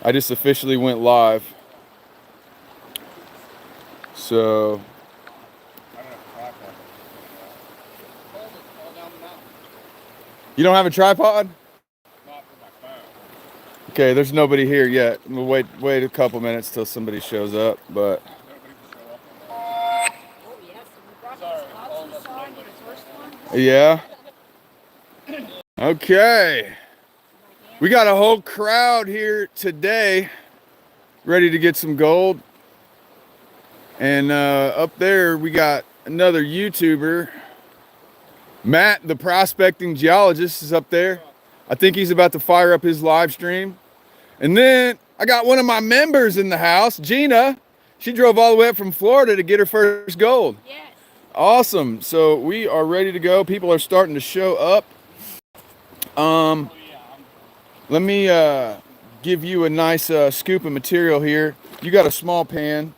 I just officially went live. So you don't have a tripod? Okay, there's nobody here yet. We'll wait a couple minutes till somebody shows up, but yeah. Okay. We got a whole crowd here today ready to get some gold. And up there we got another YouTuber. Matt, the prospecting geologist, is up there. I think he's about to fire up his live stream. And then I got one of my members in the house, Gina. She drove all the way up from Florida to get her first gold. Yes. Awesome. So we are ready to go. People are starting to show up. Let me give you a nice scoop of material here. You got a small pan.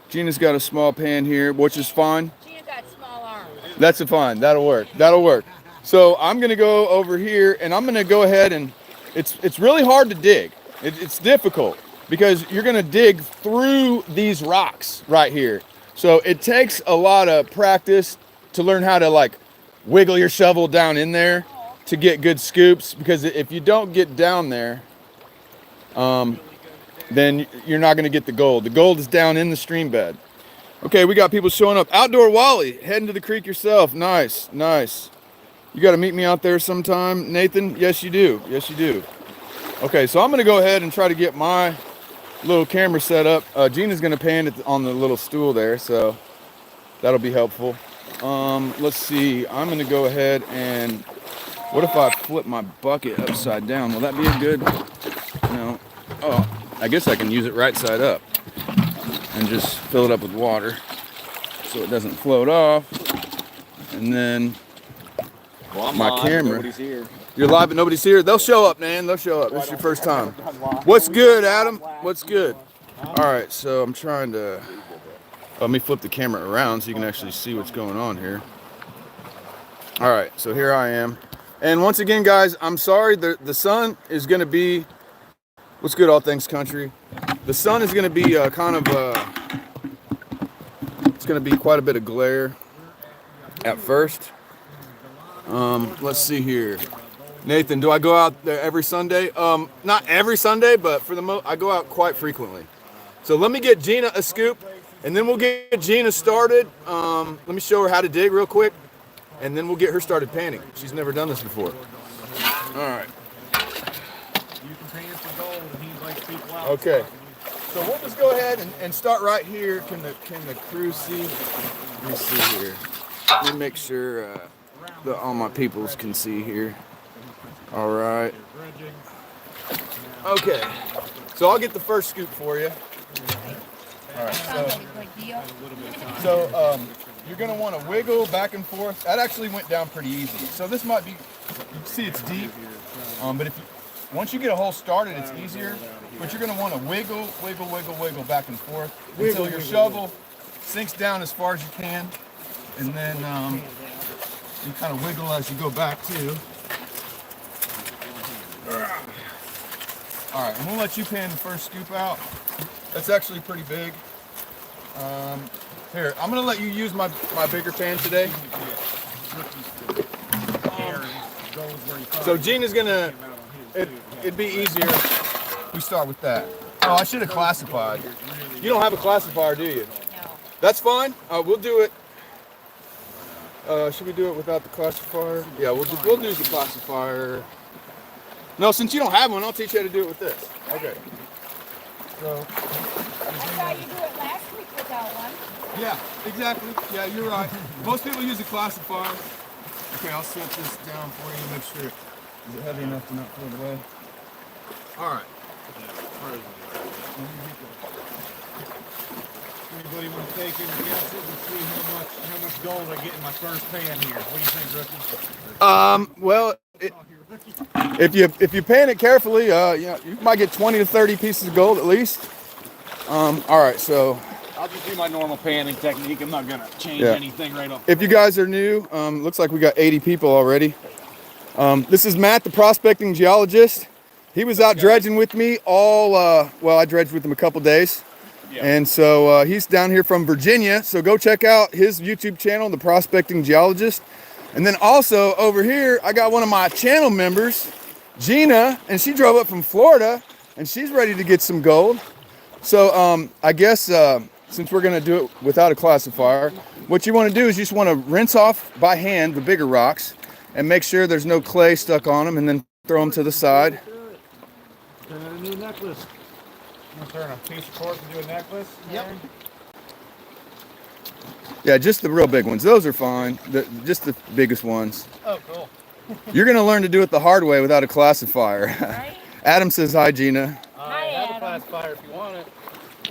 Gina's got a small pan here, which is fine. Gina got small arms. That's fine. That'll work. That'll work. So I'm gonna go over here, and I'm gonna go ahead and it's really hard to dig. It's difficult because you're gonna dig through these rocks right here. So it takes a lot of practice to learn how to like wiggle your shovel down in there to get good scoops, because if you don't get down there, then you're not gonna get the gold. The gold is down in the stream bed. Okay, we got people showing up. Outdoor Wally, heading to the creek yourself. Nice, nice. You got to meet me out there sometime, Nathan? Yes, you do. Yes, you do. Okay, so I'm going to go ahead and try to get my little camera set up. Gina's going to pan it on the little stool there, so that'll be helpful. Let's see. I'm going to go ahead and... What if I flip my bucket upside down? Will that be a good... No. Oh, I guess I can use it right side up and just fill it up with water so it doesn't float off. And then... Well, I'm my live, camera. Nobody's here. You're live, but nobody's here. They'll show up, man. They'll show up. This is your first time. What's good, Adam? What's good? All right, so I'm trying to... Let me flip the camera around so you can actually see what's going on here. All right, so here I am. And once again, guys, I'm sorry. The sun is going to be... What's good, all things country? The sun is going to be it's going to be quite a bit of glare at first. Let's see here. Nathan, do I go out there every Sunday? Not every Sunday, but for the I go out quite frequently. So let me get Gina a scoop, and then we'll get Gina started. Let me show her how to dig real quick, and then we'll get her started panning. She's never done this before. All right. You can pan for gold, and he's like people out. Okay. So we'll just go ahead and start right here. Can the crew see? Let me see here. Let me make sure that all my peoples can see here. All right. Okay. So I'll get the first scoop for you. All right. So you're gonna want to wiggle back and forth. That actually went down pretty easy. So this might be. You can see it's deep. But once you get a hole started, it's easier. But you're gonna want to wiggle back and forth until your shovel sinks down as far as you can, and then you kind of wiggle as you go back too. All right, and we'll let you pan the first scoop out. That's actually pretty big. Here, I'm gonna let you use my bigger pan today. So Gina's gonna, it'd be easier if we start with that. Oh, I should have classified. You don't have a classifier, do you? No. That's fine. We'll do it. Should we do it without the classifier? Yeah, we'll do the classifier. No, since you don't have one, I'll teach you how to do it with this. Okay. So. I saw you do it last week without one. Yeah, exactly. Yeah, you're right. Most people use a classifier. Okay, I'll set this down for you. Make sure is it heavy enough to not float away. All right. Anybody want to take in and guess it and see how much gold I get in my first pan here? What do you think, Rookie? Well, if you pan it carefully, you might get 20 to 30 pieces of gold at least. All right, so I'll just do my normal panning technique. I'm not gonna change anything right off. If you guys are new, looks like we got 80 people already. This is Matt, the prospecting geologist. He was out dredging with me all, well, I dredged with him a couple days. Yeah. And so he's down here from Virginia. So go check out his YouTube channel, The Prospecting Geologist. And then also over here, I got one of my channel members, Gina, and she drove up from Florida and she's ready to get some gold. So I guess since we're gonna do it without a classifier, what you wanna do is you just wanna rinse off by hand the bigger rocks and make sure there's no clay stuck on them, and then throw them to the side. Turn out a new necklace. I'm gonna turn a piece of cork into a necklace. Yep. Yeah, just the real big ones. Those are fine. Just the biggest ones. Oh, cool. You're gonna learn to do it the hard way without a classifier. Right? Adam says hi, Gina. Hi, I have a Adam. classifier if you want it.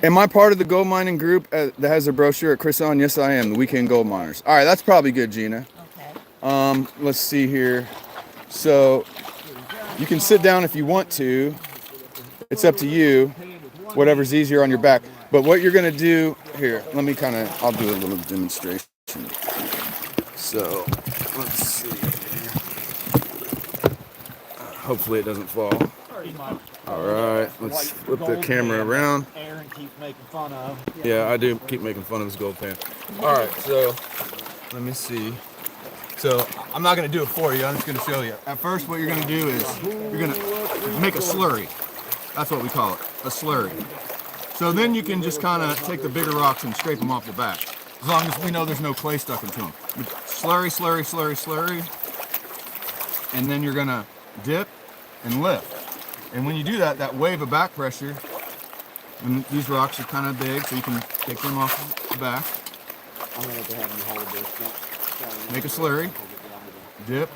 Am I part of the gold mining group that has a brochure at Chris on? Yes, I am. The Weekend Gold Miners. All right, that's probably good, Gina. Okay. Let's see here. So you can sit down if you want to. It's up to you. Whatever's easier on your back. But what you're gonna do here, let me I'll do a little demonstration. So let's see here. Hopefully it doesn't fall. All right, let's flip the camera around. Aaron keeps making fun of. Yeah, I do keep making fun of his gold pan. All right, so let me see. So I'm not gonna do it for you, I'm just gonna show you. At first what you're gonna do is you're gonna make a slurry. That's what we call it, a slurry. So then you can just take the bigger rocks and scrape them off the back. As long as we know there's no clay stuck into them. Slurry, slurry, slurry, slurry. And then you're gonna dip and lift. And when you do that, that wave of back pressure, and these rocks are kind of big, so you can take them off the back. Make a slurry, dip,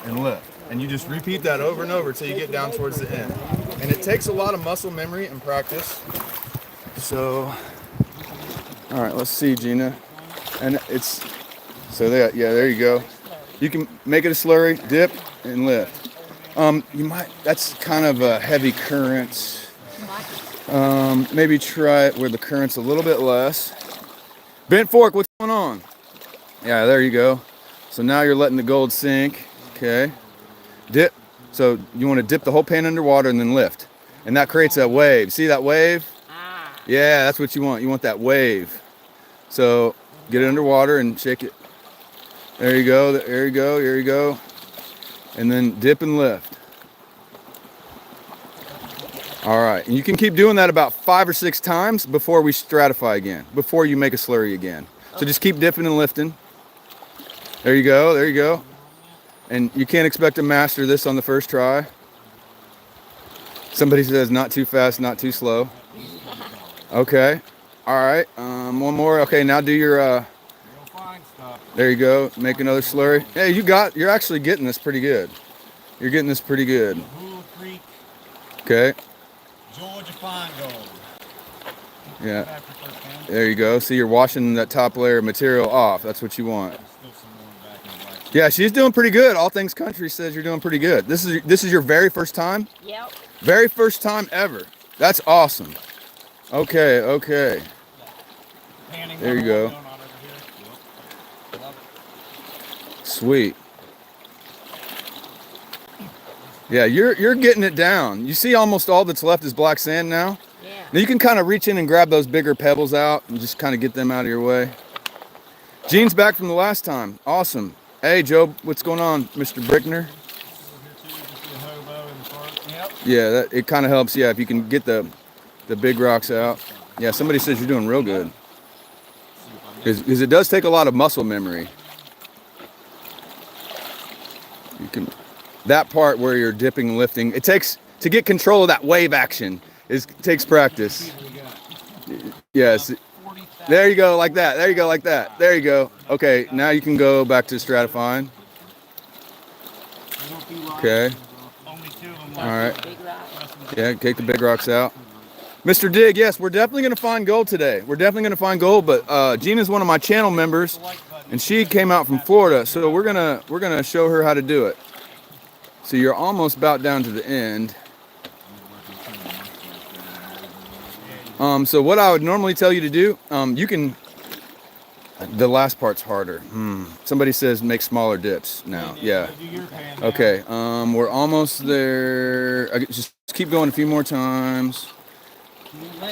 and lift. And you just repeat that over and over until you get down towards the end. And it takes a lot of muscle memory and practice. So, all right, let's see, Gina. And there you go. You can make it a slurry, dip, and lift. That's kind of a heavy current. Maybe try it where the current's a little bit less. Bent fork, what's going on? Yeah, there you go. So now you're letting the gold sink. Okay. Dip. So you want to dip the whole pan underwater and then lift. And that creates that wave. See that wave? Yeah, that's what you want. You want that wave. So get it underwater and shake it. There you go. There you go. There you go. And then dip and lift. All right, and you can keep doing that about 5 or 6 times before we stratify again, before you make a slurry again. So just keep dipping and lifting. There you go, there you go. And you can't expect to master this on the first try. Somebody says not too fast, not too slow. Okay, all right, one more. Okay, now do your, there you go, make another slurry. Hey, you're actually getting this pretty good. You're getting this pretty good. Okay. Georgia fine gold. Yeah. There you go. See, you're washing that top layer of material off. That's what you want. Yeah, she's doing pretty good. All Things Country says you're doing pretty good. This is your very first time? Yep. Very first time ever. That's awesome. Okay, okay. There you go. Sweet. Yeah, you're getting it down. You see almost all that's left is black sand now? Yeah. Now you can kind of reach in and grab those bigger pebbles out and just kind of get them out of your way. Gene's back from the last time. Awesome. Hey, Joe, what's going on, Mr. Brickner? Yeah, it kind of helps, yeah, if you can get the big rocks out. Yeah, somebody says you're doing real good. Because it does take a lot of muscle memory. You can... That part where you're dipping and lifting, it takes, to get control of that wave action, it takes practice. Yes. There you go, like that. There you go, like that. There you go. Okay, now you can go back to stratifying. Okay. All right. Yeah, take the big rocks out. Mr. Dig, yes, we're definitely going to find gold today. We're definitely going to find gold, but Gina's one of my channel members, and she came out from Florida, so we're gonna show her how to do it. So you're almost about down to the end. So what I would normally tell you to do, you can The last part's harder. Somebody says make smaller dips now. Yeah. Do your pan now. Okay. We're almost there. Just keep going a few more times.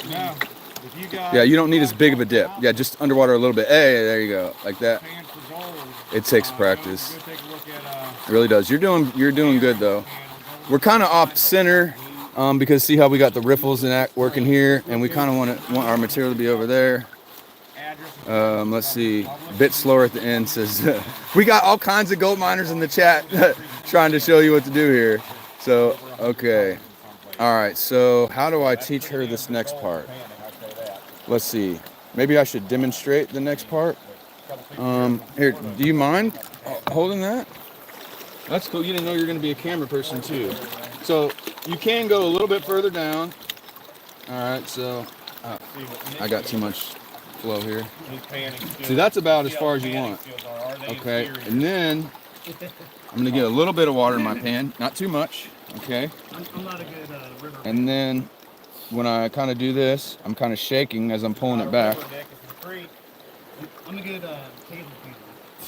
Now, if you got, Yeah, you don't need as big of a dip. Yeah, just underwater a little bit. Hey, there you go, like that. pan for gold, It takes practice. go take a look at It really does. You're doing good though. We're kind of off center because see how we got the riffles and working here, and we kind of want our material to be over there. address. Let's see. A bit slower at the end says we got all kinds of gold miners in the chat trying to show you what to do here. So okay. All right, so how do I teach her this next part? Let's see. Maybe I should demonstrate the next part. Here, do you mind holding that? That's cool. You didn't know you were going to be a camera person too. So you can go a little bit further down. All right, so I got too much flow here. See, that's about as far as you want. Okay, and then I'm going to get a little bit of water in my pan, not too much. Okay. I'm not a good river. And then when I kind of do this, I'm kind of shaking as I'm pulling it back. I'm a good cable feeder.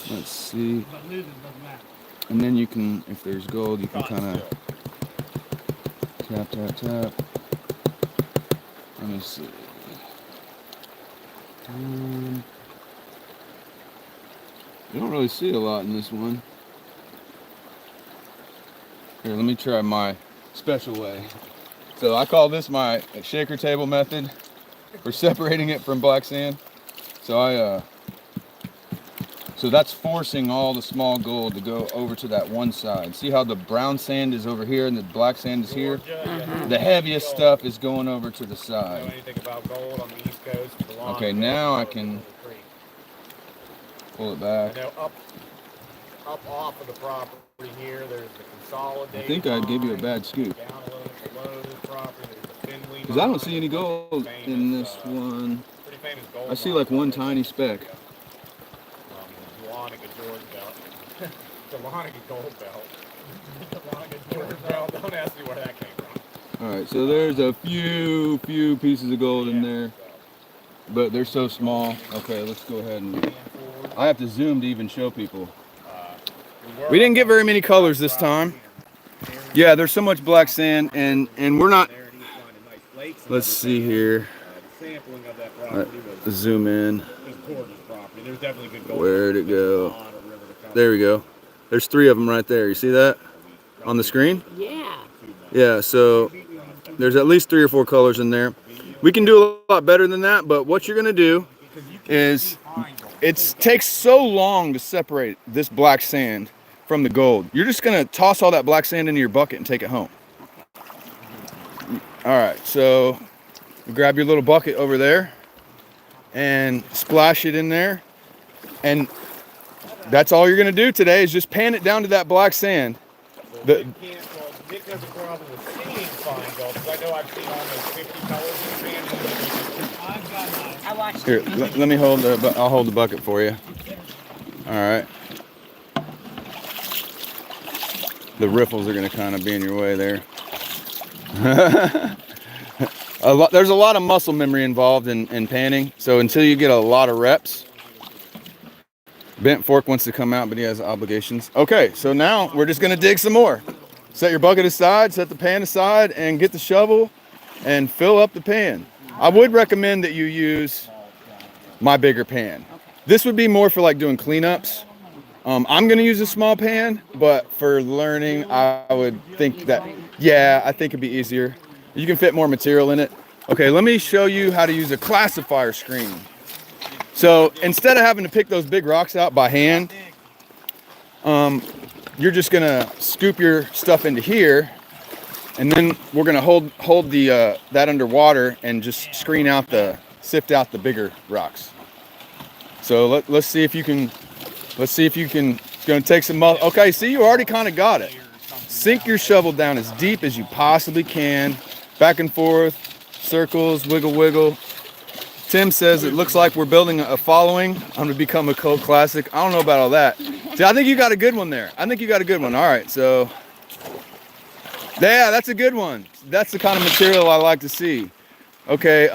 Let's see. But losing doesn't matter. And then you can, if there's gold, you can kind of tap, tap, tap. Let me see. You don't really see a lot in this one. Here, let me try my special way. So I call this my shaker table method for separating it from black sand. So so that's forcing all the small gold to go over to that one side. See how the brown sand is over here and the black sand is here? The heaviest stuff is going over to the side. Okay, now I can pull it back. Now up off of the property here, there's the consolidated. I think I gave you a bad scoop. Down a little below the property, there's the Finley Because I don't see mine. any gold in this one. Pretty famous gold I see mine like one up there. tiny speck. Dahlonega George belt. Dahlonega gold belt. Dahlonega George belt. Don't ask me where that came from. All right, so there's a few pieces of gold in there, but they're so small. Okay, let's go ahead and I have to zoom to even show people. We didn't get very many colors this time. Yeah, there's so much black sand, and we're not. Let's see here. Sampling of that property was Zoom in. gorgeous property. There's definitely good gold. Where'd it go? There we go. There's 3 of them right there. You see that on the screen? Yeah. Yeah, so there's at least 3 or 4 colors in there. We can do a lot better than that, but what you're gonna do is it takes so long to separate this black sand from the gold. You're just gonna toss all that black sand into your bucket and take it home. All right, so grab your little bucket over there and splash it in there, and that's all you're gonna do today is just pan it down to that black sand. Nick has a problem with seeing fine gold, because I know I've seen almost 50 colors in pan. I've got mine. I watched Here, let me hold I'll hold the bucket for you. All right. The riffles are gonna kind of be in your way there. There's a lot of muscle memory involved in panning, so until you get a lot of reps. Bent Fork wants to come out, but he has obligations. Okay, so now we're just gonna dig some more. Set your bucket aside, set the pan aside, and get the shovel and fill up the pan. I would recommend that you use my bigger pan. This would be more for like doing cleanups. I'm gonna use a small pan, but for learning, I would think that, yeah, I think it'd be easier. You can fit more material in it. Okay, let me show you how to use a classifier screen. So instead of having to pick those big rocks out by hand, you're just gonna scoop your stuff into here, and then we're gonna hold the that underwater and just sift out the bigger rocks. So let's see if you can. Let's see if you can. It's gonna take some. Okay, see, you already kind of got it. Sink your shovel down as deep as you possibly can, back and forth, circles, wiggle, wiggle. Tim says it looks like we're building a following. I'm gonna become a cult classic. I don't know about all that. See, I think you got a good one there. I think you got a good one. All right, so yeah, that's a good one. That's the kind of material I like to see. Okay,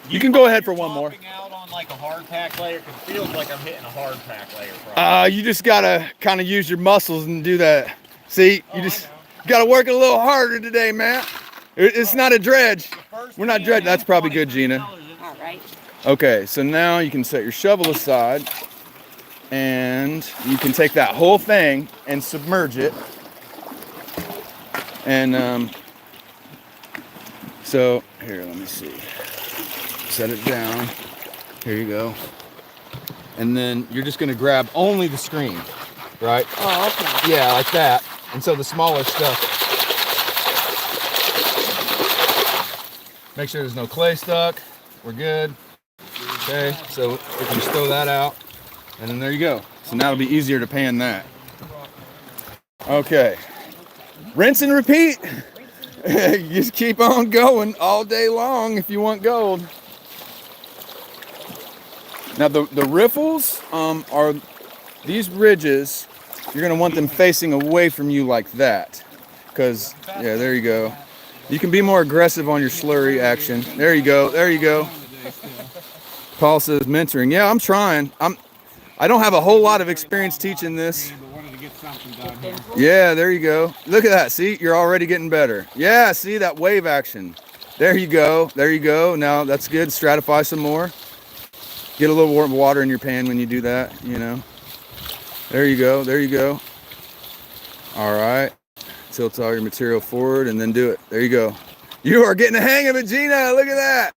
You can go ahead for one more. Out on like a hard pack layer, 'cause it feels like I'm hitting a hard pack layer. Probably. You just gotta kind of use your muscles and do that. See, you just gotta work a little harder today, Matt. It's not a dredge. We're not dredge. That's probably good, Gina. All right. Okay, so now you can set your shovel aside, and you can take that whole thing and submerge it. And so here, let me see. Set it down. Here you go. And then you're just gonna grab only the screen, right? Oh, okay. Yeah, like that. And so the smaller stuff. Make sure there's no clay stuck. We're good. Okay, so we can just throw that out. And then there you go. So now it'll be easier to pan that. Okay. Rinse and repeat. You just keep on going all day long if you want gold. Now the riffles are these ridges. You're gonna want them facing away from you like that, because yeah, there you go. You can be more aggressive on your slurry action. There you go. There you go. Paul says mentoring. Yeah, I'm trying. I don't have a whole lot of experience teaching this. Yeah, there you go. Look at that. See, you're already getting better. Yeah, see that wave action. There you go. There you go. Now that's good. Stratify some more. Get a little warm water in your pan when you do that, you know. There you go. There you go. All right. Tilt all your material forward and then do it. There you go. You are getting the hang of it, Gina. Look at that.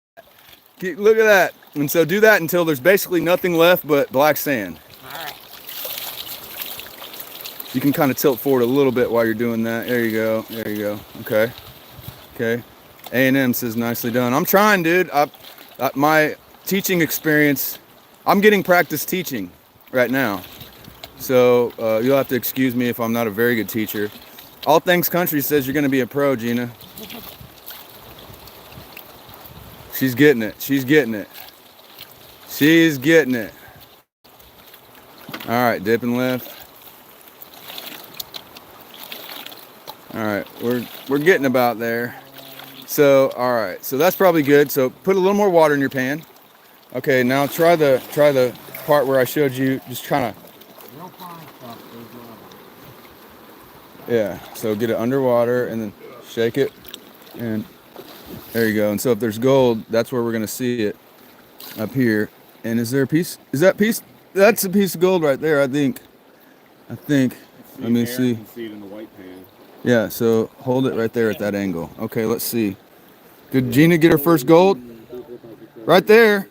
Look at that. And so do that until there's basically nothing left but black sand. All right. You can kind of tilt forward a little bit while you're doing that. There you go. There you go. Okay. Okay. A&M says nicely done. I'm trying, dude. My teaching experience, I'm getting practice teaching right now. So you'll have to excuse me if I'm not a very good teacher. All Things Country says you're going to be a pro, Gina. She's getting it. She's getting it. She's getting it. All right, dip and lift. All right, we're getting about there. So, all right, so that's probably good. So put a little more water in your pan. Okay, now try the part where I showed you, just kind of. Yeah, so get it underwater and then shake it, and there you go. And so if there's gold, that's where we're gonna see it, up here. And is there a piece? Is that piece? That's a piece of gold right there, I think. Let me see. You can see it in the white pan. Yeah, so hold it right there at that angle. Okay, let's see. Did Gina get her first gold? Right there.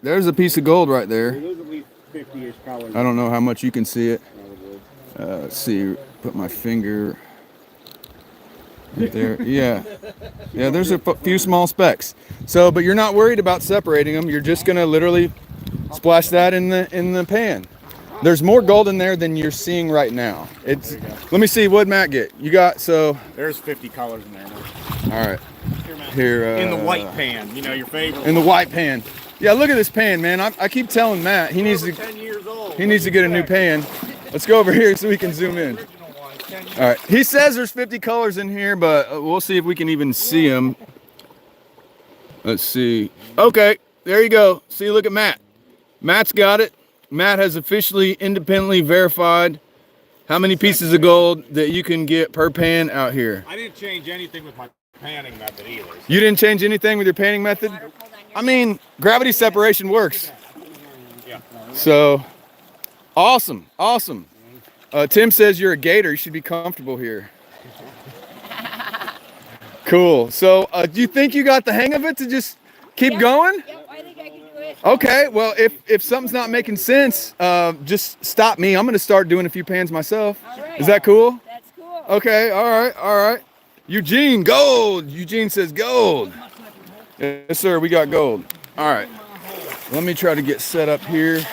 There's a piece of gold right there. There's at least 50-ish colors. I don't know how much you can see it. Let's see. Put my finger right there. Yeah. Yeah, there's a few small specks. So, but you're not worried about separating them. You're just going to literally splash that in the pan. There's more gold in there than you're seeing right now. It's. Let me see. What'd Matt get? You got, so. There's 50 colors in there now. All right. Here. In the white pan, you know, your favorite. In the white pan. Yeah, look at this pan, man. I keep telling Matt he needs to. 10 years old. He needs to get a new pan. Let's go over here so we can zoom in. All right. He says there's 50 colors in here, but we'll see if we can even see them. Let's see. Okay, there you go. See, look at Matt. Matt's got it. Matt has officially independently verified how many pieces of gold that you can get per pan out here. I didn't change anything with my panning method either. You didn't change anything with your panning method? I mean, gravity separation works. Yeah. So, awesome, awesome. Tim says you're a gator. You should be comfortable here. Cool. So, do you think you got the hang of it to just keep going? Yep, I think I can do it. Okay. Well, if something's not making sense, just stop me. I'm going to start doing a few pans myself. All right. Is that cool? That's cool. Okay. All right. All right. Eugene, gold. Eugene says gold. Yes, sir. We got gold. All right. Let me try to get set up here.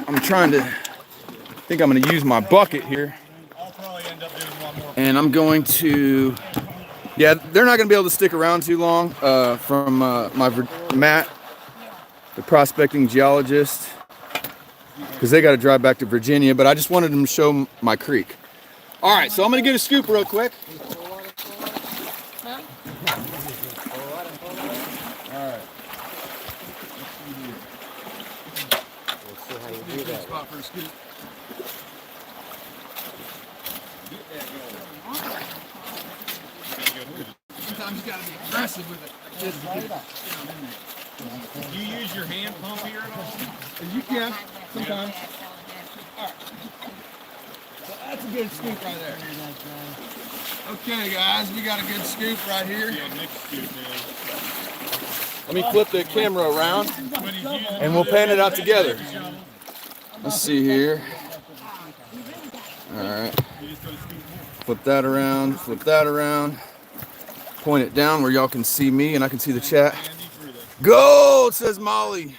I'm trying to. I think I'm going to use my bucket here. I'll probably end up doing one more. And I'm going to. Yeah, they're not going to be able to stick around too long. From Matt, the prospecting geologist, because they got to drive back to Virginia. But I just wanted them to show my creek. All right, so I'm going to get a scoop real quick. Huh? All right. Let's see how you do Good that. spot for a scoop. Sometimes you gotta be aggressive with it. Do you use your hand pump here at all? You can, sometimes. Alright. So that's a good scoop right there. Okay guys, we got a good scoop right here. Yeah, next scoop is. Let me flip the camera around and we'll pan it out together. Let's see here. Alright. Flip that around, flip that around. Point it down where y'all can see me and I can see the chat. Gold, says Molly.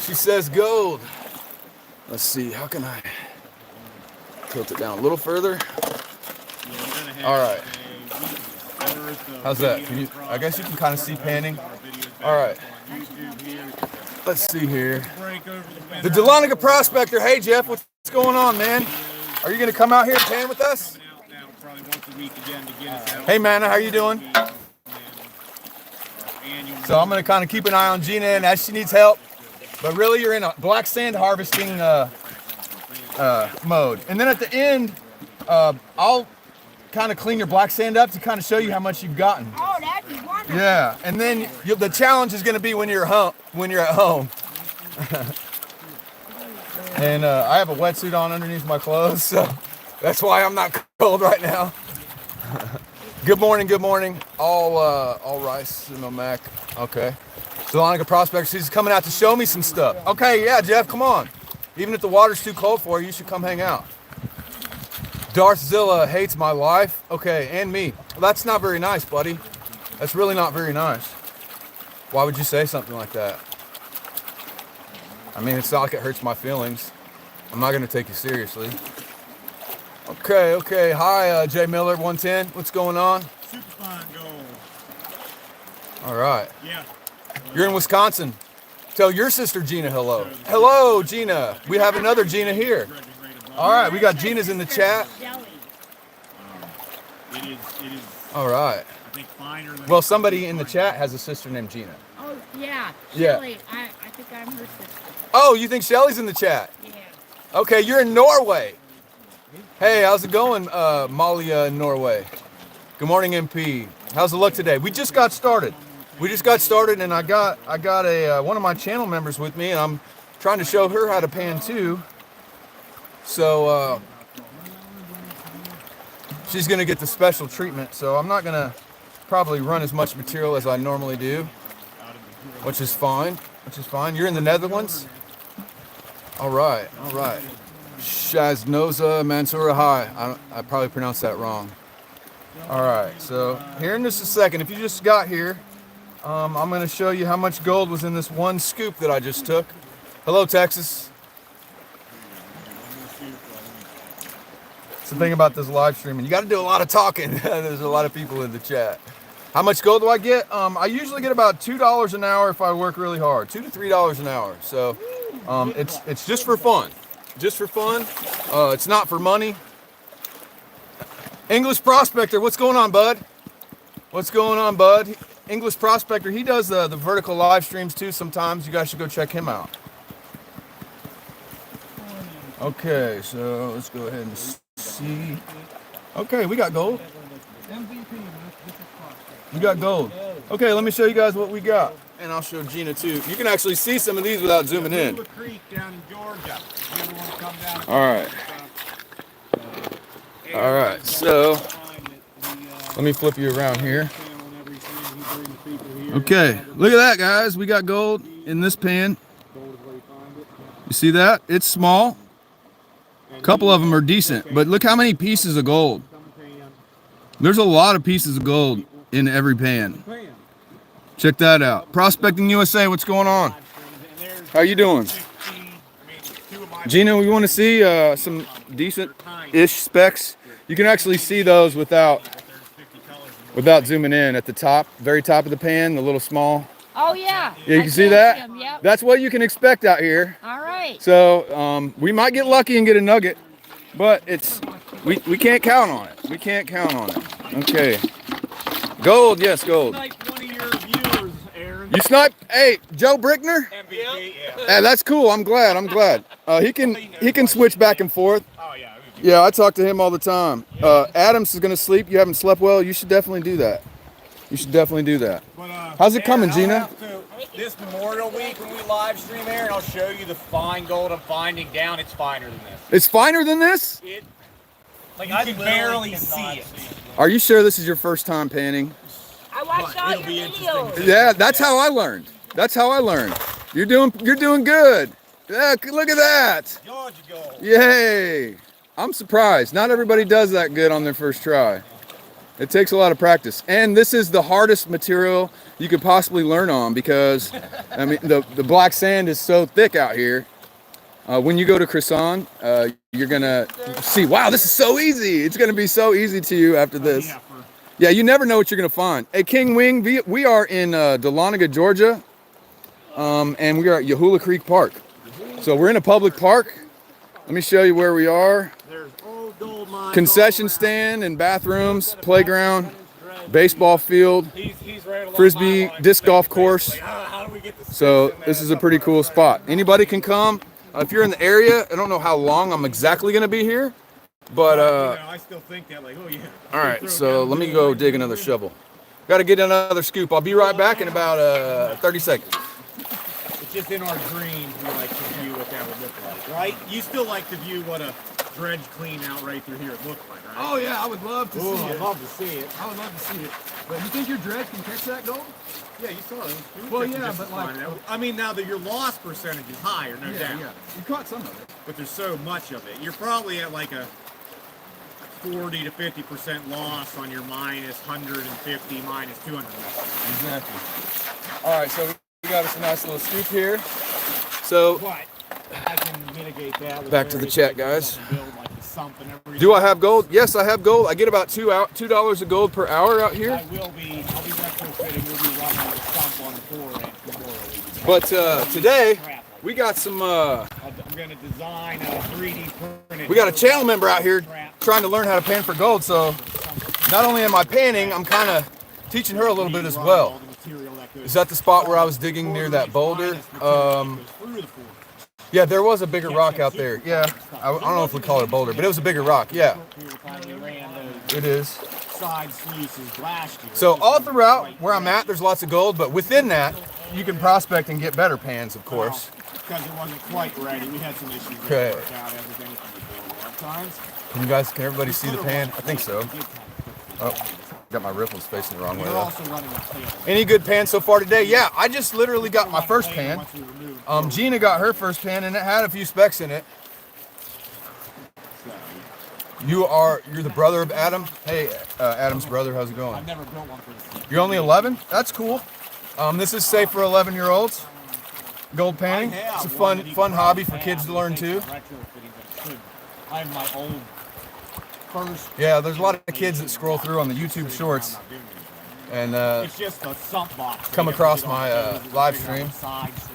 She says gold. Let's see, how can I tilt it down a little further? All right. How's that? Can you, I guess you can kind of see panning. All right. Let's see here. The Dahlonega Prospector. Hey, Jeff, what's going on, man? Are you going to come out here and pan with us? Hey, man, how you doing? So I'm going to kind of keep an eye on Gina and as she needs help. But really, you're in a black sand harvesting mode. And then at the end, I'll kind of clean your black sand up to kind of show you how much you've gotten. Oh, that'd be wonderful. Yeah, and then the challenge is going to be when you're at home. And I have a wetsuit on underneath my clothes, so that's why I'm not cold right now. Good morning, good morning. All rice in the Mac. Okay. So Dahlonega Prospector, she's coming out to show me some stuff. Okay, yeah, Jeff, come on. Even if the water's too cold for you, you should come hang out. Darthzilla hates my life. Okay, and me. Well, that's not very nice, buddy. That's really not very nice. Why would you say something like that? I mean, it's not like it hurts my feelings. I'm not gonna take you seriously. Okay, okay. Hi, Jay Miller, 110. What's going on? Super fine gold. All right. Yeah. You're in Wisconsin. Tell your sister Gina hello. Hello, Gina. We have another Gina here. All right, we got Gina's in the chat. It is. All right. I think finer than. Well, somebody in the chat has a sister named Gina. Oh, yeah. Yeah. Shelley, I think I'm her sister. Oh, you think Shelly's in the chat? Yeah. Okay, you're in Norway. Hey, how's it going, Molly in Norway? Good morning, MP. How's the luck today? We just got started. We just got started, and I got a one of my channel members with me, and I'm trying to show her how to pan too. So she's gonna get the special treatment. So I'm not gonna probably run as much material as I normally do, which is fine. Which is fine. You're in the Netherlands. All right, all right. Shaznoza Mansoura, hi. I probably pronounced that wrong. All right, so here in just a second, if you just got here, I'm going to show you how much gold was in this one scoop that I just took. Hello, Texas. It's the thing about this live streaming. You got to do a lot of talking. There's a lot of people in the chat. How much gold do I get? I usually get about $2 an hour if I work really hard. $2 to $3 an hour. So it's just for fun. Just for fun. It's not for money. English Prospector, what's going on, bud? What's going on, bud? English Prospector, he does the vertical live streams too sometimes. You guys should go check him out. Okay, so let's go ahead and see. Okay, we got gold. We got gold. Okay, let me show you guys what we got. And I'll show Gina too. You can actually see some of these without zooming in. Creek down in Georgia. You ever want to come down? All right. All right, so let me flip you around here. Okay, look at that, guys. We got gold in this pan. You see that? It's small. A couple of them are decent, but look how many pieces of gold. There's a lot of pieces of gold in every pan. Check that out. Prospecting USA, what's going on? How you doing? Gina, we want to see some decent-ish specs. You can actually see those without zooming in at the top, very top of the pan, the little small. Oh, yeah. Yeah, you can see that? Yep. That's what you can expect out here. All right. So we might get lucky and get a nugget, but we can't count on it. We can't count on it. Okay. Gold, yes, gold. Like one of your viewers, Aaron. You snipe, hey, Joe Brickner? MVP, yeah. Hey, that's cool. I'm glad. He can switch back and forth. Oh, yeah. Yeah, I talk to him all the time. Adams is gonna sleep. You haven't slept well. You should definitely do that. But, How's it coming, I'll Gina? have to- this Memorial Week when we live stream, Aaron, I'll show you the fine gold I'm finding down. It's finer than this. It's finer than this? Like I can barely see it. Are you sure this is your first time panning? I watched all your videos. Yeah, that's how I learned. You're doing good. Yeah, look at that. Georgia gold. Yay. I'm surprised. Not everybody does that good on their first try. It takes a lot of practice. And this is the hardest material you could possibly learn on because, I mean, the black sand is so thick out here. When you go to Cresson, you're going to see, wow, this is so easy. It's going to be so easy to you after this. Yeah, you never know what you're going to find. Hey, King Wing, we are in Dahlonega, Georgia, and we are at Yahula Creek Park. So we're in a public park. Let me show you where we are. Concession stand and bathrooms, playground, baseball field, frisbee, disc golf course. So this is a pretty cool spot. Anybody can come. If you're in the area, I don't know how long I'm exactly going to be here, but I still think that, like, oh yeah. all right, so let me go dig another shovel. Got to get another scoop. I'll be right back in about 30 seconds. It's just in our dreams we like to view what that would look like, right? You still like to view what a dredge clean out right through here would look like, right? Oh yeah, I would love to see I'd it. love to see it. I would love to see it. But you think your dredge can catch that gold? Yeah, you saw it. Well, yeah, but like, I mean, now that your loss percentage is higher, no doubt. you caught some of it. But there's so much of it. You're probably at like a 40 to 50% loss on your minus 150, minus 200. Exactly. All right, so we got us a nice little scoop here. So But I can mitigate that. With back to the various chat, things guys. on the build, like the sump and everything. do I have gold? Yes, I have gold. I get about $2 of gold per hour out here. I'll be retrofitting. We'll be running the sump on the forend tomorrow. But today we got some. I'm going to design a 3D printed. We got a channel member out here trying to learn how to pan for gold. So not only am I panning, I'm kind of teaching her a little bit as well. Is that the spot where I was digging near that boulder? Yeah, there was a bigger rock out there. Yeah, I don't know if we call it a boulder, but it was a bigger rock. Yeah, it is. Side sluices last year. So all throughout where I'm at, there's lots of gold, but within that, you can prospect and get better pans, of course. Because it wasn't quite ready. We had some issues. Okay. Work out everything times. Can everybody see the pan? I think so. Oh, got my ripples facing the wrong way. We're though. also running a tail. Any good pans so far today? Yeah, I just literally got my first pan. Gina got her first pan and it had a few specks in it. You're the brother of Adam. Hey, Adam's brother, how's it going? I've never built one for this. You're only 11? That's cool. This is safe for 11-year-olds. Gold panning. It's a fun hobby for kids to learn too. I have my old first. Yeah, there's a lot of kids that scroll through on the YouTube Shorts and It's just a sump box. come across my live stream.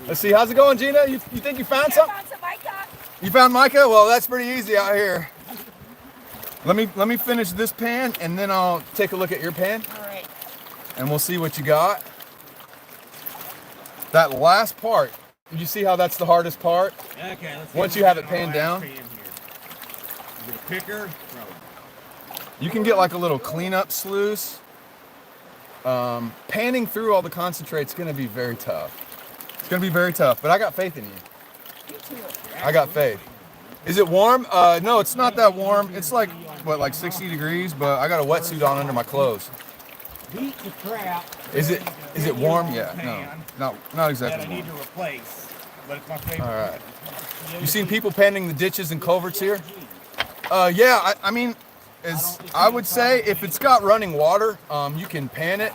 Let's see, how's it going, Gina? You think you found I something? found some mica. You found mica? Well, that's pretty easy out here. Let me finish this pan and then I'll take a look at your pan All right. and we'll see what you got. That last part, you see how that's the hardest part? Okay, let's Once you have it panned down, Get a picker. you can get like a little cleanup sluice. Panning through all the concentrate's gonna be very tough. It's gonna be very tough, but I got faith in you. I got faith. Is it warm? No, it's not that warm. It's like, what, like 60 degrees, but I got a wetsuit on under my clothes. Beat the crap. Is it warm? Yeah, no, not That exactly I need warm. to replace, but it's my favorite. All right. You seen people panning the ditches and culverts here? Yeah, I mean, I would say if it's got running water, you can pan it.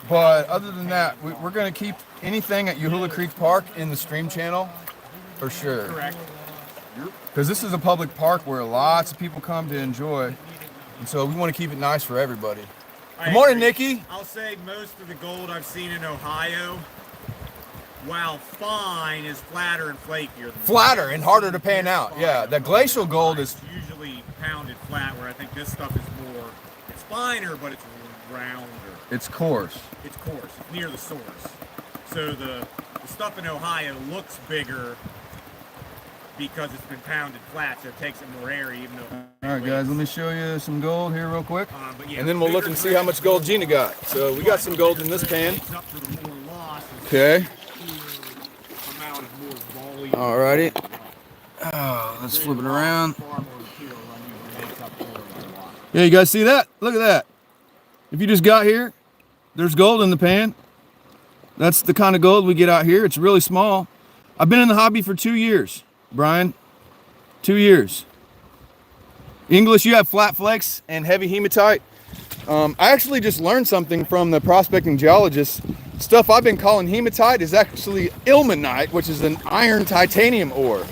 But other than that, we're going to keep anything at Yahula Creek Park in the stream channel for sure. Correct. Because this is a public park where lots of people come to enjoy. And so we want to keep it nice for everybody. Good morning, Nikki. I'll say most of the gold I've seen in Ohio, while fine, is flatter and flakier. Flatter and harder to pan out. Yeah, the glacial gold is... usually pounded flat, where I think this stuff is more, it's finer, but it's rounder. It's coarse. It's coarse. It's near the source. So the stuff in Ohio looks bigger because it's been pounded flat, so it takes it more area, even though. All right, guys, let me show you some gold here real quick. But yeah, And then we'll look and see how much gold Gina got. So we got some gold in this pan. Up for the more loss, Okay. amount of more volume. Alrighty. Oh, let's flip it around. Far more material usually makes up for a lot. Yeah, you guys see that? Look at that. If you just got here, there's gold in the pan. That's the kind of gold we get out here. It's really small. I've been in the hobby for 2 years, Brian. 2 years. English, you have flat flakes and heavy hematite. I actually just learned something from the prospecting geologist. Stuff I've been calling hematite is actually ilmenite, which is an iron titanium ore.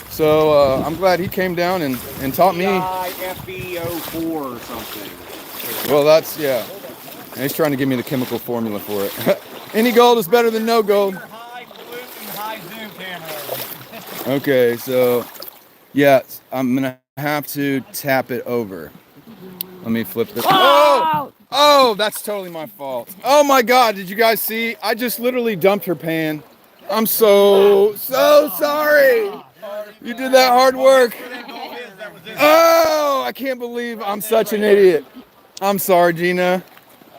So I'm glad he came down and taught me. FeO4 or something. Well, that's, yeah. And he's trying to give me the chemical formula for it. Any gold is better than no gold. High pollutant, high zoom camera. Okay, so yeah, I'm gonna have to tap it over. Let me flip this. Oh! Oh, that's totally my fault. Oh my God, did you guys see? I just literally dumped her pan. I'm so sorry. You did that hard work. Oh, I can't believe I'm such an idiot. I'm sorry, Gina.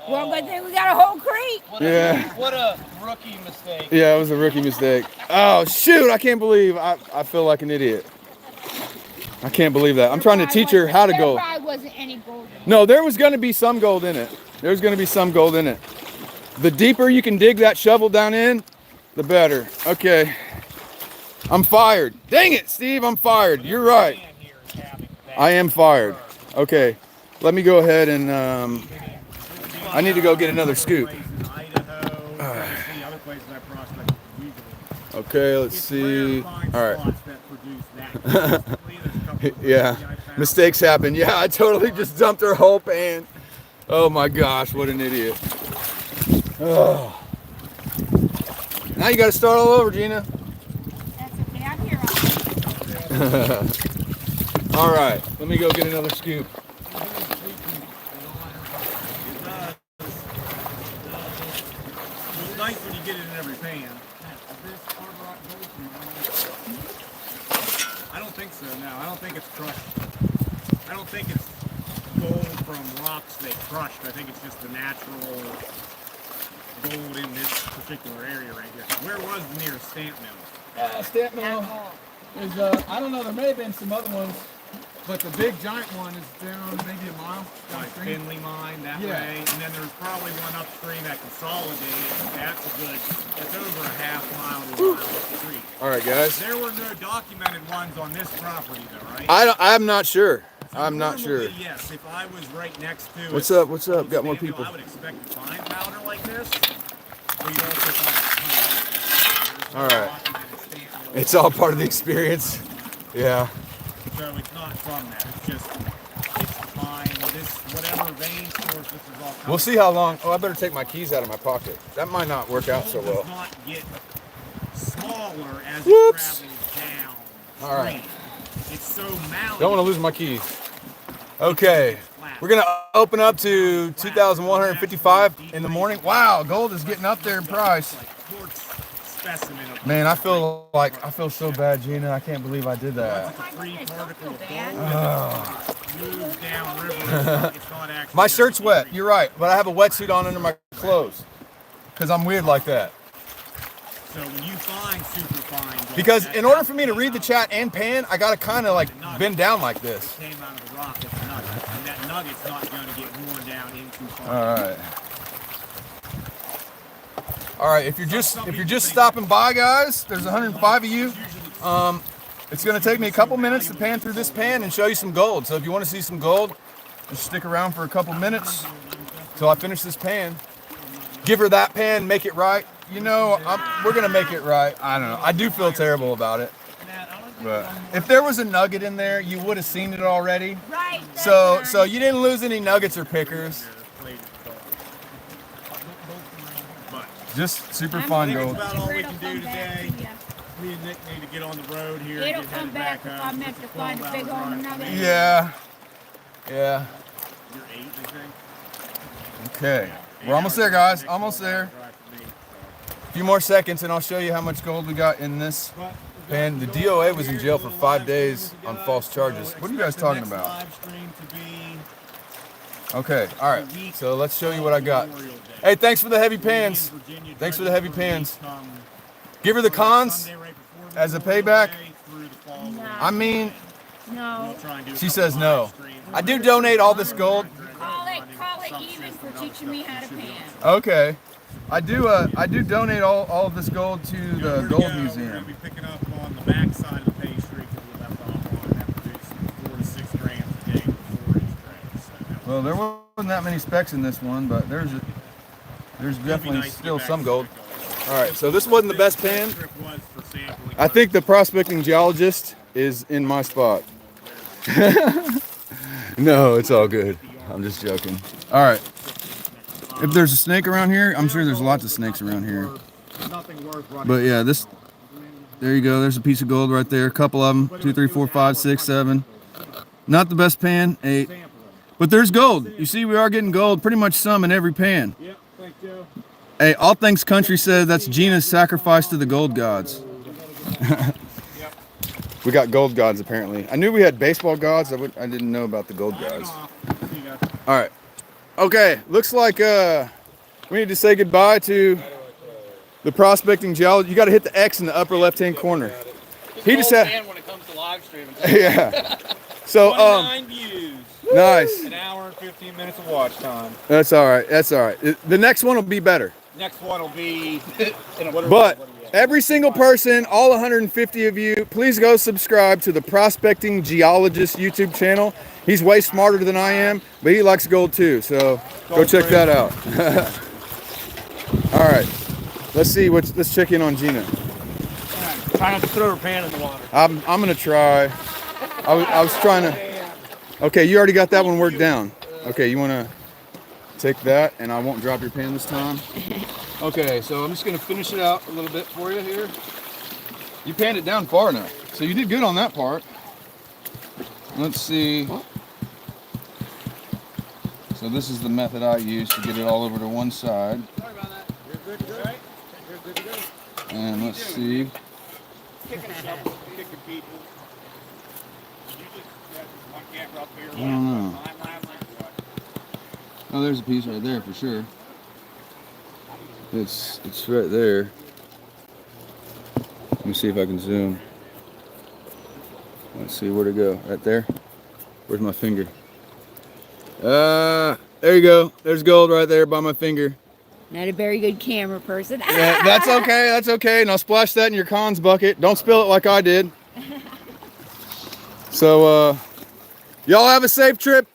Well, but then we got a whole creek. Yeah. What a rookie mistake. Yeah, it was a rookie mistake. Oh, shoot, I can't believe I feel like an idiot. I can't believe that. I'm trying to teach her how to go. There probably wasn't any gold in it. No, there was going to be some gold in it. There's going to be some gold in it. The deeper you can dig that shovel down in, the better. Okay. I'm fired. Dang it, Steve, I'm fired. You're right. I am fired. Okay. Let me go ahead and I need to go get another scoop. Okay, let's see. All right. Yeah, mistakes happen. Yeah, I totally just dumped her whole pan. Oh my gosh, what an idiot. Oh. Now you got to start all over, Gina. That's okay. I'm here. All right, let me go get another scoop. It's nice when you get it in every pan. I don't think so, no. I don't think it's crushed. I don't think it's gold from rocks they crushed. I think it's just the natural gold in this particular area right here. Where was the nearest stamp mill? Stamp mill is, I don't know, there may have been some other ones, but the big giant one is down maybe a mile Like downstream. Finley Mine, that Yeah. way. And then there's probably one upstream at Consolidated. That's over a half mile to a mile up the street. All right, guys. There were no documented ones on this property though, right? I'm not sure. I'm not sure. Normally, yes, if I was right next to What's it, up? What's up? Got more Stanfield, people. I would expect to find powder like this. But you also find a ton of All right. It's all part of the experience. Yeah. So it's not from that. It's just it's fine. This whatever vein source this is all. We'll see how long. Oh, I better take my keys out of my pocket. That might not work out so well. Does not get smaller as Whoops. it travels down. All right. It's so malleable. Don't want to lose my keys. Okay. We're going to open up to 2,155 in the morning. Wow, gold is getting up there in price. Like quartz specimen of Man, I feel so bad, Gina. I can't believe I did that. free particle of bad. gold moves down river. It's not actually My shirt's wet. You're right, but I have a wetsuit on under my clothes because I'm weird like that. So when you find super fine gold, Because that in order for me to read the chat and pan, I got to kind of like bend down like this. came out of the rock as a nugget, and that nugget's not going to get worn down into fine. All right. All right, if you're just stopping by, guys, there's 105 of you. It's going to take me a couple minutes to pan through this pan and show you some gold. So if you want to see some gold, just stick around for a couple minutes till I finish this pan. Give her that pan, make it right. You know, we're going to make it right. I don't know. I do feel terrible about it. But if there was a nugget in there, you would have seen it already. Right. So you didn't lose any nuggets or pickers. Just super fine gold. That's about all we can do today. Me and Nick need to get on the road here. It'll and get come headed back home. if I meant to find a big old nugget. Yeah. Yeah. You're 8, I think. Okay, Yeah, we're almost there, guys. 6 Almost there. drive for me, so. A few more seconds, and I'll show you how much gold we got in this But pan. The DOA was in jail for 5 days on false charges. What are you guys talking about? Live stream to be Okay, all right. the week So let's show you of what I got. Memorial Day. Hey, thanks for the heavy Me pans. and Virginia Thanks for dreaded the heavy for pans. week come Give her the cons Sunday right before as a Memorial payback. Day through the following No. I mean, No. We'll try and do a she couple says live no. streams. I do donate all this gold. Call it even for teaching me how to pan. Okay. I do donate all of this gold to the Here we Gold go. We're Museum. going to be picking up on the back side of the pastry because we left off on that producing 4 to 6 grams a day with 4-inch trays. So that Well, there wasn't that many specs in this one, but there's would be definitely nice to still get back some to gold. that All right, so this wasn't the best This pan. trip was for sampling, I but think the prospecting geologist is in my spot. No, it's all good. I'm just joking. All right. If there's a snake around here, I'm sure there's lots of snakes around here. nothing worth running. But yeah, this. There you go. There's a piece of gold right there. A couple of them. 2, 3, 4, 5, 6, 7. Not the best pan. 8. But there's gold. You see, we are getting gold. Pretty much some in every pan. Yep, thanks, Joe. Hey, All Things Country said that's Gina's sacrifice to the gold gods. We got gold gods apparently. I knew we had baseball gods. I didn't know about the gold gods. See you guys. All right. Okay. Looks like we need to say goodbye to the prospecting geologist. You got to hit the X in the upper left-hand corner. He just had. Man when it comes to live streaming. Yeah. So 29 views. nice. An hour and 15 minutes of watch time. That's all right. That's all right. The next one will be better. Next one will be. But every single person, all 150 of you, please go subscribe to the Prospecting Geologist YouTube channel. He's way smarter than I am, but he likes gold too. So go check that out. All right. Let's see. Let's check in on Gina. Try not to throw her pan in the water. I'm gonna try. I was trying to. Okay, you already got that one worked down. Okay, you wanna take that, and I won't drop your pan this time. Okay, so I'm just gonna finish it out a little bit for you here. You panned it down far enough, so you did good on that part. Let's see. So this is the method I use to get it all over to one side. Sorry about that. You're good to go. You're good to go. And let's see. Kicking people. You just got one camera up here. I don't know. Line. Oh, there's a piece right there for sure. It's right there. Let me see if I can zoom. Let's see where to go. Right there. Where's my finger? There you go. There's gold right there by my finger. Not a very good camera person. Yeah, that's okay. That's okay. Now splash that in your cons bucket. Don't spill it like I did. So, y'all have a safe trip.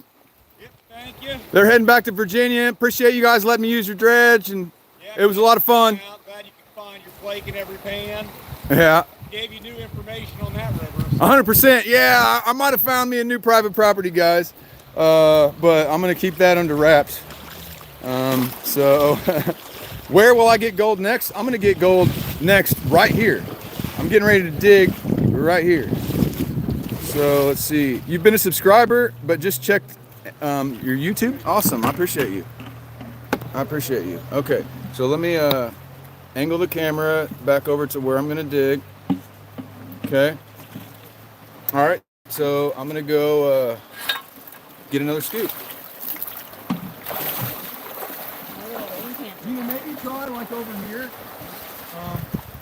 Yep, thank you. They're heading back to Virginia. Appreciate you guys letting me use your dredge, and Yeah, it was a lot of fun. Glad you could find your flake in every pan. Yeah. Gave you new information on that river. 100%. Yeah, I might have found me a new private property, guys. But I'm going to keep that under wraps. So where will I get gold next? I'm going to get gold next right here. I'm getting ready to dig right here. So let's see. You've been a subscriber, but just checked your YouTube. Awesome. I appreciate you. I appreciate you. Okay. So let me angle the camera back over to where I'm going to dig. Okay. All right. So I'm going to go get another scoop. Gina, maybe try like over here.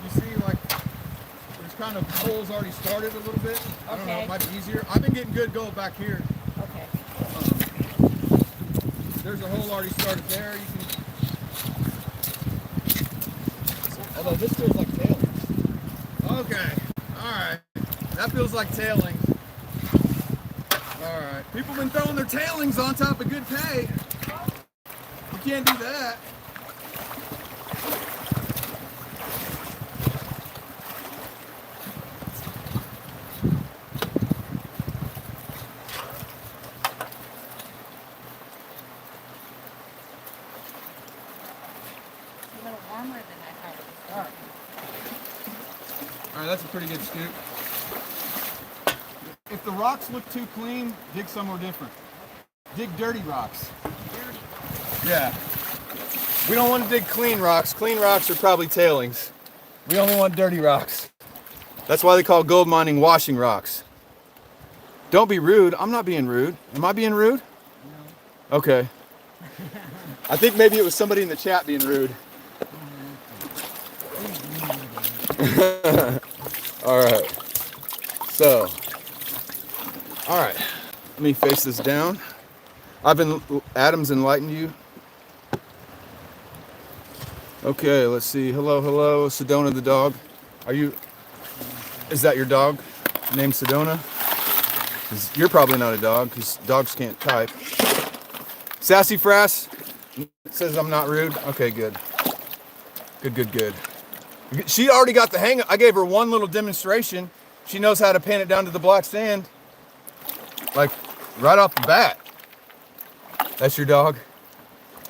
You see like there's kind of holes already started a little bit. I don't know, it might be easier. I've been getting good gold back here. Okay. There's a hole already started there. You can. Although this feels like tailing. Okay. All right. That feels like tailing. All right. People been throwing their tailings on top of good pay. You can't do that. A little warmer than I thought it was. All right, that's a pretty good scoop. If the rocks look too clean, dig somewhere different. Dig dirty rocks. Yeah. We don't want to dig clean rocks. Clean rocks are probably tailings. We only want dirty rocks. That's why they call gold mining washing rocks. Don't be rude. I'm not being rude. Am I being rude? No. Okay. I think maybe it was somebody in the chat being rude. All right. So, all right. Let me face this down. Adam's enlightened you. Okay, let's see. Hello, hello, Sedona the dog. Is that your dog named Sedona? 'Cause you're probably not a dog because dogs can't type. Sassy Frass says I'm not rude. Okay, good. Good. She already got the hang of it. I gave her one little demonstration. She knows how to pan it down to the black sand. Like, right off the bat. That's your dog?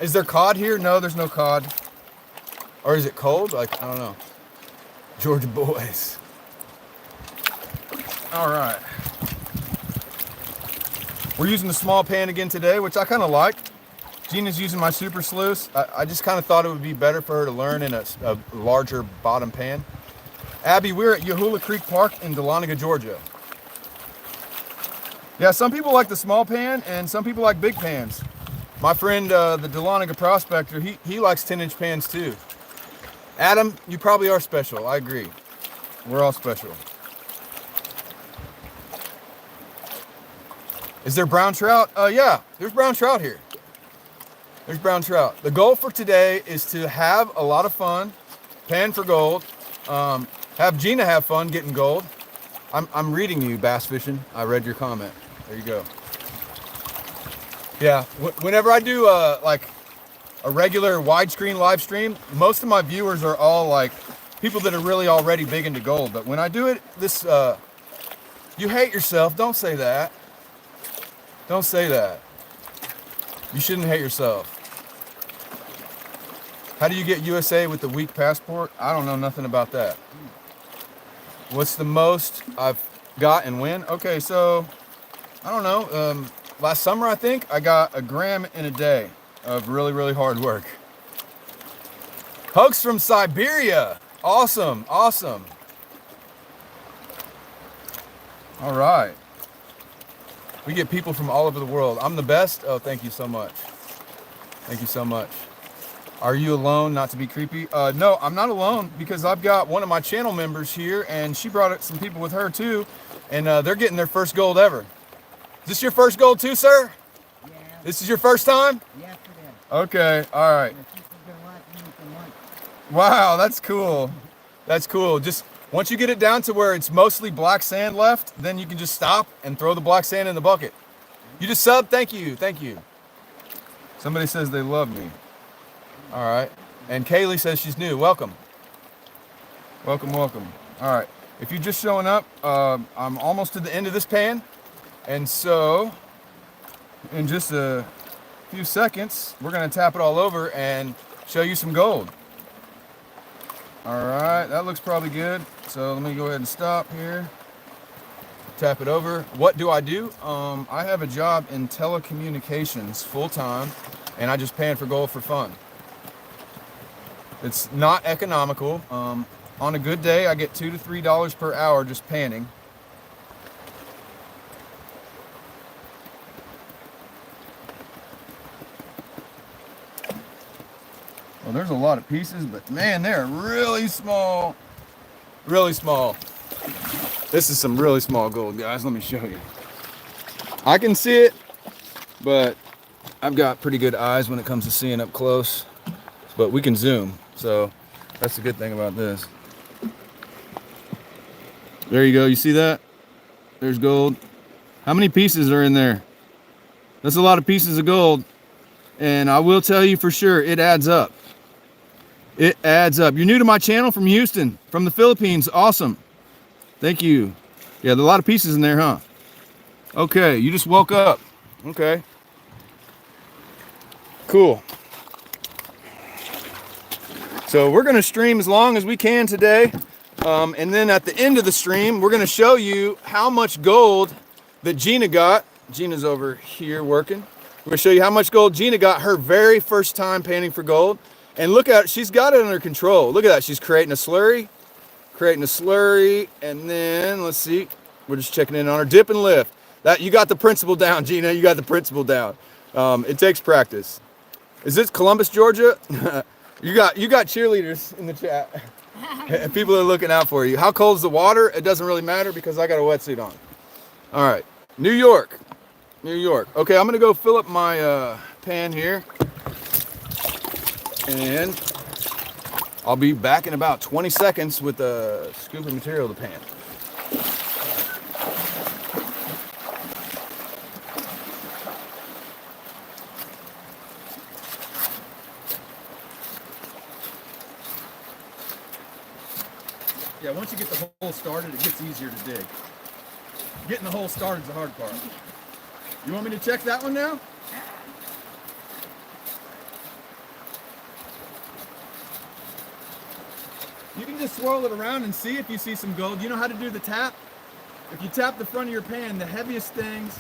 Is there cod here? No, there's no cod. Or is it cold? Like, I don't know. Georgia boys. All right. We're using the small pan again today, which I kind of like. Gina's using my super sluice. I just kind of thought it would be better for her to learn in a larger bottom pan. Abby, we're at Yahula Creek Park in Dahlonega, Georgia. Yeah, some people like the small pan and some people like big pans. My friend, the Dahlonega prospector, he likes 10-inch pans too. Adam, you probably are special. I agree. We're all special. Is there brown trout? Yeah, there's brown trout here. There's brown trout. The goal for today is to have a lot of fun, pan for gold, have Gina have fun getting gold. I'm reading you, bass fishing. I read your comment. There you go. Yeah, whenever I do like a regular widescreen live stream, most of my viewers are all like people that are really already big into gold. But when I do it, you hate yourself. Don't say that. Don't say that. You shouldn't hate yourself. How do you get USA with the weak passport? I don't know nothing about that. What's the most I've got and when? Okay, so I don't know. Last summer, I think I got 1 gram in a day of really, really hard work. Hoax from Siberia. Awesome, awesome. All right. We get people from all over the world. I'm the best. Oh, thank you so much. Thank you so much. Are you alone? Not to be creepy. No, I'm not alone because I've got one of my channel members here and she brought some people with her too. And they're getting their first gold ever. Is this your first gold too, sir? Yeah. This is your first time? Yes, it is. Okay, all right. My sister's been watching me for months. Wow, that's cool. That's cool. Just once you get it down to where it's mostly black sand left, then you can just stop and throw the black sand in the bucket. You just sub? Thank you. Thank you. Somebody says they love me. All right. And Kaylee says she's new. Welcome. Welcome, welcome. All right. If you're just showing up, I'm almost to the end of this pan. And so in just a few seconds, we're going to tap it all over and show you some gold. All right. That looks probably good. So let me go ahead and stop here. Tap it over. What do? I have a job in telecommunications full-time, and I just pan for gold for fun. It's not economical. On a good day, I get $2 to $3 per hour just panning. Well, there's a lot of pieces, but man, they're really small. Really small. This is some really small gold, guys. Let me show you. I can see it, but I've got pretty good eyes when it comes to seeing up close. But we can zoom, so that's the good thing about this. There you go. You see that? There's gold. How many pieces are in there? That's a lot of pieces of gold. And I will tell you for sure, it adds up. It adds up. You're new to my channel from Houston, from the Philippines. Awesome. Thank you. Yeah, there's a lot of pieces in there, huh? Okay, you just woke up. Okay. Cool. So we're going to stream as long as we can today. And then at the end of the stream, we're going to show you how much gold that Gina got. Gina's over here working. We're gonna show you how much gold Gina got her very first time panning for gold. And look at it, she's got it under control. Look at that, she's creating a slurry, and then, let's see, we're just checking in on her dip and lift. That, you got the principle down, Gina, you got the principle down. It takes practice. Is this Columbus, Georgia? you got cheerleaders in the chat. People are looking out for you. How cold is the water? It doesn't really matter because I got a wetsuit on. All right, New York. Okay, I'm gonna go fill up my pan here, and I'll be back in about 20 seconds with a scoop of material to pan. Yeah, once you get the hole started, it gets easier to dig. Getting the hole started is the hard part. You want me to check that one now? You can just swirl it around and see if you see some gold. You know how to do the tap? If you tap the front of your pan, the heaviest things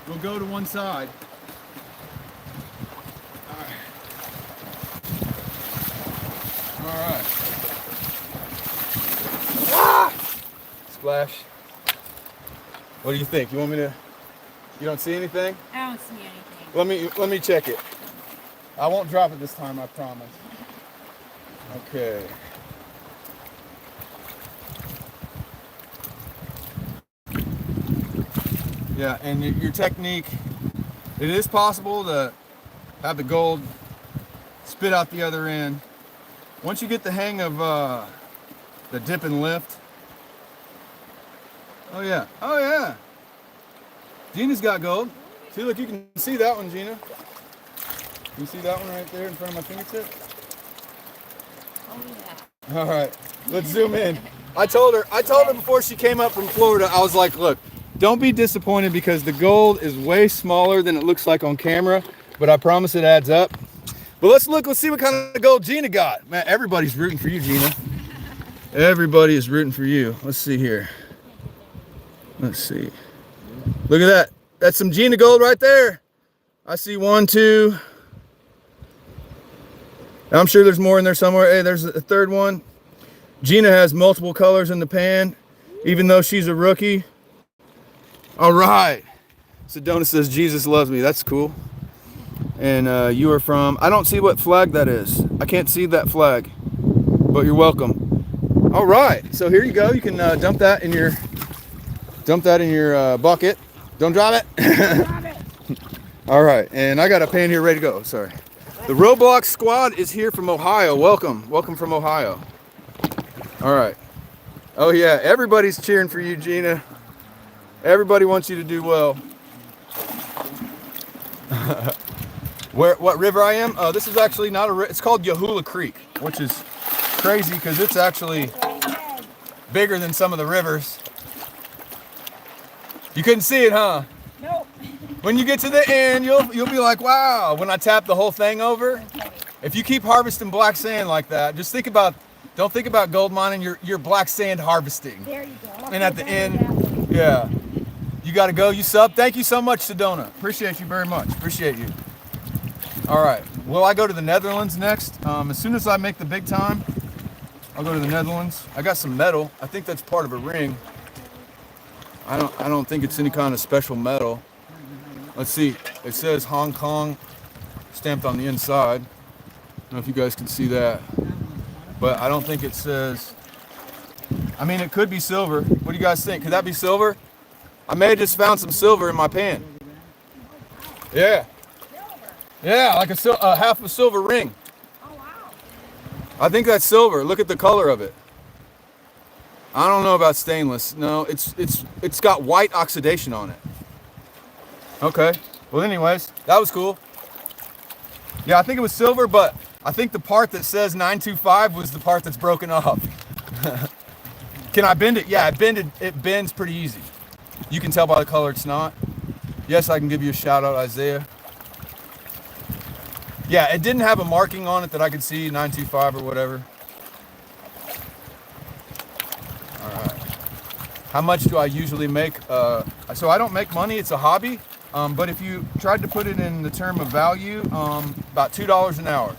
will go to one side. All right. Ah! Splash. What do you think? You want me to? You don't see anything? I don't see anything. Let me check it. I won't drop it this time, I promise. Okay. Yeah, and your technique, it is possible to have the gold spit out the other end. Once you get the hang of the dip and lift. Oh yeah. Gina's got gold. See, look, you can see that one, Gina. You see that one right there in front of my fingertip? Oh yeah. All right, let's zoom in. I told her before she came up from Florida, I was like, look, don't be disappointed because the gold is way smaller than it looks like on camera, but I promise it adds up. But let's see what kind of gold Gina got. Man, everybody's rooting for you, Gina. Everybody is rooting for you. Let's see here. Let's see. Look at that. That's some Gina gold right there. I see 1, 2. I'm sure there's more in there somewhere. Hey, there's a third one. Gina has multiple colors in the pan, even though she's a rookie. All right. Sedona says, Jesus loves me. That's cool. And you are from, I don't see what flag that is. I can't see that flag, but you're welcome. All right. So here you go. You can dump that in your bucket. Don't drop it. All right. And I got a pan here ready to go. Sorry. The Roblox squad is here from Ohio. Welcome. Welcome from Ohio. All right. Oh, yeah. Everybody's cheering for you, Gina. Everybody wants you to do well. What river I am? Oh, this is actually not a river. It's called Yahula Creek, which is crazy because it's actually bigger than some of the rivers. You couldn't see it, huh? Nope. When you get to the end, you'll be like, wow. When I tap the whole thing over, Okay. if you keep harvesting black sand like that, just don't think about gold mining. You're black sand harvesting. There you go. And at the end, yeah, you got to go. You sub. Thank you so much, Sedona. Appreciate you very much. Appreciate you. All right. Will I go to the Netherlands next? As soon as I make the big time, I'll go to the Netherlands. I got some metal. I think that's part of a ring. I don't think it's any kind of special metal. Let's see. It says Hong Kong stamped on the inside. I don't know if you guys can see that. But I don't think it says. I mean, it could be silver. What do you guys think? Could that be silver? I may have just found some silver in my pan. Yeah. Yeah, like a half a silver ring. Oh wow. I think that's silver. Look at the color of it. I don't know about stainless. No, it's got white oxidation on it. Okay. Well, anyways, that was cool. Yeah, I think it was silver, but I think the part that says 925 was the part that's broken off. Can I bend it? Yeah, it bends pretty easy. You can tell by the color it's not. Yes, I can give you a shout out, Isaiah. Yeah, it didn't have a marking on it that I could see, 925 or whatever. All right. How much do I usually make? So I don't make money, it's a hobby. But if you tried to put it in the term of value, about $2 an hour.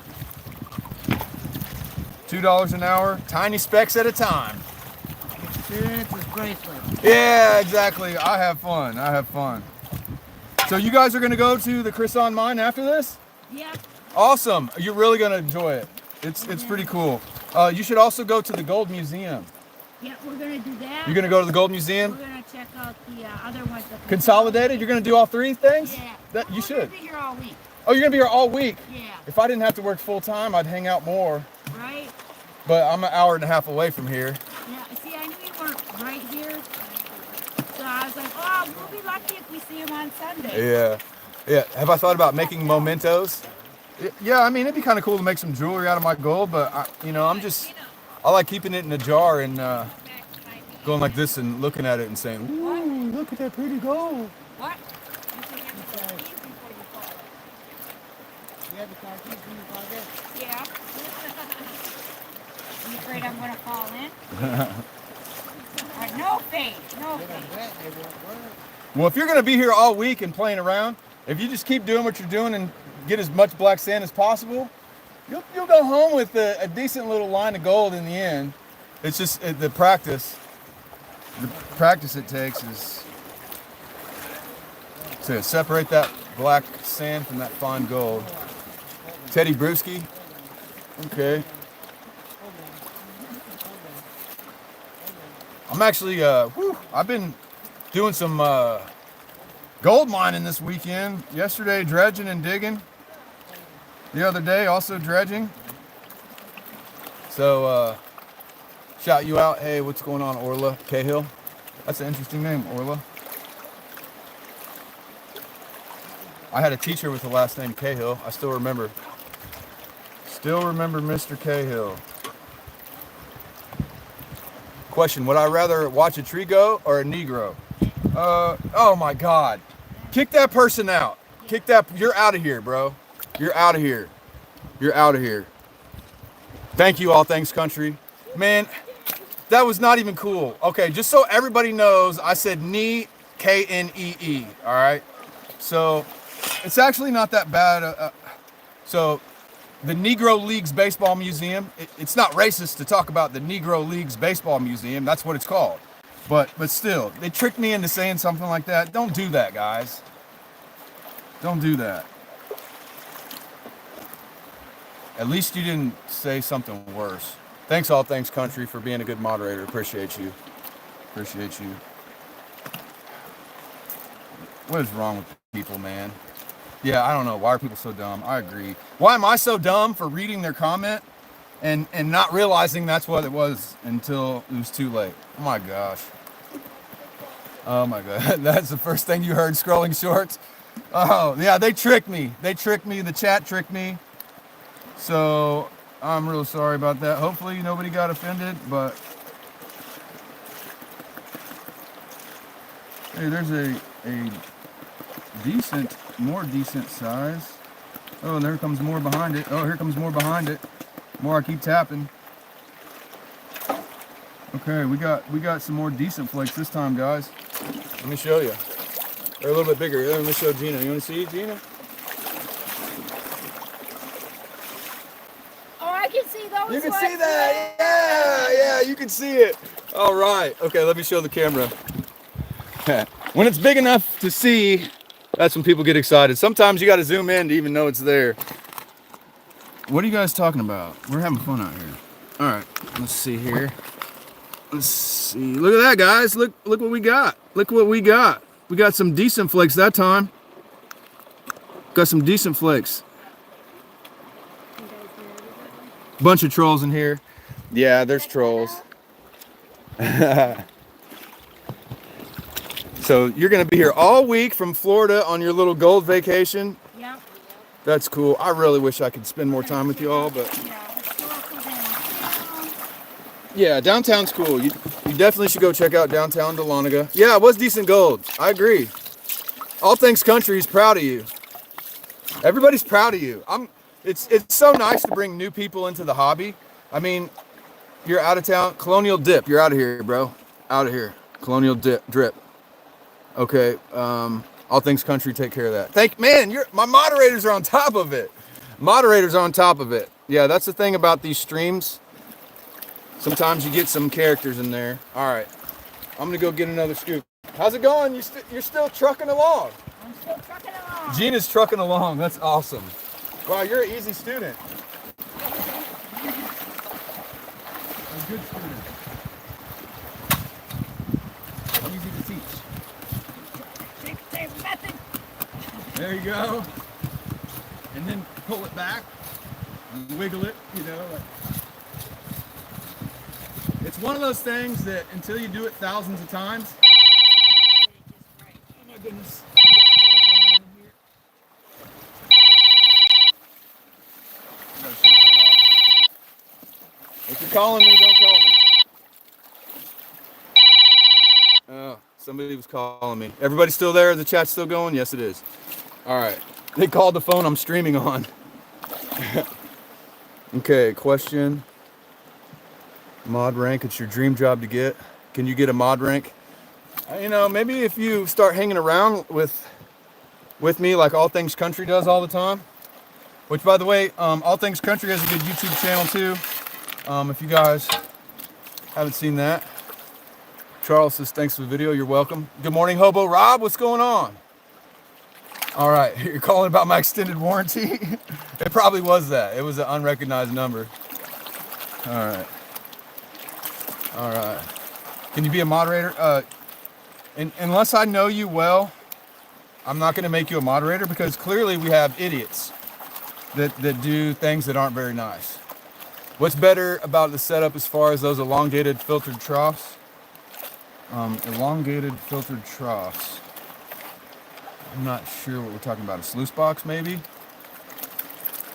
$2 an hour, tiny specks at a time. Experience is priceless. Yeah, exactly. I have fun. I have fun. So you guys are gonna go to the Chris on Mine after this? Yeah. Awesome. You're really gonna enjoy it. It's pretty cool. You should also go to the Gold Museum. Yeah, we're gonna do that. You're gonna go to the Gold We're Museum? gonna check out the other ones. The Consolidated? You're gonna do all three things? Yeah. That you We're should. gonna be here all week. Oh, you're gonna be here all week. Yeah. If I didn't have to work full time, I'd hang out more. Right? But I'm an hour and a half away from here. Yeah. See, I knew you weren't right here. So I was like, oh, we'll be lucky if we see him on Sunday. Yeah. Yeah. Have I thought about making mementos? Yeah, I mean, it'd be kind of cool to make some jewelry out of my gold, but I like keeping it in a jar and going like this and looking at it and saying, ooh, look at that pretty gold. What? You have the car keys in your pocket? Yeah. You afraid I'm gonna fall in? No faith. No They don't faith. bet, they won't work. Well, if you're going to be here all week and playing around, if you just keep doing what you're doing and get as much black sand as possible, you'll go home with a decent little line of gold in the end. It's just the practice it takes is to separate that black sand from that fine gold. Teddy Brewski. Okay. I'm actually, I've been doing some gold mining this weekend. Yesterday, dredging and digging. The other day, also dredging. So, shout you out. Hey, what's going on, Orla Cahill? That's an interesting name, Orla. I had a teacher with the last name Cahill. I still remember. Still remember Mr. Cahill. Question, would I rather watch a tree go or a Negro? Oh my God. Kick that person out. Kick that, you're out of here, bro. You're out of here. You're out of here. Thank you, All Things Country. Man, that was not even cool. Okay, just so everybody knows, I said knee, K-N-E-E, all right? So, it's actually not that bad. So, the Negro Leagues Baseball Museum, it's not racist to talk about the Negro Leagues Baseball Museum. That's what it's called. But still, they tricked me into saying something like that. Don't do that, guys. Don't do that. At least you didn't say something worse. Thanks, All Things Country, for being a good moderator. Appreciate you. Appreciate you. What is wrong with people, man? Yeah, I don't know. Why are people so dumb? I agree. Why am I so dumb for reading their comment and not realizing that's what it was until it was too late? Oh my gosh. Oh my God. That's the first thing you heard scrolling shorts? Oh, yeah, they tricked me. They tricked me. The chat tricked me. So I'm real sorry about that. Hopefully nobody got offended, but hey, there's a decent, more decent size. Oh, and there comes more behind it. Oh, here comes more behind it. More I keep tapping. Okay, we got some more decent flakes this time, guys. Let me show you. They're a little bit bigger. Let me show Gina. You want to see, Gina? Oh, I can see those. You can ones. see that. Yeah, you can see it. All right. Okay, let me show the camera. When it's big enough to see, that's when people get excited. Sometimes you got to zoom in to even know it's there. What are you guys talking about? We're having fun out here. All right, let's see here. Let's see. Look at that, guys. Look what we got. Look what we got. We got some decent flakes that time. Got some decent flakes. Bunch of trolls in here. Yeah, there's trolls. So you're gonna be here all week from Florida on your little gold vacation. Yep. That's cool. I really wish I could spend more time with you all, but Yeah, historical downtown. yeah, downtown's cool. You definitely should go check out downtown Dahlonega. Yeah, it was decent gold. I agree. All Things Country is proud of you. Everybody's proud of you. It's so nice to bring new people into the hobby. I mean, you're out of town. Colonial Dip, you're out of here, bro. Out of here. Colonial Drip. Okay. All Things Country take care of that. Man, my moderators are on top of it. Moderators on top of it. Yeah, that's the thing about these streams. Sometimes you get some characters in there. All right, I'm gonna go get another scoop. How's it going? You're still trucking along. I'm still trucking along. Gina's trucking along. That's awesome. Wow, you're an easy student. A good student. Easy to teach. Same method. There you go. And then pull it back and wiggle it, you know. It's one of those things that until you do it thousands of times. Oh my goodness. If you're calling me, don't call me. Oh, somebody was calling me. Everybody still there? The chat's still going? Yes, it is. All right. They called the phone I'm streaming on. Okay, question. Mod rank, it's your dream job to get. Can you get a mod rank? You know, maybe if you start hanging around with me like All Things Country does all the time. Which, by the way, All Things Country has a good YouTube channel too. If you guys haven't seen that. Charles says, thanks for the video, you're welcome. Good morning, Hobo Rob, what's going on? All right, you're calling about my extended warranty? It probably was that. It was an unrecognized number. All right. All right. Can you be a moderator? Unless I know you well, I'm not going to make you a moderator because clearly we have idiots that do things that aren't very nice. What's better about the setup as far as those elongated filtered troughs? Elongated filtered troughs. I'm not sure what we're talking about. A sluice box, maybe?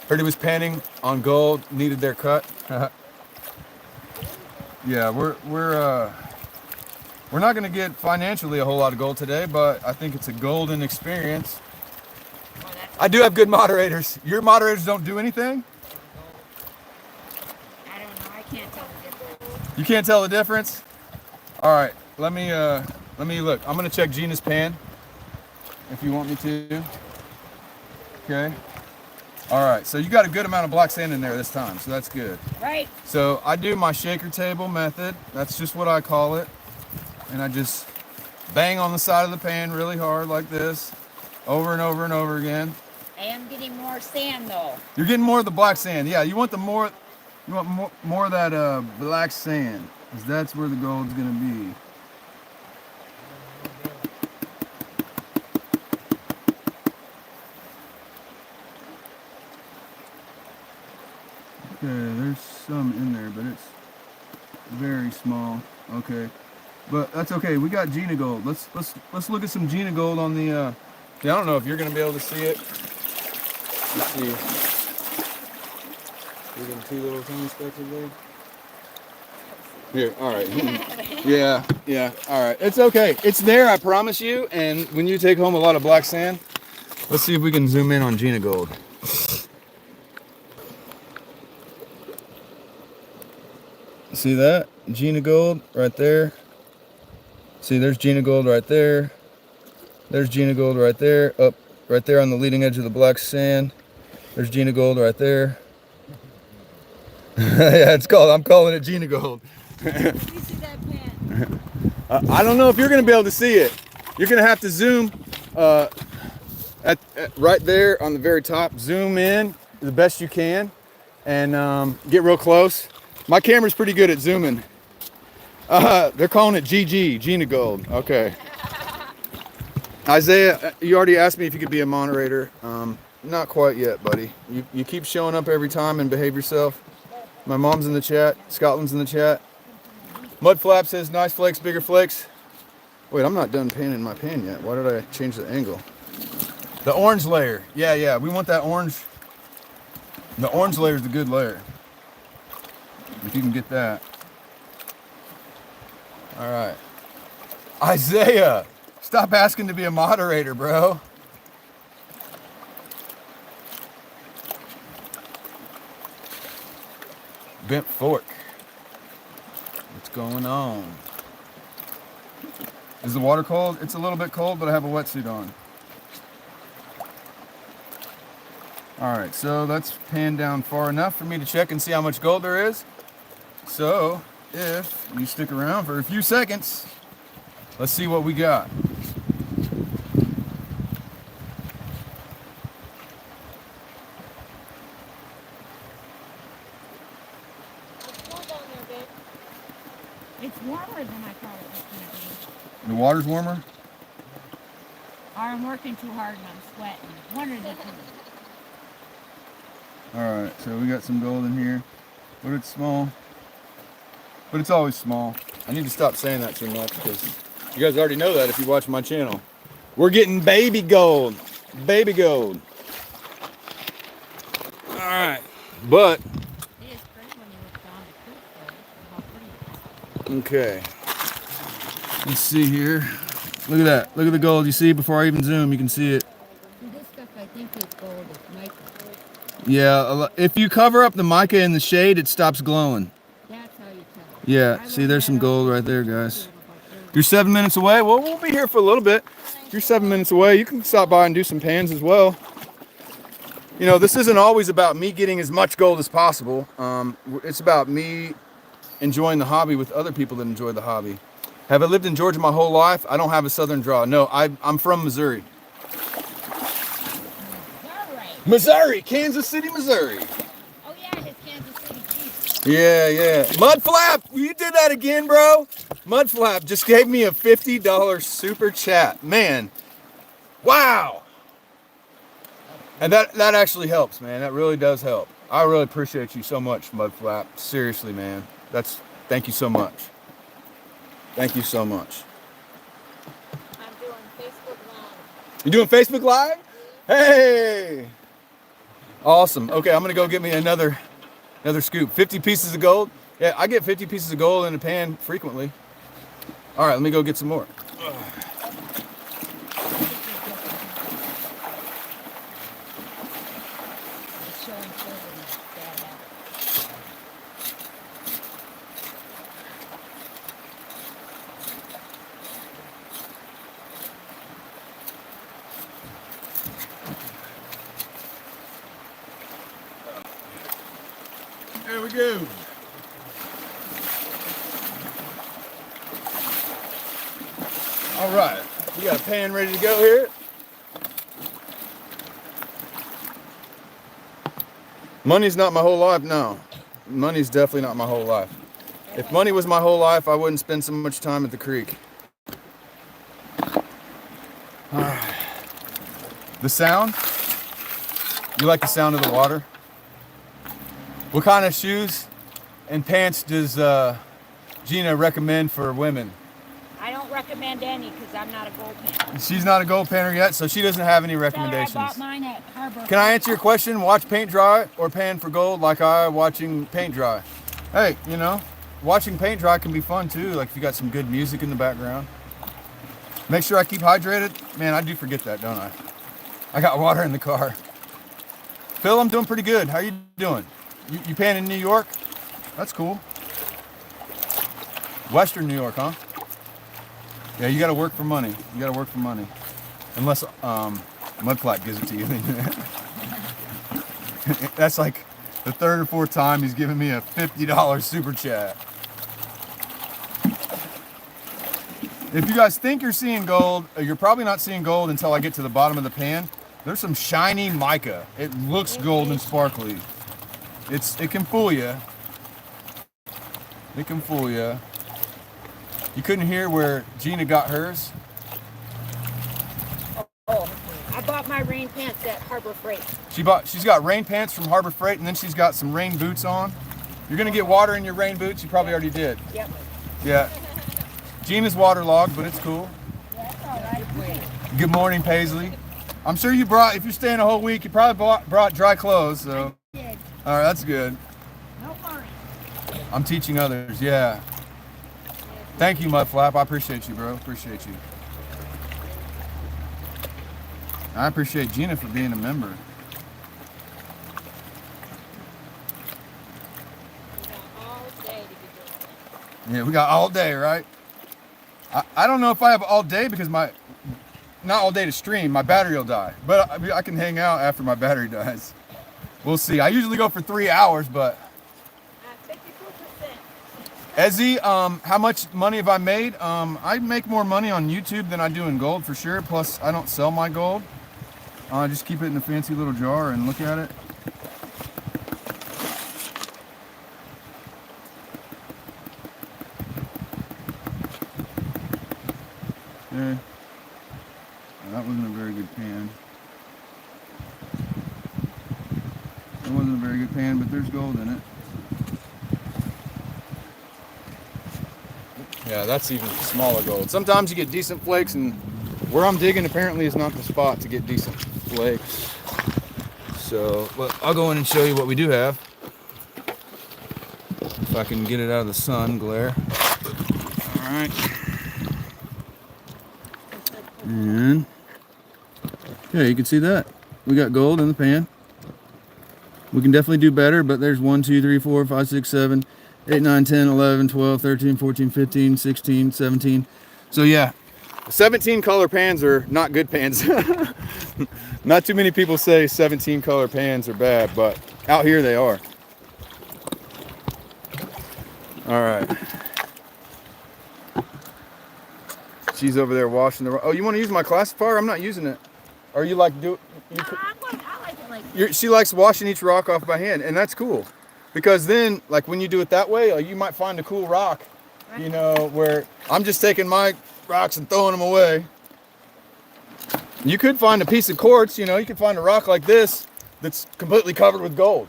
Heard he was panning on gold, needed their cut. Yeah, we're not going to get financially a whole lot of gold today, but I think it's a golden experience. I do have good moderators. Your moderators don't do anything? I don't know. I can't tell the difference. You can't tell the difference? All right, let me look. I'm going to check Gina's pan if you want me to. Okay. All right, so you got a good amount of black sand in there this time, so that's good. Right. So I do my shaker table method. That's just what I call it. And I just bang on the side of the pan really hard like this, over and over and over again. I am getting more sand though. You're getting more of the black sand. Yeah, you want more of that black sand, because that's where the gold's gonna be. Okay, there's some in there, but it's very small. Okay, but that's okay. We got Gina gold. Let's look at some Gina gold on the. Yeah, I don't know if you're gonna be able to see it. Let's see. We're getting two little tiny specks of gold. Here, all right. Yeah, all right. It's okay. It's there, I promise you. And when you take home a lot of black sand, let's see if we can zoom in on Gina gold. See that? Gina gold right there. See, there's Gina gold right there. There's Gina gold right there. Up right there on the leading edge of the black sand. There's Gina gold right there. Yeah, I'm calling it Gina gold. Let me see that pan. I don't know if you're going to be able to see it. You're going to have to zoom at right there on the very top. Zoom in the best you can and get real close. My camera's pretty good at zooming. They're calling it GG, Gina Gold. Okay. Isaiah, you already asked me if you could be a moderator. Not quite yet, buddy. You keep showing up every time and behave yourself. My mom's in the chat. Scotland's in the chat. Mudflap says, nice flakes, bigger flakes. Wait, I'm not done panning my pan yet. Why did I change the angle? The orange layer. Yeah, we want that orange. The orange layer is the good layer. If you can get that. All right. Isaiah, stop asking to be a moderator, bro. Bent fork. What's going on? Is the water cold? It's a little bit cold, but I have a wetsuit on. All right, so that's panned down far enough for me to check and see how much gold there is. So if you stick around for a few seconds, let's see what we got. It's warmer than I thought it was going to be. The water's warmer? Or I'm working too hard and I'm sweating. One of the two. All right, so we got some gold in here, but it's small. But it's always small. I need to stop saying that too much because you guys already know that if you watch my channel. We're getting baby gold. Baby gold. All right, but It is pretty when you look down the creek, though. How pretty it okay. Let's see here. Look at that. Look at the gold. You see before I even zoom, you can see it. is. See, this stuff I think is gold. It's mica. Yeah, if you cover up the mica in the shade, it stops glowing. That's how you tell. Yeah, I see learned there's that some on gold YouTube right there, about guys. 30 You're 7 minutes away. Well, we'll be here for a little bit. You're 7 minutes away. You can stop by and do some pans as well. You know, this isn't always about me getting as much gold as possible. It's about me enjoying the hobby with other people that enjoy the hobby. Have I lived in Georgia my whole life? I don't have a southern draw. No, I'm from Missouri. All right. Missouri, Kansas City, Missouri. Oh, yeah, it's Kansas City Chiefs. Yeah. Mudflap, you did that again, bro. Mudflap just gave me a $50 super chat. Man, wow. And that actually helps, man. That really does help. I really appreciate you so much, Mudflap. Seriously, man. Thank you so much. Thank you so much. I'm doing Facebook Live. You doing Facebook Live? Hey! Awesome. Okay, I'm gonna go get me another scoop. 50 pieces of gold. Yeah, I get 50 pieces of gold in a pan frequently. All right, let me go get some more. It's showing children bad habits. There we go. All right, we got a pan ready to go here. Money's not my whole life, no. Money's definitely not my whole life. If money was my whole life, I wouldn't spend so much time at the creek. The sound? You like the sound of the water? What kind of shoes and pants does Gina recommend for women? I don't recommend any because I'm not a gold pan. She's not a gold panner yet, so she doesn't have any Tell her I recommendations. bought mine at Harbor. Can I answer your question? Watch paint dry or pan for gold like I watching paint dry? Hey, you know, watching paint dry can be fun too, like if you got some good music in the background. Make sure I keep hydrated. Man, I do forget that, don't I? I got water in the car. Phil, I'm doing pretty good. How you doing? You pan in New York? That's cool. Western New York, huh? Yeah, you gotta work for money. You gotta work for money. Unless Mudflat gives it to you. That's like the third or fourth time he's given me a $50 super chat. If you guys think you're seeing gold, you're probably not seeing gold until I get to the bottom of the pan. There's some shiny mica. It looks gold and sparkly. It can fool you. It can fool you. You couldn't hear where Gina got hers? Oh, I bought my rain pants at Harbor Freight. She's got rain pants from Harbor Freight, and then she's got some rain boots on. You're gonna get water in your rain boots. You probably already did. Yep. Yeah. Gina's waterlogged, but it's cool. That's all right. Good morning, Paisley. I'm sure you brought, if you're staying a whole week, you probably brought dry clothes. So, Did. all right, that's good. No worries. I'm teaching others. Yeah. Thank you, Mudflap. I appreciate you, bro. Appreciate you. I appreciate Gina for being a member. All day to be doing that. Yeah, we got all day, right? I don't know if I have all day because not all day to stream, my battery will die. But I can hang out after my battery dies. We'll see. I usually go for 3 hours, but 52%. Ezzy, how much money have I made? I make more money on YouTube than I do in gold for sure. Plus, I don't sell my gold. I just keep it in a fancy little jar and look at it. Okay. Well, that wasn't a very good pan. That wasn't a very good pan, but there's gold in it. Yeah, that's even smaller gold. Sometimes you get decent flakes, and where I'm digging apparently is not the spot to get decent flakes. So, but I'll go in and show you what we do have. If I can get it out of the sun glare. All right. And yeah, you can see that. We got gold in the pan. We can definitely do better, but there's 1, 2, 3, 4, 5, 6, 7, 8, 9, 10, 11, 12, 13, 14, 15, 16, 17. So yeah, 17 color pans are not good pans. Not too many people say 17 color pans are bad, but out here they are. All right. She's over there washing the. Oh, you want to use my classifier? I'm not using it. Or you like do? You, I like it like she likes washing each rock off by hand, and that's cool. Because then, like when you do it that way, like, you might find a cool rock, you know, where I'm just taking my rocks and throwing them away. You could find a piece of quartz, you know, you could find a rock like this that's completely covered with gold.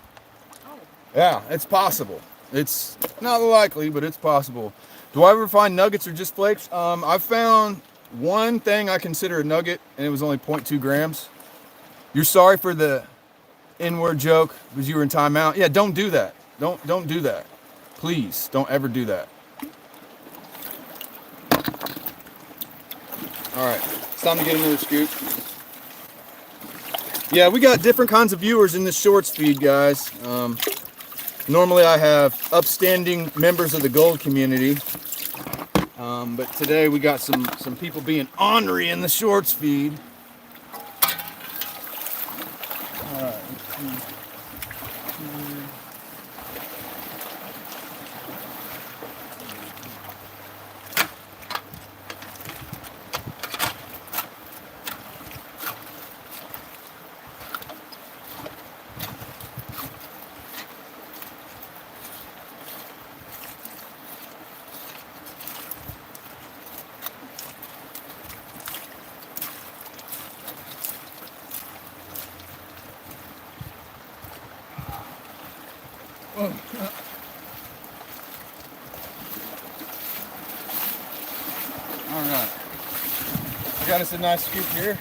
Oh. Yeah, it's possible. It's not likely, but it's possible. Do I ever find nuggets or just flakes? I've found one thing I consider a nugget, and it was only 0.2 grams. You're sorry for the N-word joke because you were in timeout. Yeah, don't do that. Don't do that. Please, don't ever do that. All right, it's time to get another scoop. Yeah, we got different kinds of viewers in this shorts feed, guys. Normally I have upstanding members of the gold community, but today we got some people being ornery in the shorts feed. All right, let's see. All right, got us a nice scoop here.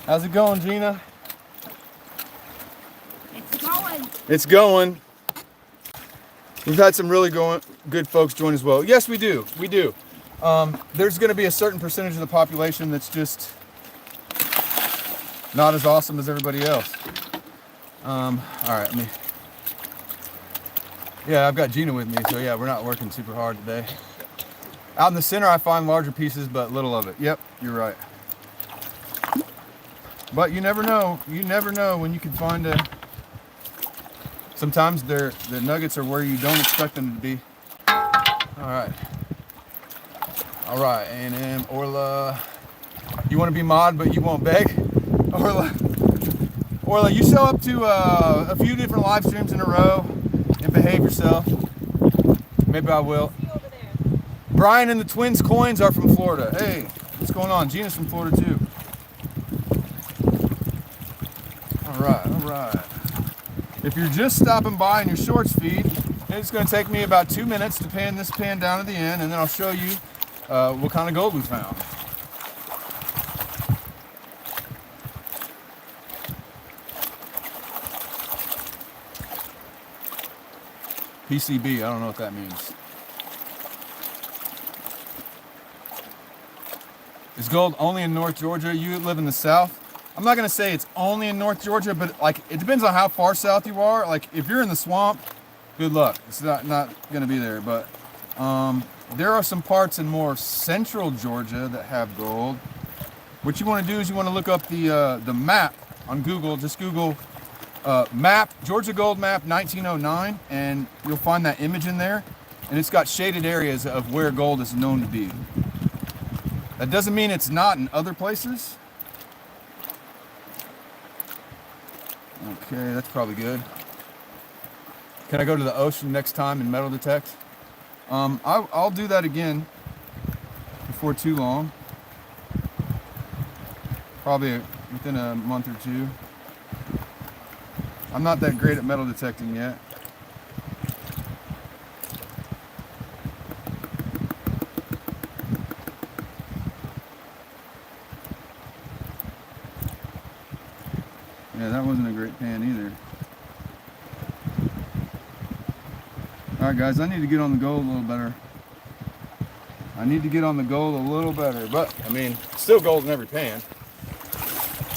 How's it going, Gina? it's going. It's going. We've had some really good folks join as well. Yes, we do. We do. There's going to be a certain percentage of the population that's just not as awesome as everybody else. All right, yeah, I've got Gina with me, so yeah, we're not working super hard today. Out in the center, I find larger pieces, but little of it. Yep, you're right. But you never know. You never know when you can find a. Sometimes the nuggets are where you don't expect them to be. All right. All right, A&M, Orla. You want to be mod, but you won't beg? Orla, you show up to a few different live streams in a row and behave yourself. Maybe I will. Brian and the Twins Coins are from Florida. Hey, what's going on? Gina's from Florida too. All right. If you're just stopping by in your shorts feed, it's going to take me about 2 minutes to pan this pan down to the end, and then I'll show you what kind of gold we found. PCB, I don't know what that means. Is gold only in North Georgia? You live in the South? I'm not gonna say it's only in North Georgia, but like it depends on how far south you are. Like if you're in the swamp, good luck. It's not gonna be there. But there are some parts in more central Georgia that have gold. What you want to do is you want to look up the map on Google. Just Google map, Georgia Gold Map 1909, and you'll find that image in there, and it's got shaded areas of where gold is known to be. That doesn't mean it's not in other places. Okay, that's probably good. Can I go to the ocean next time and metal detect? I'll do that again before too long. Probably within a month or two. I'm not that great at metal detecting yet. Yeah, that wasn't a great pan either. Alright guys, I need to get on the gold a little better. I need to get on the gold a little better, but I mean, still gold in every pan.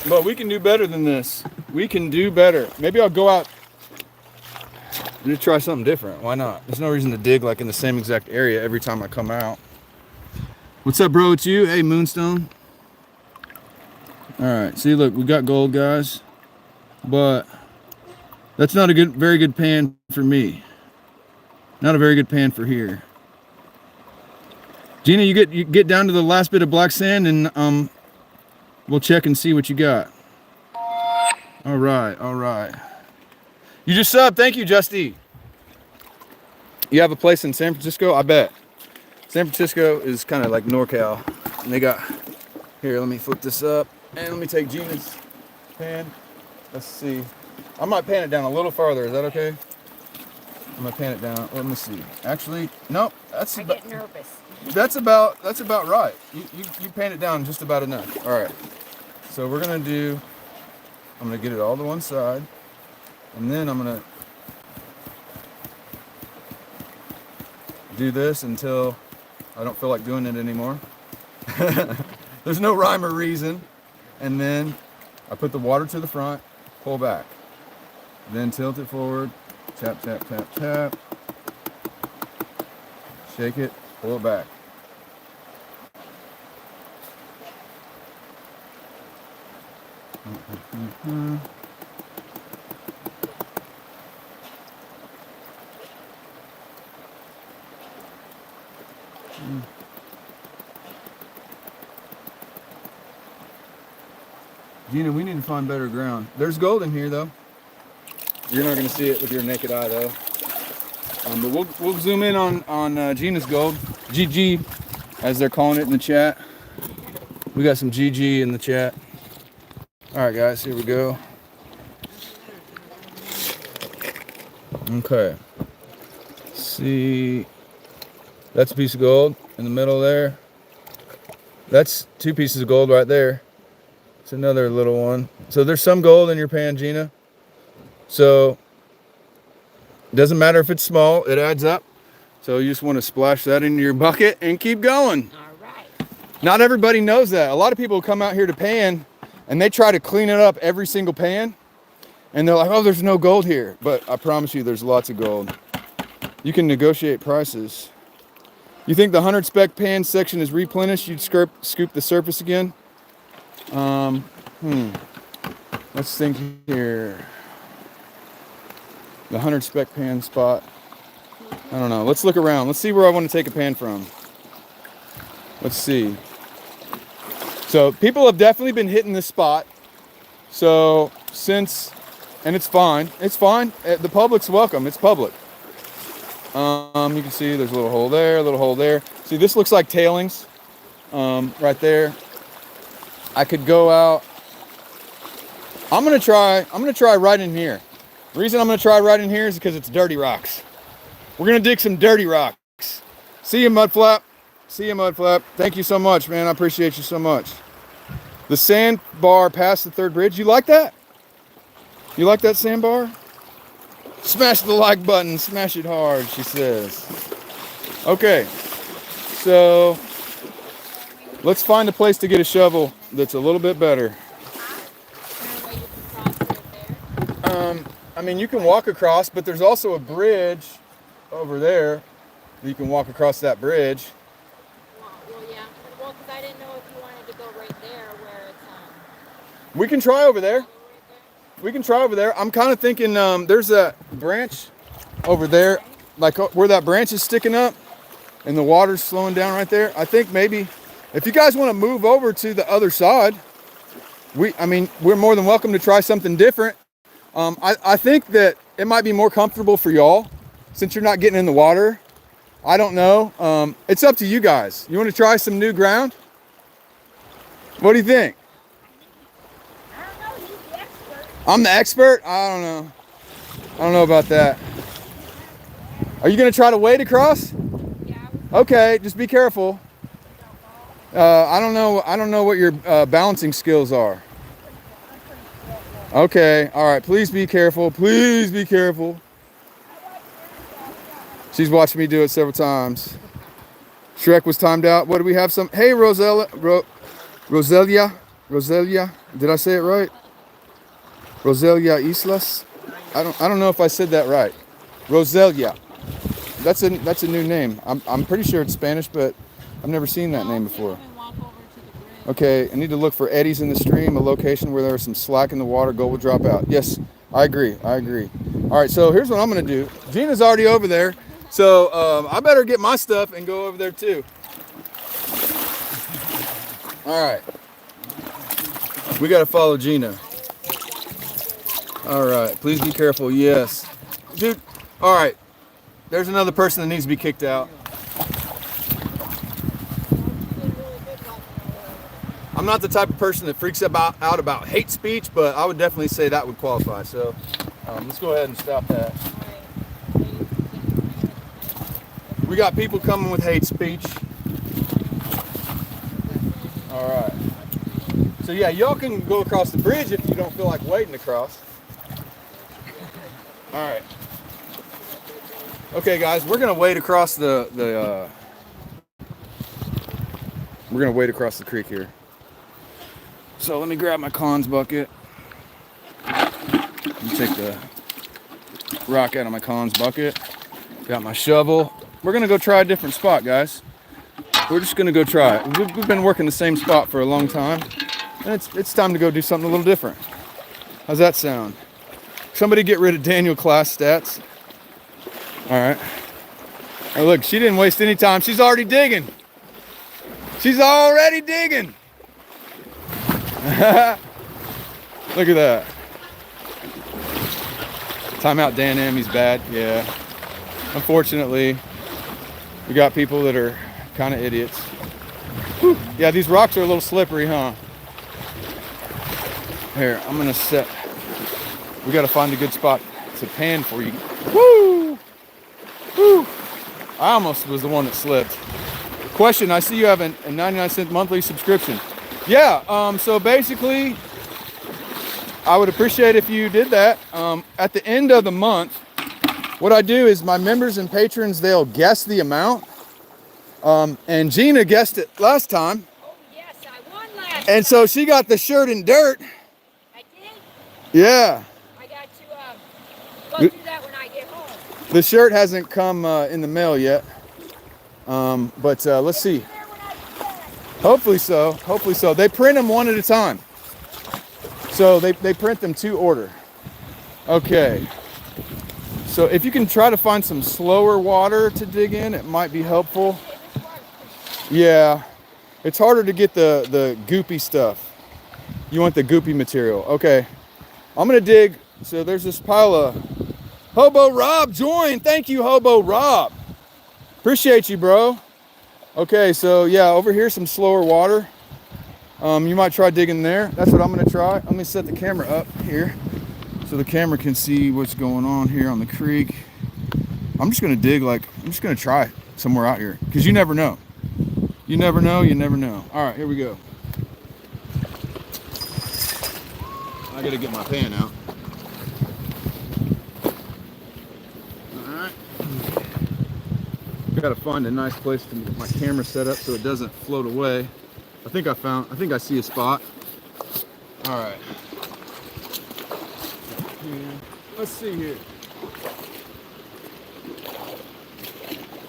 But we can do better than this. We can do better. Maybe I'll go out and try something different. Why not? There's no reason to dig like in the same exact area every time I come out. What's up, bro? It's you. Hey, Moonstone. All right. See, look, we got gold, guys, but that's not a very good pan for me. Not a very good pan for here. Gina, you get down to the last bit of black sand, and we'll check and see what you got. All right, all right. You just subbed. Thank you, Justy. You have a place in San Francisco? I bet. San Francisco is kind of like NorCal. And they got, here, let me flip this up. And let me take Gina's pan. Let's see. I might pan it down a little farther. Is that okay? I'm going to pan it down. Let me see. Actually, nope. That's I get nervous. That's about right. You pan it down just about enough. All right. So we're going to do, I'm going to get it all to one side. And then I'm going to do this until I don't feel like doing it anymore. There's no rhyme or reason. And then I put the water to the front, pull back. Then tilt it forward, tap, tap, tap, tap. Shake it, pull it back. Gina, we need to find better ground. There's gold in here, though. You're not going to see it with your naked eye, though. But we'll zoom in on Gina's gold. GG, as they're calling it in the chat. We got some GG in the chat. All right, guys, here we go. Okay. See, that's a piece of gold in the middle there. That's two pieces of gold right there. It's another little one. So there's some gold in your pan, Gina. So it doesn't matter if it's small, it adds up. So you just want to splash that into your bucket and keep going. All right. Not everybody knows that. A lot of people come out here to pan and they try to clean it up every single pan. And they're like, oh, there's no gold here. But I promise you, there's lots of gold. You can negotiate prices. You think the 100 spec pan section is replenished? You'd scoop the surface again? Let's think here. The 100 spec pan spot. I don't know. Let's look around. Let's see where I want to take a pan from. Let's see. So people have definitely been hitting this spot. So and it's fine. It's fine. The public's welcome. It's public. You can see there's a little hole there, a little hole there. See, this looks like tailings right there. I could go out. I'm gonna try right in here. The reason I'm gonna try right in here is because it's dirty rocks. We're gonna dig some dirty rocks. See you, Mudflap. See you, Mudflap. Thank you so much, man. I appreciate you so much. The sandbar past the third bridge. You like that? You like that sandbar? Smash the like button. Smash it hard, she says. Okay. So let's find a place to get a shovel that's a little bit better. I mean, you can walk across, but there's also a bridge over there. You can walk across that bridge. Well, yeah. Well, because I didn't know if you wanted to go right there where it's We can try over there. We can try over there. I'm kind of thinking there's a branch over there, like where that branch is sticking up and the water's slowing down right there. I think maybe if you guys want to move over to the other side, we're more than welcome to try something different. I think that it might be more comfortable for y'all since you're not getting in the water. I don't know. It's up to you guys. You want to try some new ground? What do you think? I don't know, he's the expert. I'm the expert? I don't know. I don't know about that. Are you going to try to wade across? Yeah. Okay, just be careful. I don't know what your balancing skills are. Okay, all right. Please be careful. Please be careful. She's watched me do it several times. Shrek was timed out. What do we have? Hey, Roselia. Did I say it right? Roselia Islas. I don't know if I said that right. Roselia. That's a new name. I'm pretty sure it's Spanish, but I've never seen that name before. Okay, I need to look for eddies in the stream, a location where there's some slack in the water, gold will drop out. Yes, I agree. All right, so here's what I'm gonna do. Gina's already over there, so I better get my stuff and go over there too. All right, we gotta follow Gina. All right, please be careful, yes. Dude, all right, there's another person that needs to be kicked out. I'm not the type of person that freaks out about hate speech, but I would definitely say that would qualify. So let's go ahead and stop that. We got people coming with hate speech. All right. So yeah, y'all can go across the bridge if you don't feel like wading across. All right. Okay, guys, we're gonna wade across we're gonna wade across the creek here. So let me grab my cons bucket. Let me take the rock out of my cons bucket. Got my shovel. We're gonna go try a different spot, guys. We're just gonna go try it. We've been working the same spot for a long time, and it's time to go do something a little different. How's that sound? Somebody get rid of Daniel class stats. All right. Oh, look, she didn't waste any time. She's already digging. She's already digging. Look at that. Timeout Dan M, he's bad. Yeah. Unfortunately, we got people that are kind of idiots. Whew. Yeah, these rocks are a little slippery, huh? Here, I'm gonna set. We gotta find a good spot to pan for you. Woo! Woo! I almost was the one that slipped. Question, I see you have a 99-cent monthly subscription. Yeah, so basically, I would appreciate if you did that. At the end of the month, what I do is my members and patrons, they'll guess the amount. And Gina guessed it last time. Oh, yes, I won last And so she got the shirt and dirt. I did. Yeah. I got to go through that when I get home. The shirt hasn't come in the mail yet. But let's see. Hopefully so. Hopefully so. They print them one at a time. So they print them to order. Okay. So if you can try to find some slower water to dig in, it might be helpful. Yeah. It's harder to get the goopy stuff. You want the goopy material. Okay. I'm going to dig. So there's this pile of... Hobo Rob joined. Thank you, Hobo Rob. Appreciate you, bro. Okay, so yeah, over here some slower water. You might try digging there. That's what I'm gonna try. Let me set the camera up here so the camera can see what's going on here on the creek. I'm just gonna dig I'm just gonna try somewhere out here because you never know. You never know, you never know. All right, here we go. I gotta get my pan out. Gotta find a nice place to get my camera set up so it doesn't float away. I think I see a spot. All right. Let's see here.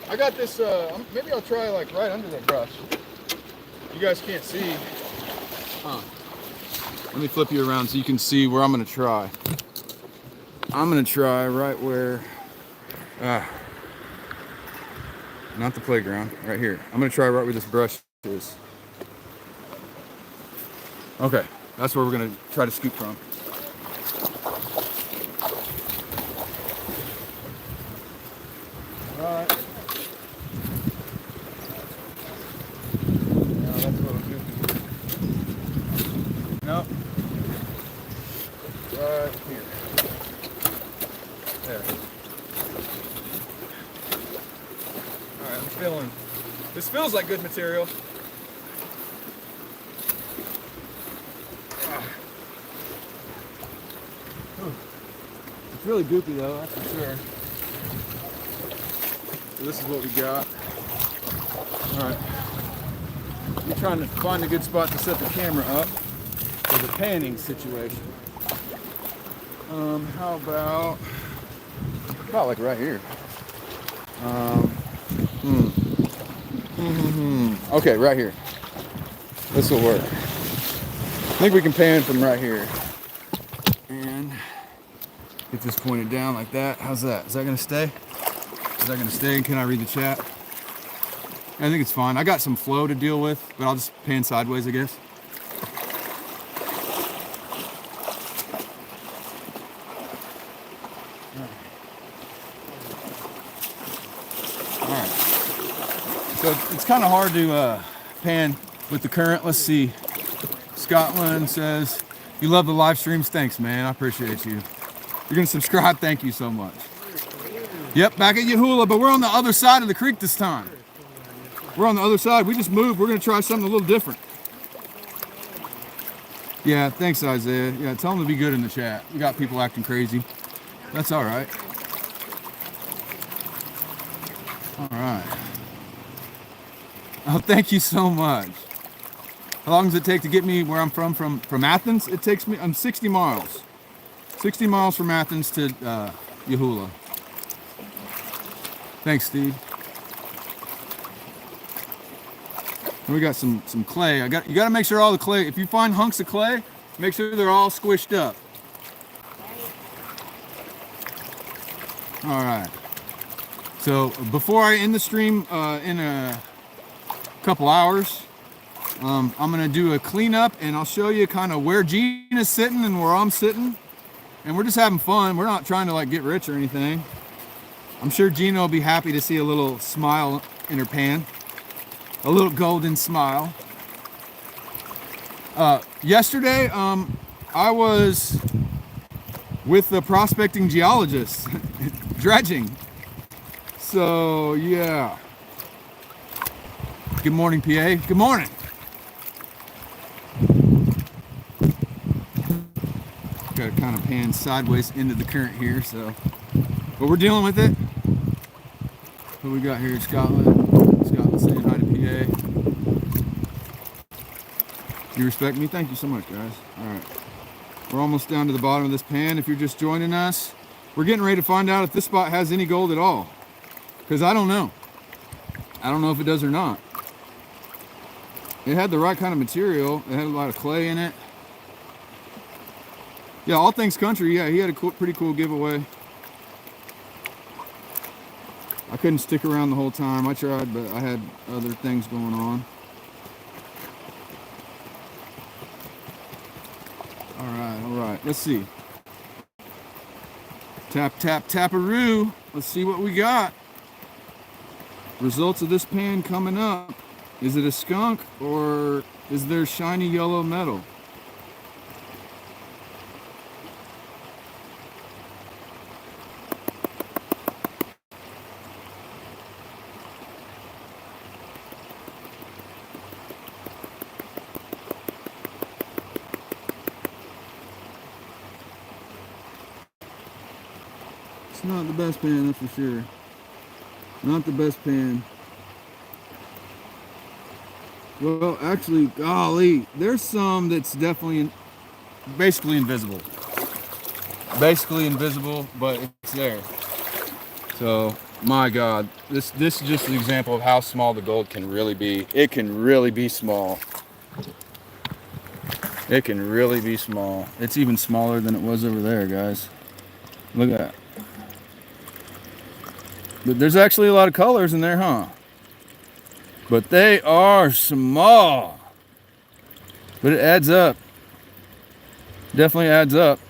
I got this, maybe I'll try like right under the brush. You guys can't see. Huh. Let me flip you around so you can see where I'm gonna try. I'm gonna try right where, not the playground, right here. I'm gonna try right where this brush is. Okay, that's where we're gonna try to scoop from. All right. No, that's what we're doing. Nope. Right here. There. All right, I'm feeling. This feels like good material. It's really goopy though, that's for sure. So this is what we got. All right. We're trying to find a good spot to set the camera up for the panning situation. How about like right here? Okay, right here. This will work. I think we can pan from right here. And get this pointed down like that. How's that? Is that gonna stay? Is that gonna stay? And can I read the chat? I think it's fine. I got some flow to deal with, but I'll just pan sideways, I guess. All right. So it's kind of hard to pan with the current. Let's see. Scotland says, you love the live streams. Thanks, man. I appreciate you. You're gonna subscribe. Thank you so much. Yep, back at Yahula, but we're on the other side of the creek this time. We're on the other side. We just moved. We're gonna try something a little different. Yeah, thanks, Isaiah. Yeah, tell them to be good in the chat. We got people acting crazy. That's all right. All right. Oh, thank you so much. How long does it take to get me where I'm from Athens? It takes me, I'm 60 miles. 60 miles from Athens to Yahula. Thanks, Steve. And we got some clay. You got to make sure all the clay, if you find hunks of clay, make sure they're all squished up. All right. So before I end the stream in a couple hours, I'm gonna do a cleanup and I'll show you kind of where Gina's sitting and where I'm sitting. And we're just having fun. We're not trying to like get rich or anything. I'm sure Gina will be happy to see a little smile in her pan. A little golden smile. Yesterday, I was with the prospecting geologist, dredging. So, yeah. Good morning, PA. Good morning. Got to kind of pan sideways into the current here, so. But we're dealing with it. What we got here in Scotland? Scotland saying hi to PA. You respect me? Thank you so much, guys. All right. We're almost down to the bottom of this pan. If you're just joining us, we're getting ready to find out if this spot has any gold at all. Because I don't know. I don't know if it does or not. It had the right kind of material. It had a lot of clay in it. Yeah, all things country. Yeah, he had a pretty cool giveaway. I couldn't stick around the whole time. I tried, but I had other things going on. All right. Let's see. Tap, tap, taparoo. Let's see what we got. Results of this pan coming up. Is it a skunk or is there shiny yellow metal? It's not the best pan, that's for sure. Not the best pan. Well, actually, golly, there's some that's definitely basically invisible. Basically invisible, but it's there. So, my God, this is just an example of how small the gold can really be. It can really be small. It can really be small. It's even smaller than it was over there, guys. Look at that. But there's actually a lot of colors in there, huh? But they are small. But it adds up. Definitely adds up.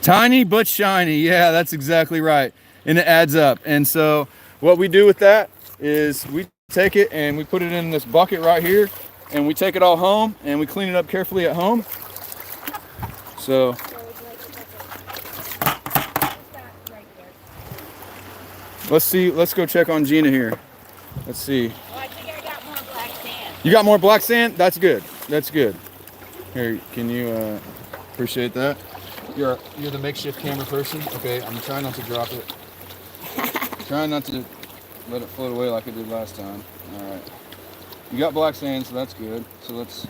Tiny but shiny. Yeah, that's exactly right. And it adds up. And so what we do with that is we take it and we put it in this bucket right here, and we take it all home and we clean it up carefully at home. So let's see, let's go check on Gina here. Let's see. Oh, I think I got more black sand. You got more black sand? That's good. That's good. Here, can you appreciate that? You're the makeshift camera person? Okay, I'm trying not to drop it. Trying not to let it float away like it did last time. Alright. You got black sand, so that's good. So let's...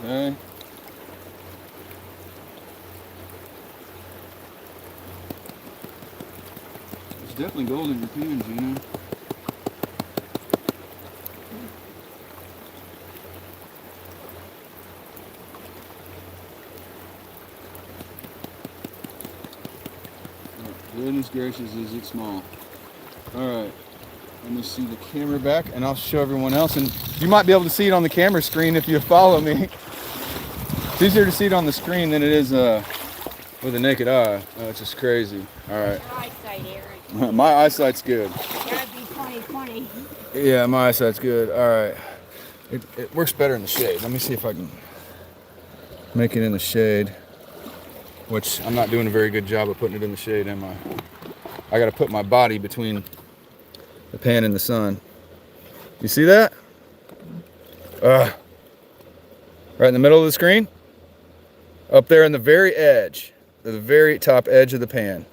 Okay. There's definitely gold in your pan, Gina. Goodness gracious, is it small. Alright, let me see the camera back and I'll show everyone else. And you might be able to see it on the camera screen if you follow me. It's easier to see it on the screen than it is with a naked eye. Oh, it's just crazy. Alright. Your eyesight, Aaron. My eyesight's good. Gotta be 20/20. Yeah, my eyesight's good. Alright. It works better in the shade. Let me see if I can make it in the shade. Which I'm not doing a very good job of putting it in the shade, am I? I gotta put my body between the pan and the sun. You see that? Right in the middle of the screen? Up there on the very edge, the very top edge of the pan.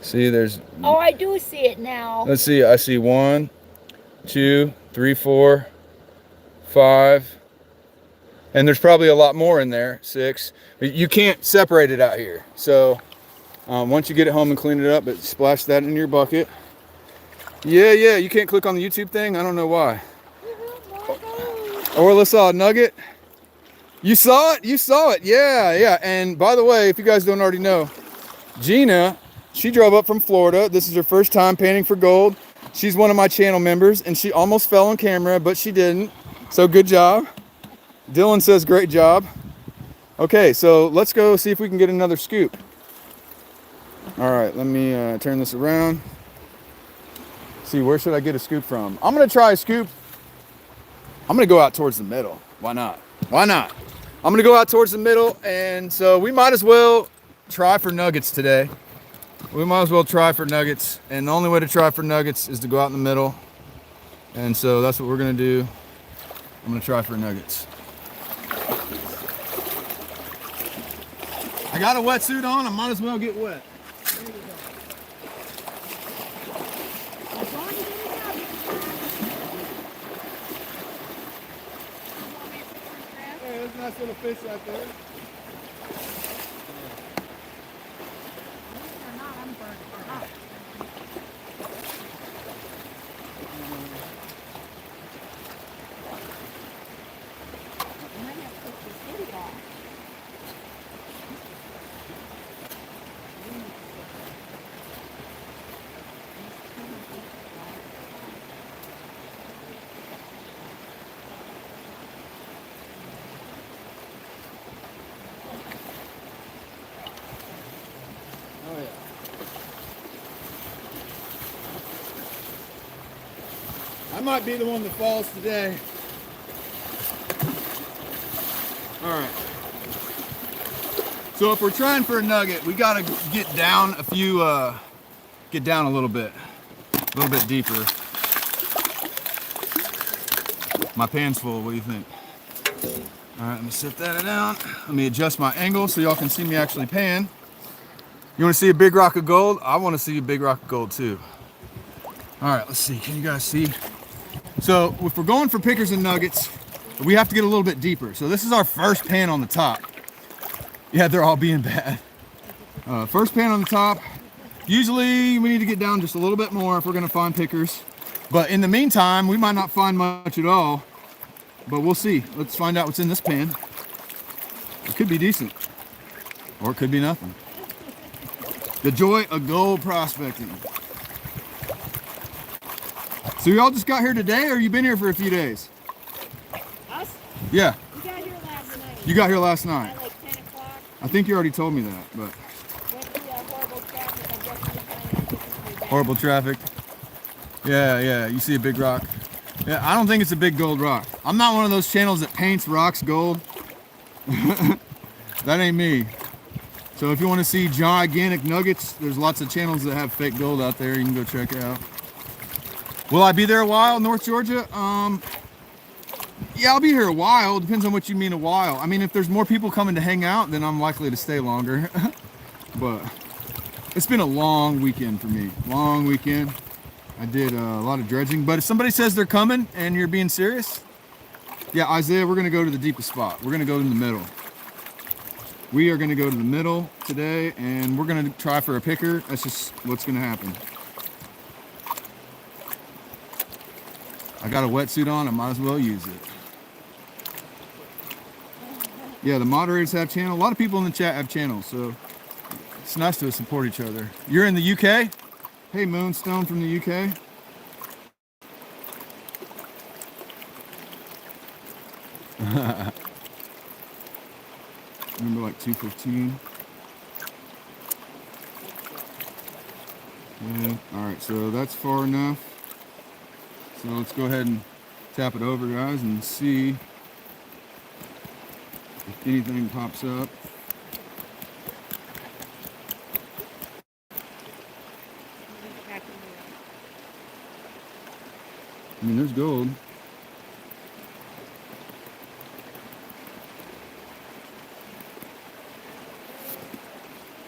See, there's... Oh, I do see it now. Let's see, I see 1, 2, 3, 4, 5. And there's probably a lot more in there, 6. But you can't separate it out here. So once you get it home and clean it up, but splash that in your bucket. Yeah, you can't click on the YouTube thing. I don't know why. Orla saw a nugget. You saw it? You saw it. Yeah. And by the way, if you guys don't already know, Gina, she drove up from Florida. This is her first time panning for gold. She's one of my channel members, and she almost fell on camera, but she didn't. So good job. Dylan says great job. Okay, so let's go see if we can get another scoop. All right, let me turn this around. See, where should I get a scoop from? I'm gonna try a scoop. I'm gonna go out towards the middle. Why not? Why not? I'm gonna go out towards the middle, and so we might as well try for nuggets today. We might as well try for nuggets, and the only way to try for nuggets is to go out in the middle. And so that's what we're gonna do. I'm gonna try for nuggets. I got a wetsuit on, I might as well get wet. Hey, there's a nice little fish right there. I might be the one that falls today. All right. So if we're trying for a nugget, we gotta get down a few, get down a little bit deeper. My pan's full, what do you think? All right, let me set that down. Let me adjust my angle so y'all can see me actually pan. You wanna see a big rock of gold? I wanna see a big rock of gold too. All right, let's see, can you guys see? So if we're going for pickers and nuggets, we have to get a little bit deeper. So this is our first pan on the top. Yeah, they're all being bad. First pan on the top. Usually we need to get down just a little bit more if we're gonna find pickers. But in the meantime, we might not find much at all. But we'll see. Let's find out what's in this pan. It could be decent. Or it could be nothing. The joy of gold prospecting. So y'all just got here today, or you been here for a few days? Us? Yeah, We got here last night. you got here last night. At like 10 o'clock. I think you already told me that, but Went through that horrible traffic. I guess we find out horrible traffic. Yeah, you see a big rock. Yeah, I don't think it's a big gold rock. I'm not one of those channels that paints rocks gold. That ain't me. So if you want to see gigantic nuggets, there's lots of channels that have fake gold out there. You can go check it out. Will I be there a while, North Georgia? Yeah, I'll be here a while. Depends on what you mean a while. I mean, if there's more people coming to hang out, then I'm likely to stay longer. But it's been a long weekend for me. Long weekend. I did a lot of dredging. But if somebody says they're coming and you're being serious, yeah, Isaiah, we're going to go to the deepest spot. We're going to go in the middle. We are going to go to the middle today, and we're going to try for a picker. That's just what's going to happen. I got a wetsuit on. I might as well use it. Yeah, the moderators have channels. A lot of people in the chat have channels, so it's nice to support each other. You're in the UK? Hey, Moonstone from the UK. Remember, like 215. Yeah. All right, so that's far enough. So let's go ahead and tap it over, guys, and see if anything pops up. I mean, there's gold.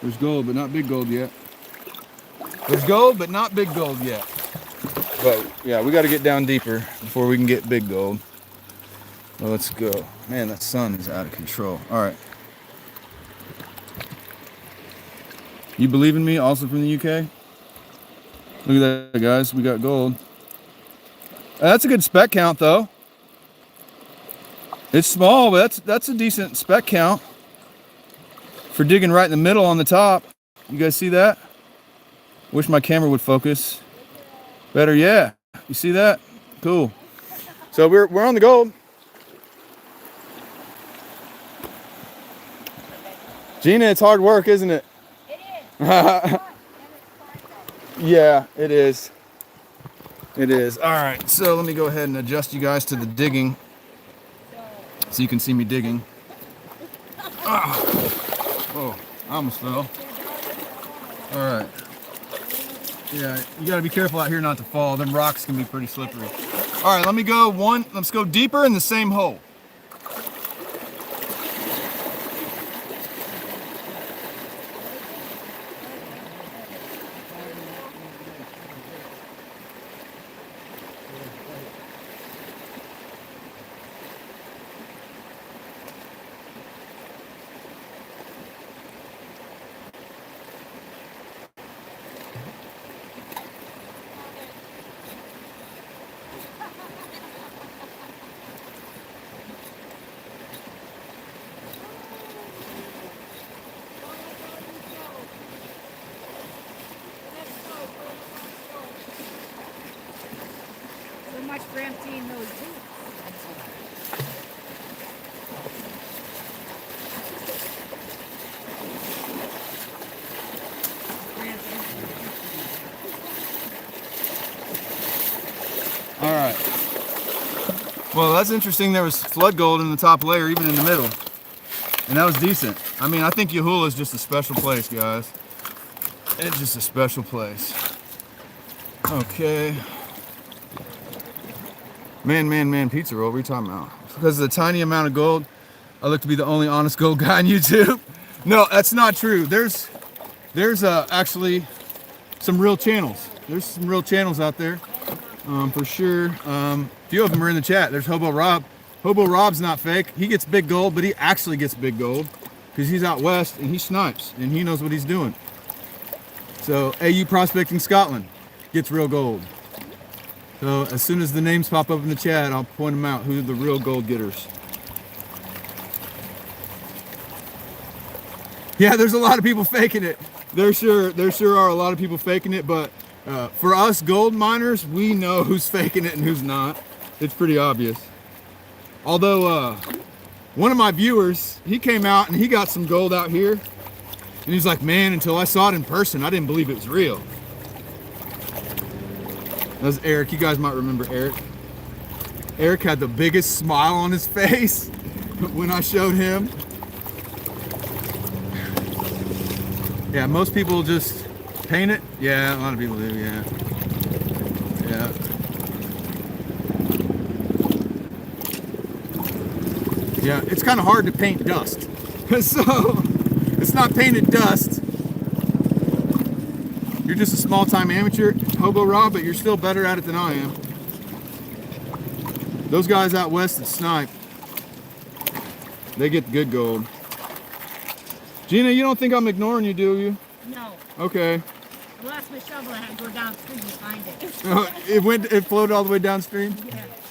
There's gold, but not big gold yet. There's gold, but not big gold yet. But yeah, we got to get down deeper before we can get big gold. Well, let's go. Man, that sun is out of control. All right. You believe in me? Also from the UK? Look at that, guys. We got gold. That's a good spec count, though. It's small, but that's a decent spec count for digging right in the middle on the top. You guys see that? Wish my camera would focus better. Yeah, you see that? Cool. So we're on the gold. Gina, it's hard work, isn't it? It is. Yeah, it is. It is. All right, so let me go ahead and adjust you guys to the digging so you can see me digging. Oh, I almost fell. All right. Yeah, you gotta be careful out here not to fall. Them rocks can be pretty slippery. All right, let's go deeper in the same hole. So much for emptying those boots. All right. Well, that's interesting. There was flood gold in the top layer, even in the middle. And that was decent. I mean, I think Yahulah is just a special place, guys. It's just a special place. Okay. Man, pizza roll. What are you talking about? Because of the tiny amount of gold, I look to be the only honest gold guy on YouTube. No, that's not true. There's actually some real channels. There's some real channels out there, for sure. A few of them are in the chat. There's Hobo Rob. Hobo Rob's not fake. He gets big gold, but he actually gets big gold because he's out west and he snipes and he knows what he's doing. So AU Prospecting Scotland gets real gold. So as soon as the names pop up in the chat, I'll point them out, who are the real gold getters. Yeah, there's a lot of people faking it. There sure are a lot of people faking it, but for us gold miners, we know who's faking it and who's not. It's pretty obvious. Although one of my viewers, he came out and he got some gold out here, and he's like, man, until I saw it in person, I didn't believe it was real. That was Eric. You guys might remember Eric. Eric had the biggest smile on his face when I showed him. Yeah, most people just paint it. Yeah, a lot of people do, yeah. Yeah. Yeah, it's kind of hard to paint dust. So, it's not painted dust. You're just a small-time amateur, Hobo Rob, but you're still better at it than I am. Those guys out west that snipe, they get good gold. Gina, you don't think I'm ignoring you, do you? No. Okay. I lost my shovel. I had to go downstream to find it. Oh, it floated all the way downstream?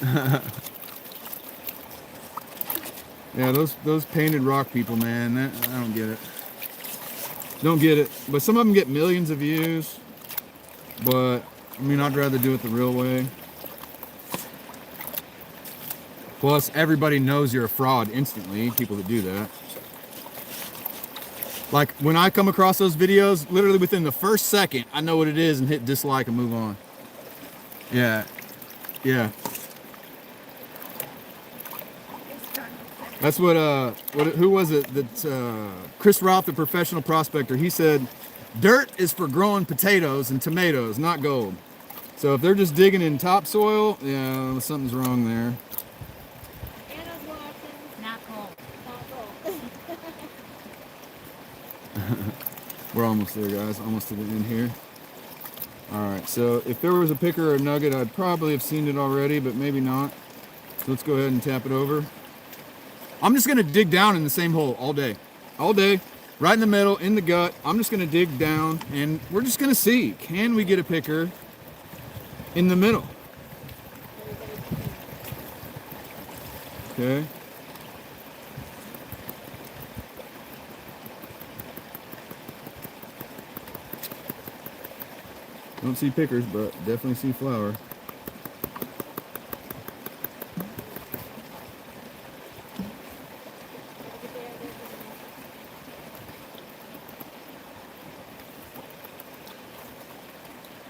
Yeah. Yeah, those painted rock people, man, I don't get it. Don't get it. But some of them get millions of views. But, I mean, I'd rather do it the real way. Plus, everybody knows you're a fraud instantly, people that do that. Like, when I come across those videos, literally within the first second, I know what it is and hit dislike and move on. Yeah. Yeah. That's what who was it that, Chris Ralph, the professional prospector, he said, dirt is for growing potatoes and tomatoes, not gold. So if they're just digging in topsoil, yeah, something's wrong there. Anna's watching. Not cold. Not cold. We're almost there, guys, almost to the end here. All right, so if there was a picker or a nugget, I'd probably have seen it already, but maybe not. So let's go ahead and tap it over. I'm just gonna dig down in the same hole all day, right in the middle, in the gut. I'm just gonna dig down and we're just gonna see, can we get a picker in the middle? Okay. Don't see pickers, but definitely see flour.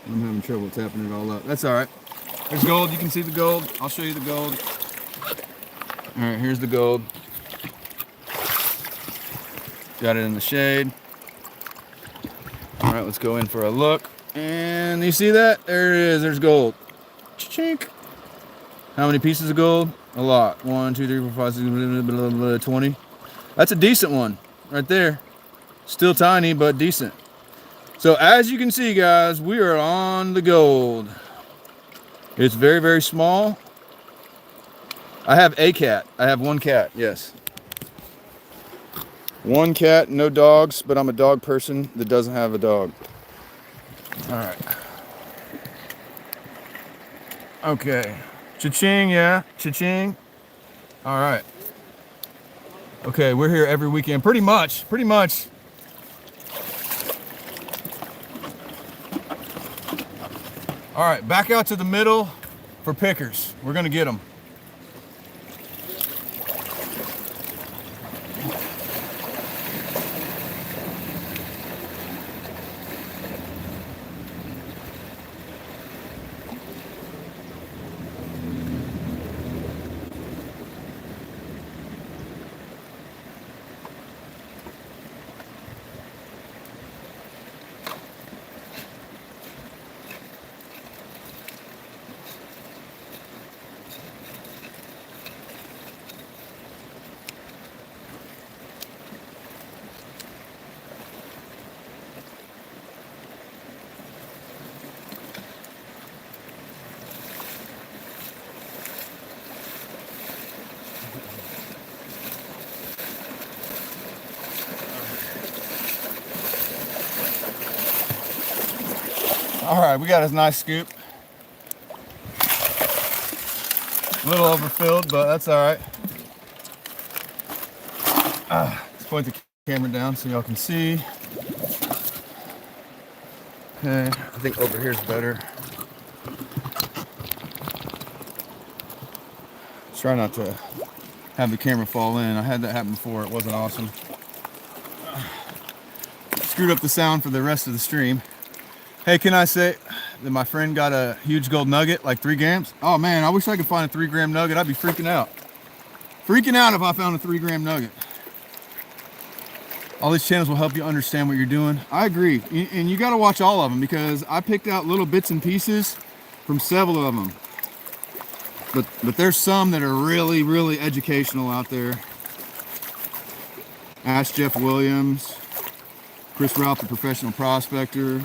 I'm having trouble tapping it all up. That's all right. There's gold. You can see the gold. I'll show you the gold. All right, here's the gold. Got it in the shade. All right, let's go in for a look. And you see that? There it is. There's gold. Chink. How many pieces of gold? A lot. 1, 2, 3, 4, 5, 6, blah, blah, blah, 20. That's a decent one right there. Still tiny, but decent. So as you can see, guys, we are on the gold. It's very, very small. I have a cat. I have one cat, yes. One cat, no dogs, but I'm a dog person that doesn't have a dog. All right. Okay. Cha-ching, yeah. Cha-ching. All right. Okay, we're here every weekend. Pretty much. All right, back out to the middle for pickers. We're gonna get them. All right, we got a nice scoop. A little overfilled, but that's all right. Let's point the camera down so y'all can see. Okay, I think over here is better. Try not to have the camera fall in. I had that happen before. It wasn't awesome. Screwed up the sound for the rest of the stream. Hey, can I say that my friend got a huge gold nugget, like 3 grams? Oh man, I wish I could find a 3-gram nugget. I'd be freaking out. Freaking out if I found a 3-gram nugget. All these channels will help you understand what you're doing. I agree. And you got to watch all of them because I picked out little bits and pieces from several of them. But there's some that are really, really educational out there. Ask Jeff Williams, Chris Ralph, the professional prospector,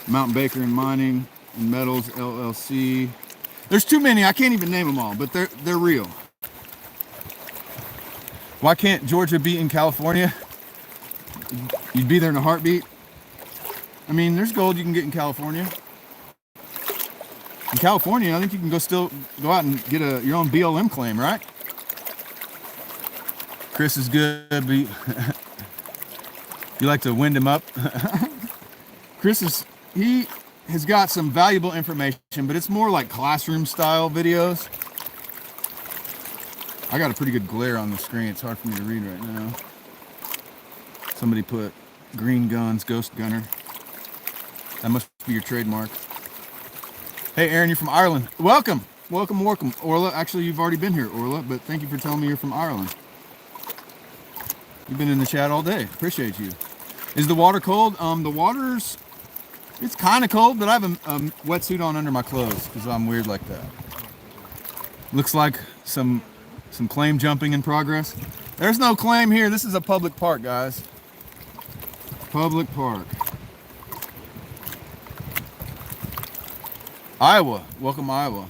Mountain Baker and Mining and Metals LLC. There's too many. I can't even name them all, but they're real. Why can't Georgia be in California? You'd be there in a heartbeat. I mean, there's gold you can get in California. In California, I think you can still go out and get your own BLM claim, right? Chris is good, but you like to wind him up. He has got some valuable information, but it's more like classroom style videos. I got a pretty good glare on the screen. It's hard for me to read right now. Somebody put green guns, ghost gunner. That must be your trademark. Hey, Aaron, you're from Ireland. Welcome. Welcome, welcome. Orla, actually, you've already been here, Orla, but thank you for telling me you're from Ireland. You've been in the chat all day. Appreciate you. Is the water cold? The water's, it's kind of cold, but I have a wetsuit on under my clothes because I'm weird like that. Looks like some claim jumping in progress. There's no claim here. This is a public park, guys. Public park. Iowa. Welcome, Iowa.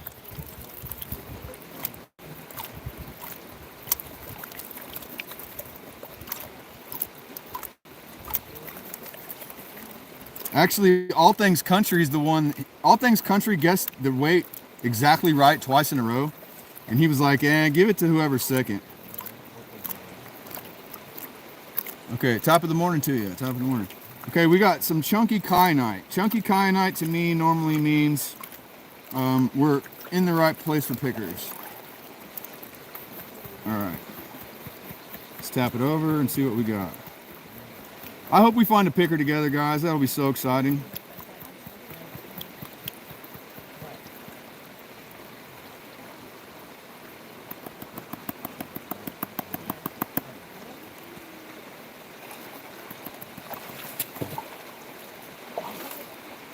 Actually, All Things Country is the one. All Things Country guessed the weight exactly right twice in a row. And he was like, give it to whoever's second. Okay, top of the morning to you. Top of the morning. Okay, we got some chunky kyanite. Chunky kyanite to me normally means we're in the right place for pickers. All right. Let's tap it over and see what we got. I hope we find a picker together, guys. That'll be so exciting.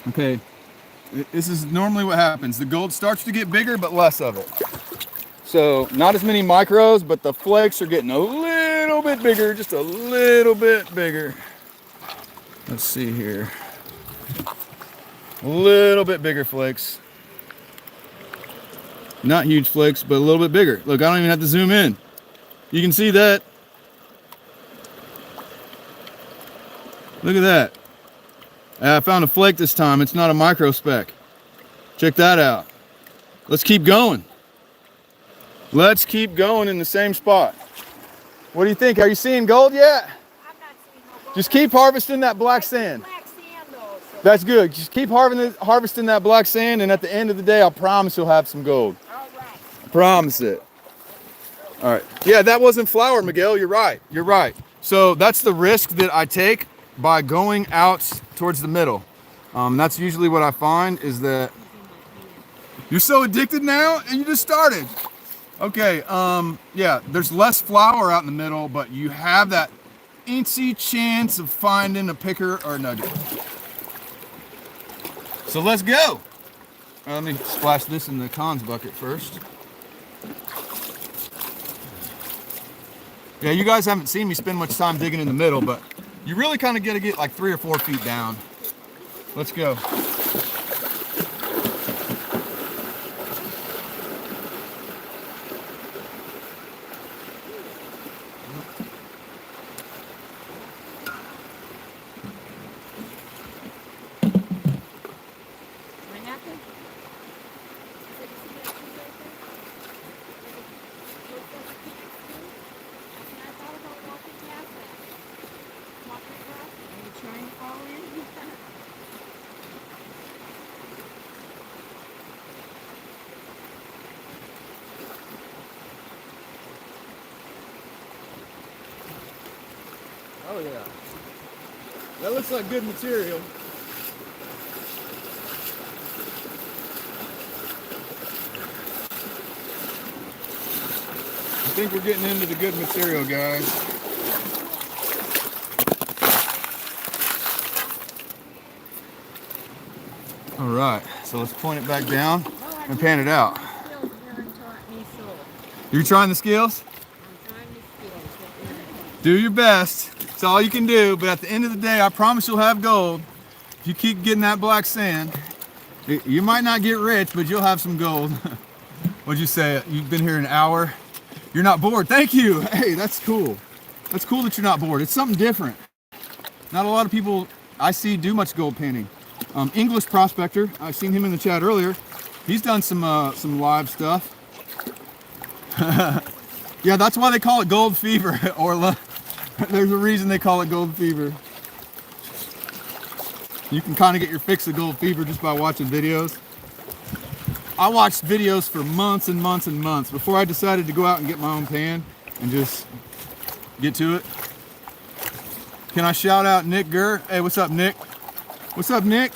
Okay, this is normally what happens. The gold starts to get bigger, but less of it. So not as many micros, but the flakes are getting a little bit bigger, just a little bit bigger. Let's see here. A little bit bigger flakes. Not huge flakes, but a little bit bigger. Look, I don't even have to zoom in. You can see that. Look at that. I found a flake this time. It's not a micro speck. Check that out. Let's keep going. Let's keep going in the same spot. What do you think? Are you seeing gold yet? I'm not seeing no gold. Just keep harvesting that black sand. Black sand though. So. That's good. Just keep harvesting that black sand, and at the end of the day, I promise you'll have some gold. All right. I promise it. All right. Yeah, that wasn't flour, Miguel. You're right. You're right. So that's the risk that I take by going out towards the middle. That's usually what I find is that you're so addicted now and you just started. Okay, yeah, there's less flour out in the middle, but you have that incy chance of finding a picker or a nugget. So let's go. Let me splash this in the cons bucket first. Yeah, you guys haven't seen me spend much time digging in the middle, but you really kind of got to get like 3 or 4 feet down. Let's go. Oh yeah. That looks like good material. I think we're getting into the good material, guys. All right, so let's point it back down and pan it out. You're trying the skills? Do your best. It's all you can do, but at the end of the day, I promise you'll have gold. If you keep getting that black sand, you might not get rich, but you'll have some gold. What'd you say? You've been here an hour? You're not bored. Thank you. Hey, that's cool. That's cool that you're not bored. It's something different. Not a lot of people I see do much gold painting. English prospector, I've seen him in the chat earlier. He's done some live stuff. Yeah, that's why they call it gold fever, Orla. There's a reason they call it gold fever. You can kind of get your fix of gold fever just by watching videos. I watched videos for months and months and months before I decided to go out and get my own pan and just get to it. Can I shout out Nick Gurr? Hey, what's up, Nick? What's up, Nick?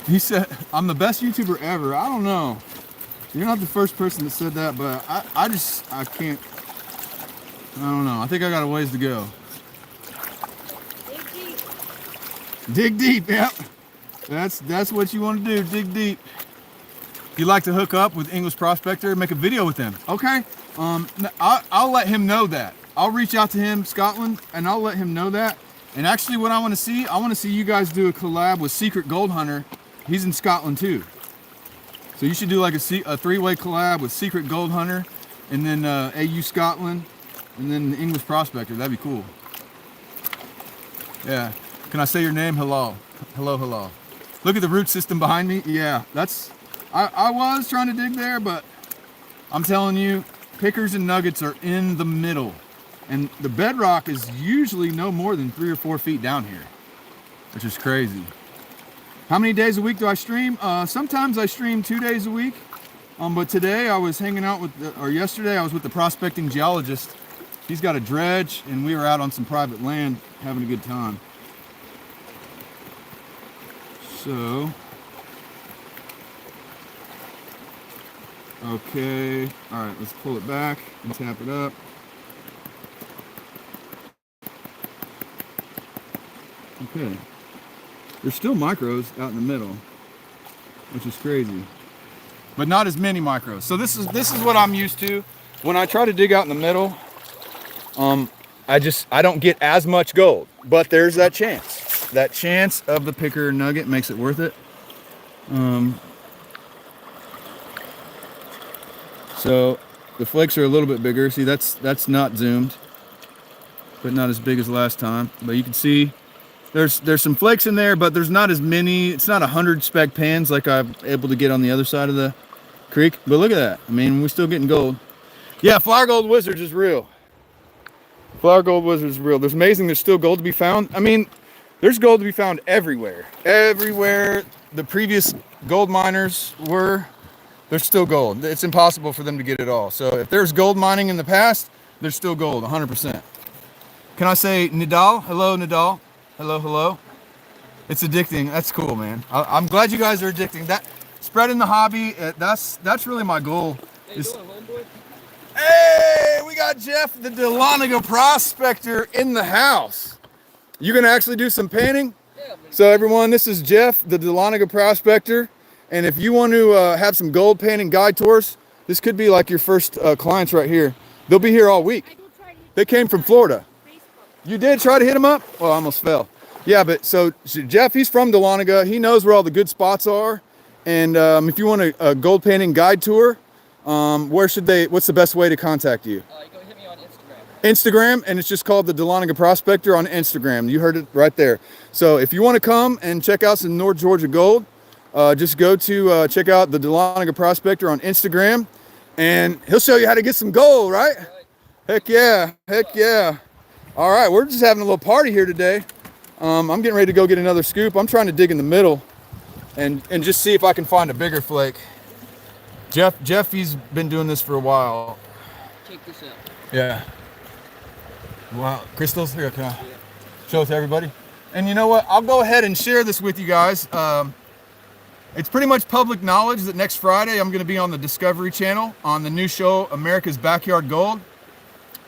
He said, I'm the best YouTuber ever. I don't know. You're not the first person that said that, but I can't. I don't know. I think I got a ways to go. Dig deep. Dig deep, yep. That's what you want to do, dig deep. You like to hook up with English Prospector and make a video with him? Okay. I'll let him know that. I'll reach out to him, Scotland, and I'll let him know that. And actually what I want to see you guys do a collab with Secret Gold Hunter. He's in Scotland too. So you should do like a three-way collab with Secret Gold Hunter and then AU Scotland and then the English Prospector. That'd be cool. Yeah. Can I say your name? Hello. Hello, hello. Look at the root system behind me. Yeah, I was trying to dig there, but I'm telling you, pickers and nuggets are in the middle. And the bedrock is usually no more than 3 or 4 feet down here, which is crazy. How many days a week do I stream? Sometimes I stream 2 days a week. But today I was hanging out with, yesterday I was with the prospecting geologist. He's got a dredge and we were out on some private land having a good time. So, okay, all right, let's pull it back and tap it up. Okay, there's still micros out in the middle, which is crazy, but not as many micros. So this is what I'm used to. When I try to dig out in the middle, I don't get as much gold, but there's that chance. That chance of the picker nugget makes it worth it. So the flakes are a little bit bigger. See, that's not zoomed, but not as big as last time. But you can see there's some flakes in there, but there's not as many. It's not 100 spec pans like I'm able to get on the other side of the creek. But look at that. I mean, we're still getting gold. Yeah, Flower Gold Wizards is real. Flower Gold Wizards is real. There's amazing. There's still gold to be found. I mean, there's gold to be found everywhere. Everywhere the previous gold miners were, there's still gold. It's impossible for them to get it all. So if there's gold mining in the past, there's still gold, 100%. Can I say Nidal? Hello, Nidal. Hello, hello. It's addicting. That's cool, man. I'm glad you guys are addicting. That spreading the hobby. That's really my goal. How you doing, homeboy? Hey, we got Jeff, the Dahlonega Prospector, in the house. You gonna actually do some painting? Yeah, So everyone, this is Jeff, the Dahlonega Prospector, and if you want to have some gold painting guide tours, this could be like your first clients right here. They'll be here all week. They came from Florida. You did try to hit them up? Well, I almost fell. Yeah, but so Jeff, he's from Dahlonega. He knows where all the good spots are, and if you want a gold painting guide tour, what's the best way to contact you? You go hit me on Instagram. Instagram, and it's just called the Dahlonega Prospector on Instagram. You heard it right there. So if you want to come and check out some North Georgia gold, just go to check out the Dahlonega Prospector on Instagram, and he'll show you how to get some gold, right? Heck yeah, heck yeah. All right, we're just having a little party here today. I'm getting ready to go get another scoop. I'm trying to dig in the middle and just see if I can find a bigger flake. Jeff, he's been doing this for a while. check this out. Yeah. Wow, crystals. Here, can I show it to everybody? And you know what? I'll go ahead and share this with you guys. It's pretty much public knowledge that next Friday I'm going to be on the Discovery Channel on the new show America's Backyard Gold.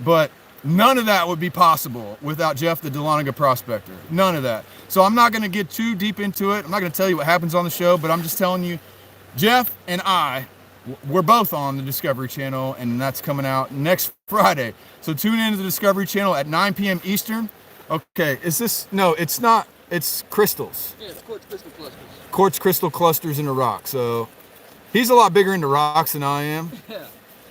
But none of that would be possible without Jeff, the Dahlonega prospector. None of that. So I'm not going to get too deep into it. I'm not going to tell you what happens on the show, but I'm just telling you, Jeff and we're both on the Discovery Channel, and that's coming out next Friday. So tune in to the Discovery Channel at 9 p.m. Eastern. Okay, is this? No, it's not. It's crystals. Yeah, it's quartz crystal clusters. Quartz crystal clusters in a rock. So he's a lot bigger into rocks than I am, Yeah.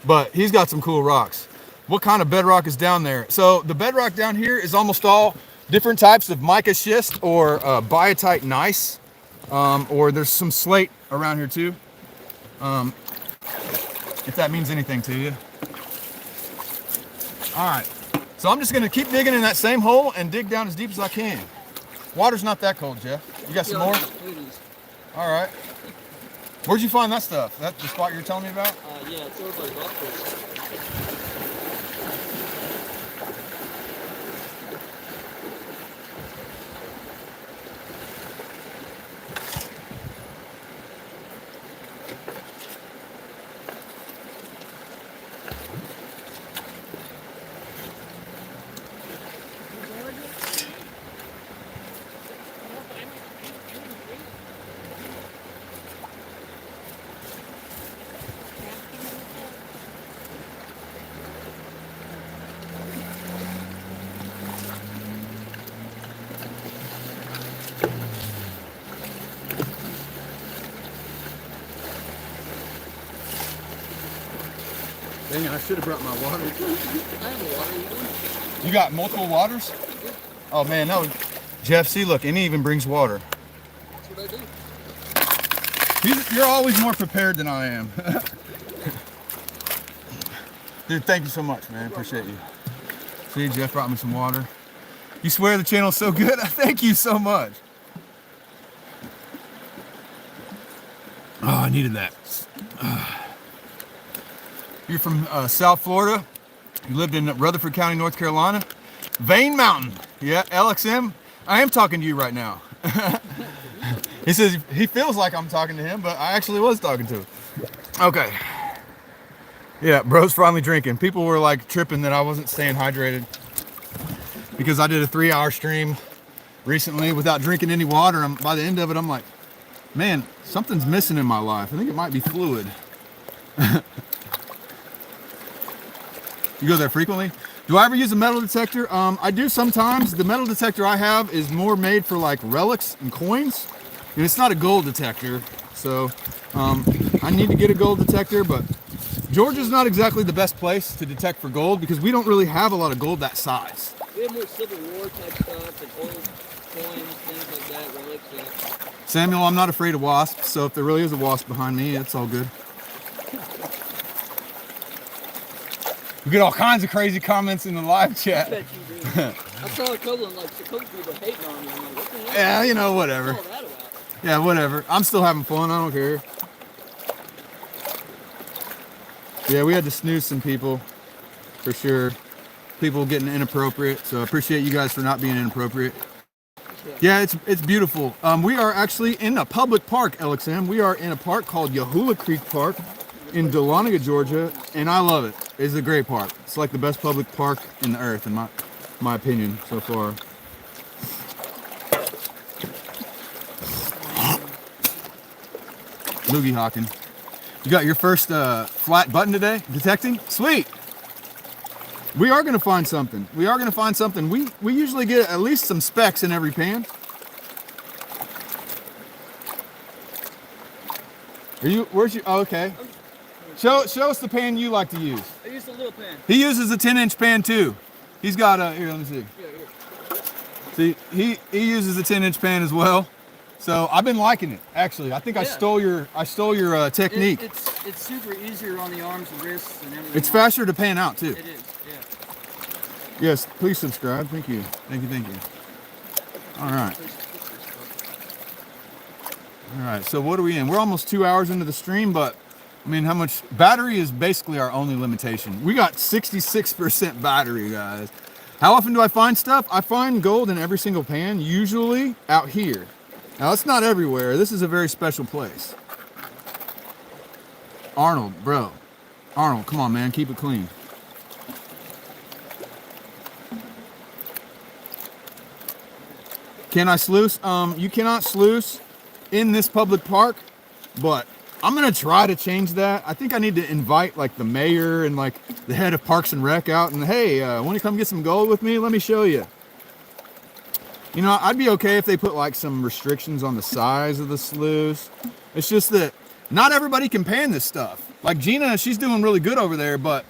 but he's got some cool rocks. What kind of bedrock is down there? So the bedrock down here is almost all different types of mica schist or biotite gneiss, or there's some slate around here too. If that means anything to you. All right, so I'm just gonna keep digging in that same hole and dig down as deep as I can. Water's not that cold, Jeff. You got some more? All right. Where'd you find that stuff? That the spot you were telling me about? Yeah, it's over by the golf course. Dang it, I should have brought my water. I have a water. You doing? You got multiple waters? Oh man, that was Jeff. See, look, and he even brings water. That's what I do. You're always more prepared than I am. Dude, thank you so much, man. Appreciate you. See, Jeff brought me some water. You swear the channel's so good? Thank you so much. Oh, I needed that. You're from South Florida. You lived in Rutherford County, North Carolina. Vane Mountain. Yeah, LXM. I am talking to you right now. He says he feels like I'm talking to him, but I actually was talking to him. Okay. Yeah, bro's finally drinking. People were like tripping that I wasn't staying hydrated because I did a 3-hour stream recently without drinking any water. By the end of it, I'm like, man, something's missing in my life. I think it might be fluid. You go there frequently? Do I ever use a metal detector? I do sometimes. The metal detector I have is more made for like relics and coins. And it's not a gold detector. So I need to get a gold detector, but Georgia's not exactly the best place to detect for gold because we don't really have a lot of gold that size. We have more Civil War type stuff and old coins, things like that, relics. Yeah. Samuel, I'm not afraid of wasps, so if there really is a wasp behind me, it's all good. We get all kinds of crazy comments in the live I chat. bet you do. I saw a couple of a couple people hating on me. I'm like, what the hell? Yeah, you know, whatever. What's all that about? Yeah, whatever. I'm still having fun. I don't care. Yeah, we had to snooze some people, for sure. People getting inappropriate, so I appreciate you guys for not being inappropriate. Yeah, it's beautiful. We are actually in a public park, LXM. We are in a park called Yahula Creek Park in Dahlonega, Georgia, and I love it. It's a great park. It's like the best public park in the earth, in my opinion, so far. Loogie hawking. You got your first flat button today? Detecting? Sweet. We are gonna find something. We are gonna find something. We usually get at least some specks in every pan. Are you? Where's you? Oh, okay. Show us the pan you like to use. I use a little pan. He uses a 10-inch pan too. He's got a here. Let me see. Yeah, See, here. he uses a 10-inch pan as well. So I've been liking it. Actually, I think I stole your technique. It's super easier on the arms and wrists and everything. It's faster to pan out too. It is. Yeah. Yes, please subscribe. Thank you. Thank you. Thank you. All right. All right. So what are we in? We're almost 2 hours into the stream, but I mean, how much battery is basically our only limitation. We got 66% battery, guys. How often do I find stuff? I find gold in every single pan, usually out here. Now, it's not everywhere. This is a very special place. Arnold, bro. Arnold, come on, man. Keep it clean. Can I sluice? You cannot sluice in this public park, but I'm gonna try to change that. I think I need to invite like the mayor and like the head of Parks and Rec out and, hey, want to come get some gold with me? Let me show you. You know, I'd be okay if they put like some restrictions on the size of the sluice. It's just that not everybody can pan this stuff. Like Gina, she's doing really good over there, but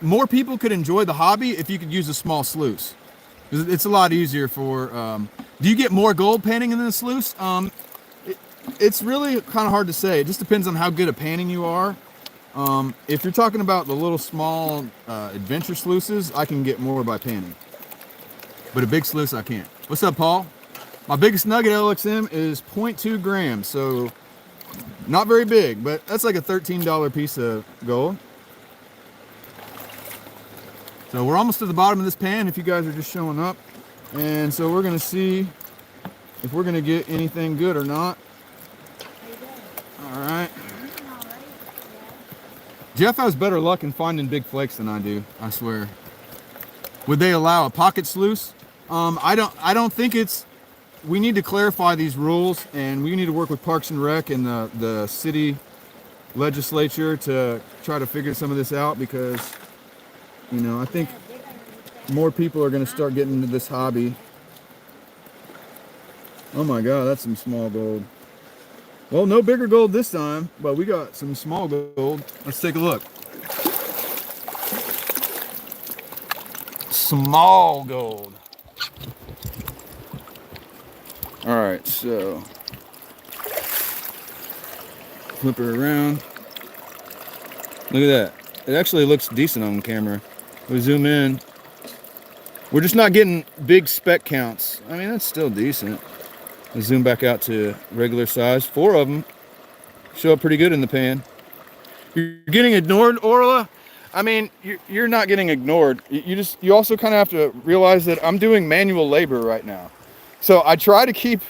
more people could enjoy the hobby if you could use a small sluice. It's a lot easier for, do you get more gold panning in the sluice? It's really kind of hard to say. It just depends on how good at panning you are. If you're talking about the little small adventure sluices, I can get more by panning. But a big sluice, I can't. What's up, Paul? My biggest nugget LXM is 0.2 grams, so not very big, but that's like a $13 piece of gold. So we're almost to the bottom of this pan if you guys are just showing up. And so we're gonna see if we're gonna get anything good or not. All right. Jeff has better luck in finding big flakes than I do, I swear. Would they allow a pocket sluice? I don't think it's, we need to clarify these rules, and we need to work with Parks and Rec and the city legislature to try to figure some of this out, because, you know, I think more people are going to start getting into this hobby. Oh my God, that's some small gold. Well, no bigger gold this time, but we got some small gold. Let's take a look. Small gold. All right, so flip her around. Look at that. It actually looks decent on camera. We zoom in. We're just not getting big speck counts. I mean, that's still decent. We zoom back out to regular size. 4 of them show up pretty good in the pan. You're getting ignored, Orla? I mean, you're not getting ignored. You also kind of have to realize that I'm doing manual labor right now. So I try to keep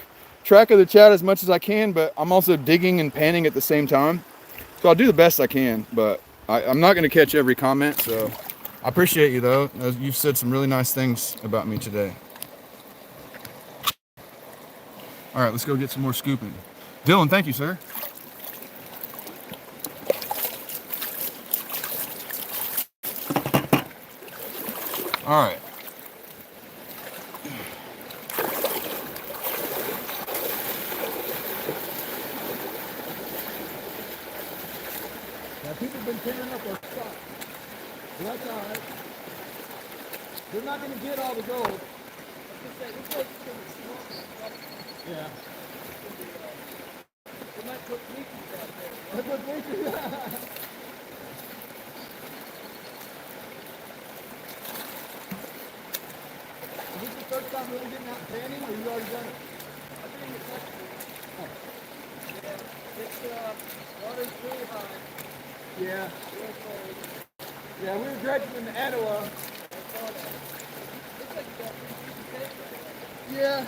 track of the chat as much as I can, but I'm also digging and panning at the same time. So I'll do the best I can, but I'm not going to catch every comment. So I appreciate you, though. You've said some really nice things about me today. All right, let's go get some more scooping. Dylan, thank you, sir. All right. Now, people have been tearing up our stuff. Well, that's all right. They're not going to get all the gold. Yeah. They might put leeches out there. They put leeches. Is this the first time really getting out panning, or you already done it? I've been in the country. Oh. Yeah, it's, water's really high. Yeah. Real cold. Yeah, we were dredging in the Etowah. I saw that. Looks like you got 3 pieces of tape right there. Yeah.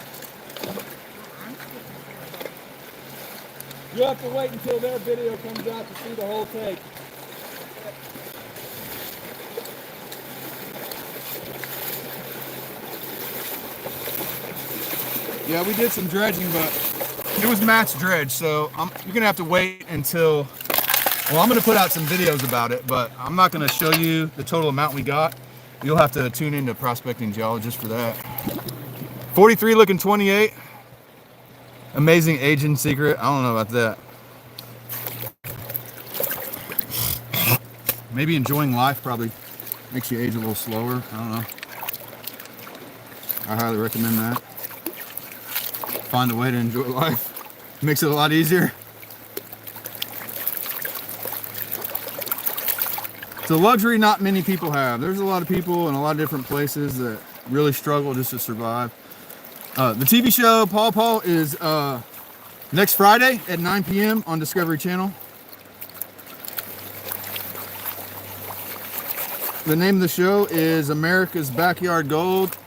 You'll have to wait until their video comes out to see the whole take. Yeah, we did some dredging, but it was Matt's dredge, so you're gonna have to wait until, well, I'm gonna put out some videos about it, but I'm not gonna show you the total amount we got. You'll have to tune into Prospecting Geologist for that. 43 looking 28. Amazing aging secret. I don't know about that. Maybe enjoying life probably makes you age a little slower. I don't know. I highly recommend that. Find a way to enjoy life. Makes it a lot easier. It's a luxury not many people have. There's a lot of people in a lot of different places that really struggle just to survive. The TV show Paul is next Friday at 9 p.m. on Discovery Channel. The name of the show is America's Backyard Gold.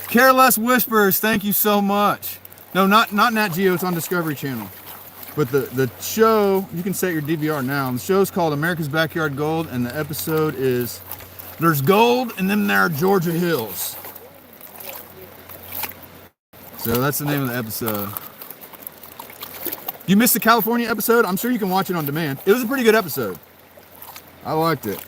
Careless Whispers, thank you so much. No, not Nat Geo, it's on Discovery Channel. But the show, you can set your DVR now. The show's called America's Backyard Gold, and the episode is There's Gold and then there are Georgia Hills. So that's the name of the episode. You missed the California episode? I'm sure you can watch it on demand. It was a pretty good episode. I liked it.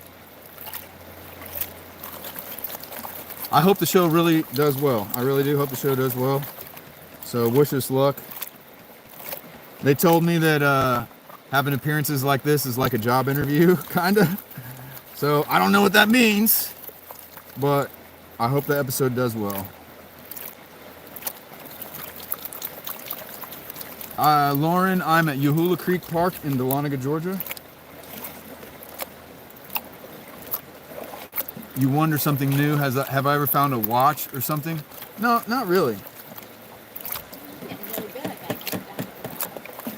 I hope the show really does well. I really do hope the show does well. So wish us luck. They told me that having appearances like this is like a job interview, kinda. So I don't know what that means, but I hope the episode does well. Lauren, I'm at Yahula Creek Park in Dahlonega, Georgia. You wonder something new? Have I ever found a watch or something? No, not really.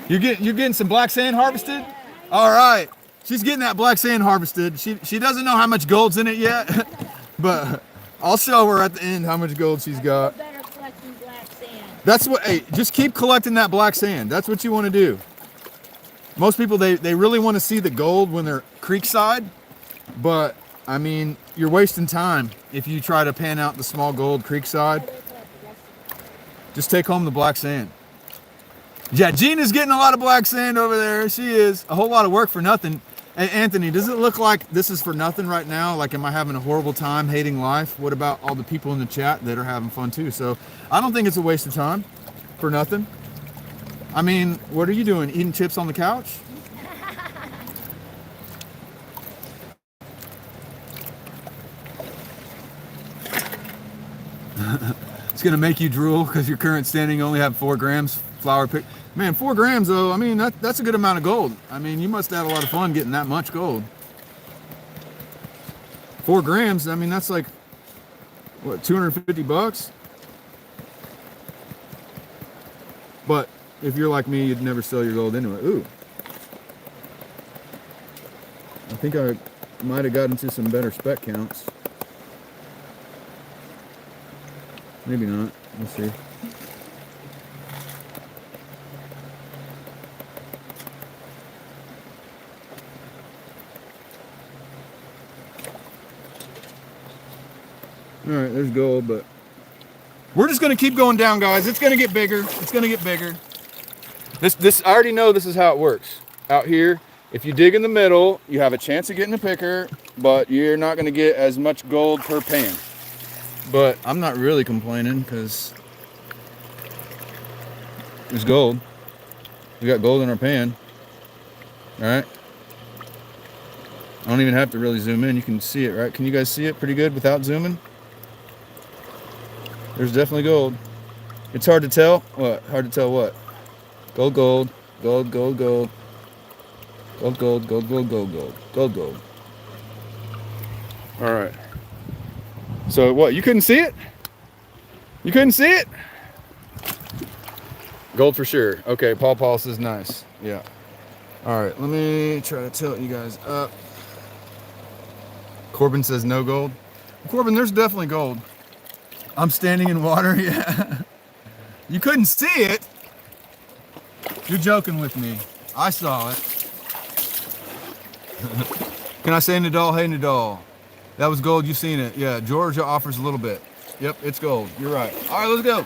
You're getting some black sand harvested? All right. She's getting that black sand harvested. She doesn't know how much gold's in it yet, but I'll show her at the end how much gold she's got. Better collecting black sand. That's what, hey, just keep collecting that black sand. That's what you want to do. Most people, they really want to see the gold when they're creekside, but I mean, you're wasting time if you try to pan out the small gold creekside. Just take home the black sand. Yeah, Gina's getting a lot of black sand over there. She is. A whole lot of work for nothing. Hey, Anthony, does it look like this is for nothing right now? Like, am I having a horrible time hating life? What about all the people in the chat that are having fun too? So I don't think it's a waste of time for nothing. I mean, what are you doing? Eating chips on the couch? It's gonna make you drool because your current standing only have 4 grams flour pick. Man, 4 grams though, I mean, that's a good amount of gold. I mean, you must have had a lot of fun getting that much gold. 4 grams, I mean, that's like, what, 250 bucks? But if you're like me, you'd never sell your gold anyway. Ooh. I think I might have gotten to some better spec counts. Maybe not. Let's see. All right, there's gold, but we're just gonna keep going down, guys. It's gonna get bigger. It's gonna get bigger. This I already know this is how it works. Out here, if you dig in the middle, you have a chance of getting a picker, but you're not gonna get as much gold per pan. But I'm not really complaining because there's gold. We got gold in our pan. All right. I don't even have to really zoom in. You can see it, right? Can you guys see it pretty good without zooming? There's definitely gold. It's hard to tell. What? Hard to tell what? Gold, gold, gold, gold, gold. Gold, gold, gold, gold, gold, gold, gold, gold. All right. So what? You couldn't see it? You couldn't see it? Gold for sure. Okay, Paul says nice. Yeah. All right, let me try to tilt you guys up. Corbin says no gold. Corbin, there's definitely gold. I'm standing in water, yeah. You couldn't see it. You're joking with me. I saw it. Can I say Nadal? Hey, Nadal. That was gold. You've seen it. Yeah, Georgia offers a little bit. Yep, it's gold. You're right. All right, let's go.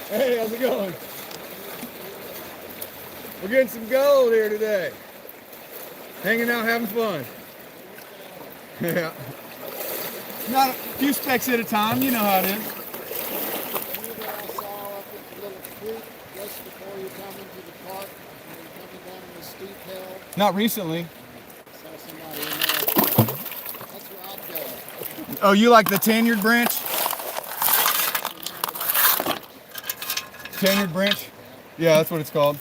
Hey, how's it going? We're getting some gold here today. Hanging out, having fun. Yeah. Not a few specks at a time, you know how it is. I saw up at the little creek just before you come into the park, when you're coming down the steep hill. Not recently. Saw somebody in there. That's where I'd go. Oh, you like the Tanyard branch? Tanyard branch? Yeah, that's what it's called.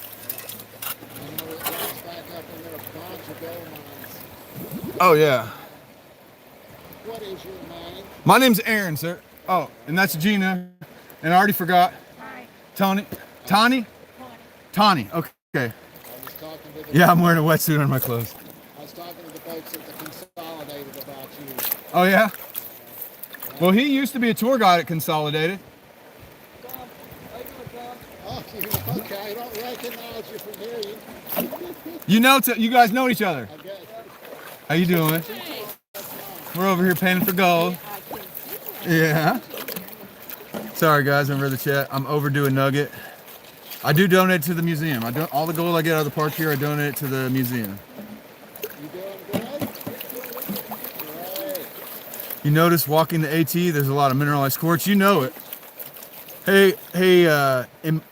And it goes back up in there, a bunch of gold mines. Oh, yeah. What is your name? My name's Aaron, sir. Oh, and that's Gina. And I already forgot. Hi. Tony. Tawny? Tawny. Okay. I was talking to the Yeah, I'm wearing a wetsuit on my clothes. I was talking to the folks at the Consolidated about you. Oh, yeah? Well, he used to be a tour guide at Consolidated. Oh, okay. I don't recognize you from here. You know, you guys know each other. I guess. How you doing? We're over here painting for gold. Yeah. Sorry, guys, over the chat. I'm overdue a nugget. I do donate to the museum. I don't. All the gold I get out of the park here, I donate it to the museum. You doing good? Great. You notice walking the AT, there's a lot of mineralized quartz. You know it. Hey,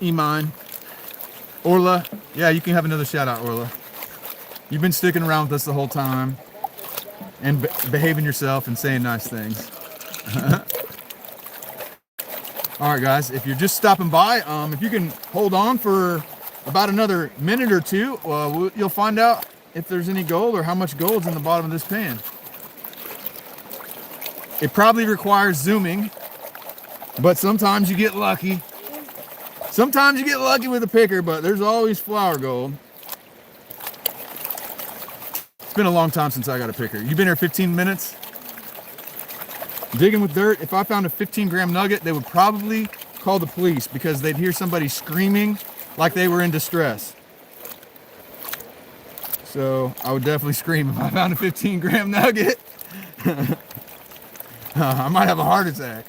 Iman. Orla. Yeah, you can have another shout out, Orla. You've been sticking around with us the whole time and behaving yourself and saying nice things. All right, guys, if you're just stopping by, if you can hold on for about another minute or two, you'll find out if there's any gold or how much gold's in the bottom of this pan. It probably requires zooming, but sometimes you get lucky. Sometimes you get lucky with a picker, but there's always flour gold. It's been a long time since I got a picker. You've been here 15 minutes? Digging with dirt. If I found a 15-gram nugget, they would probably call the police because they'd hear somebody screaming like they were in distress. So I would definitely scream if I found a 15-gram nugget. I might have a heart attack.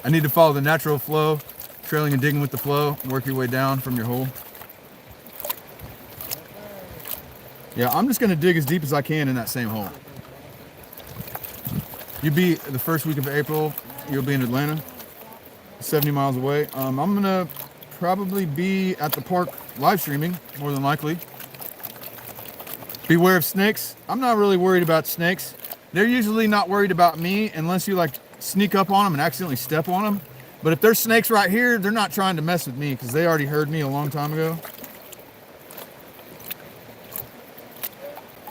I need to follow the natural flow, trailing and digging with the flow, work your way down from your hole. Yeah, I'm just gonna dig as deep as I can in that same hole. You'll be the first week of April, you'll be in Atlanta, 70 miles away. I'm gonna probably be at the park live streaming, more than likely. Beware of snakes. I'm not really worried about snakes. They're usually not worried about me unless you like sneak up on them and accidentally step on them. But if there's snakes right here, they're not trying to mess with me because they already heard me a long time ago.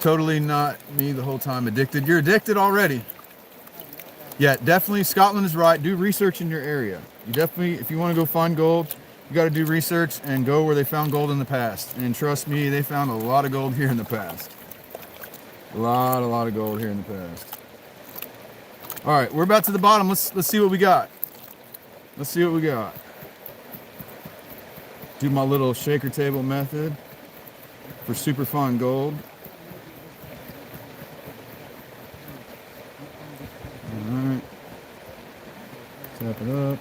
Totally not me the whole time. Addicted. You're addicted already. Yeah, definitely. Scotland is right. Do research in your area. You definitely, if you want to go find gold, you got to do research and go where they found gold in the past. And trust me, they found a lot of gold here in the past. A lot of gold here in the past. All right, we're about to the bottom. Let's see what we got. Let's see what we got. Do my little shaker table method for super fine gold. All right. Tap it up.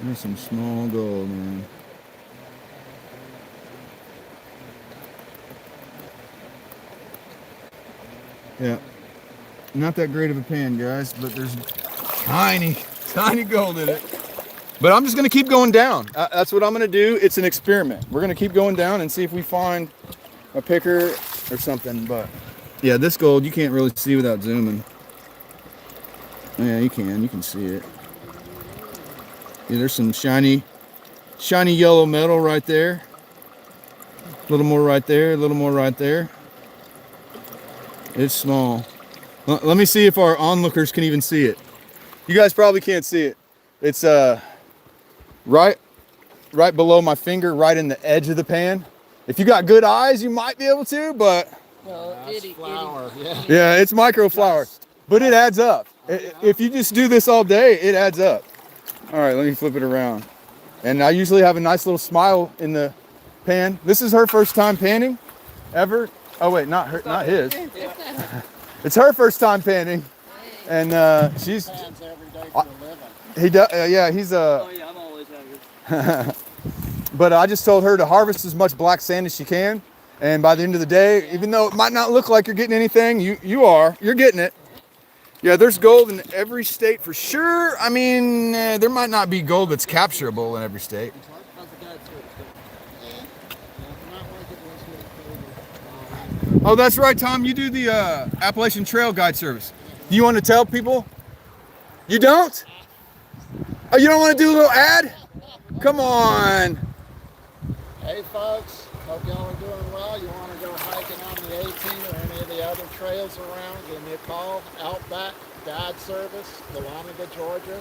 There's some small gold, man. Yeah, not that great of a pan, guys, but there's tiny gold in it. But I'm just gonna keep going down. That's what I'm gonna do. It's an experiment. We're gonna keep going down and see if we find a picker or something. But yeah, this gold you can't really see without zooming. Yeah, you can see it. Yeah, there's some shiny yellow metal right there. A little more right there, a little more right there. It's small. Let me see if our onlookers can even see it. You guys probably can't see it. It's right below my finger, right in the edge of the pan. If you got good eyes, you might be able to, but Well, Flour, yeah. yeah, it's micro flour. But it adds up. If you just do this all day, it adds up. All right, let me flip it around. And I usually have a nice little smile in the pan. This is her first time panning ever. Oh wait, not his. It's her first time panning. And she's Hands every day for a living. he does yeah, he's Oh yeah, I'm always hungry. but I just told her to harvest as much black sand as she can, and by the end of the day, even though it might not look like you're getting anything, you're getting it. Yeah, there's gold in every state for sure. I mean, there might not be gold that's capturable in every state. How's the guide service going? Oh, that's right, Tom. You do the Appalachian Trail Guide Service. Do you want to tell people? You don't? Oh, you don't want to do a little ad? Come on. Hey folks, hope y'all are doing well. You want to go hiking on the 18 or any of the other trails around, give me a call. Outback Guide Service, Dahlonega, Georgia,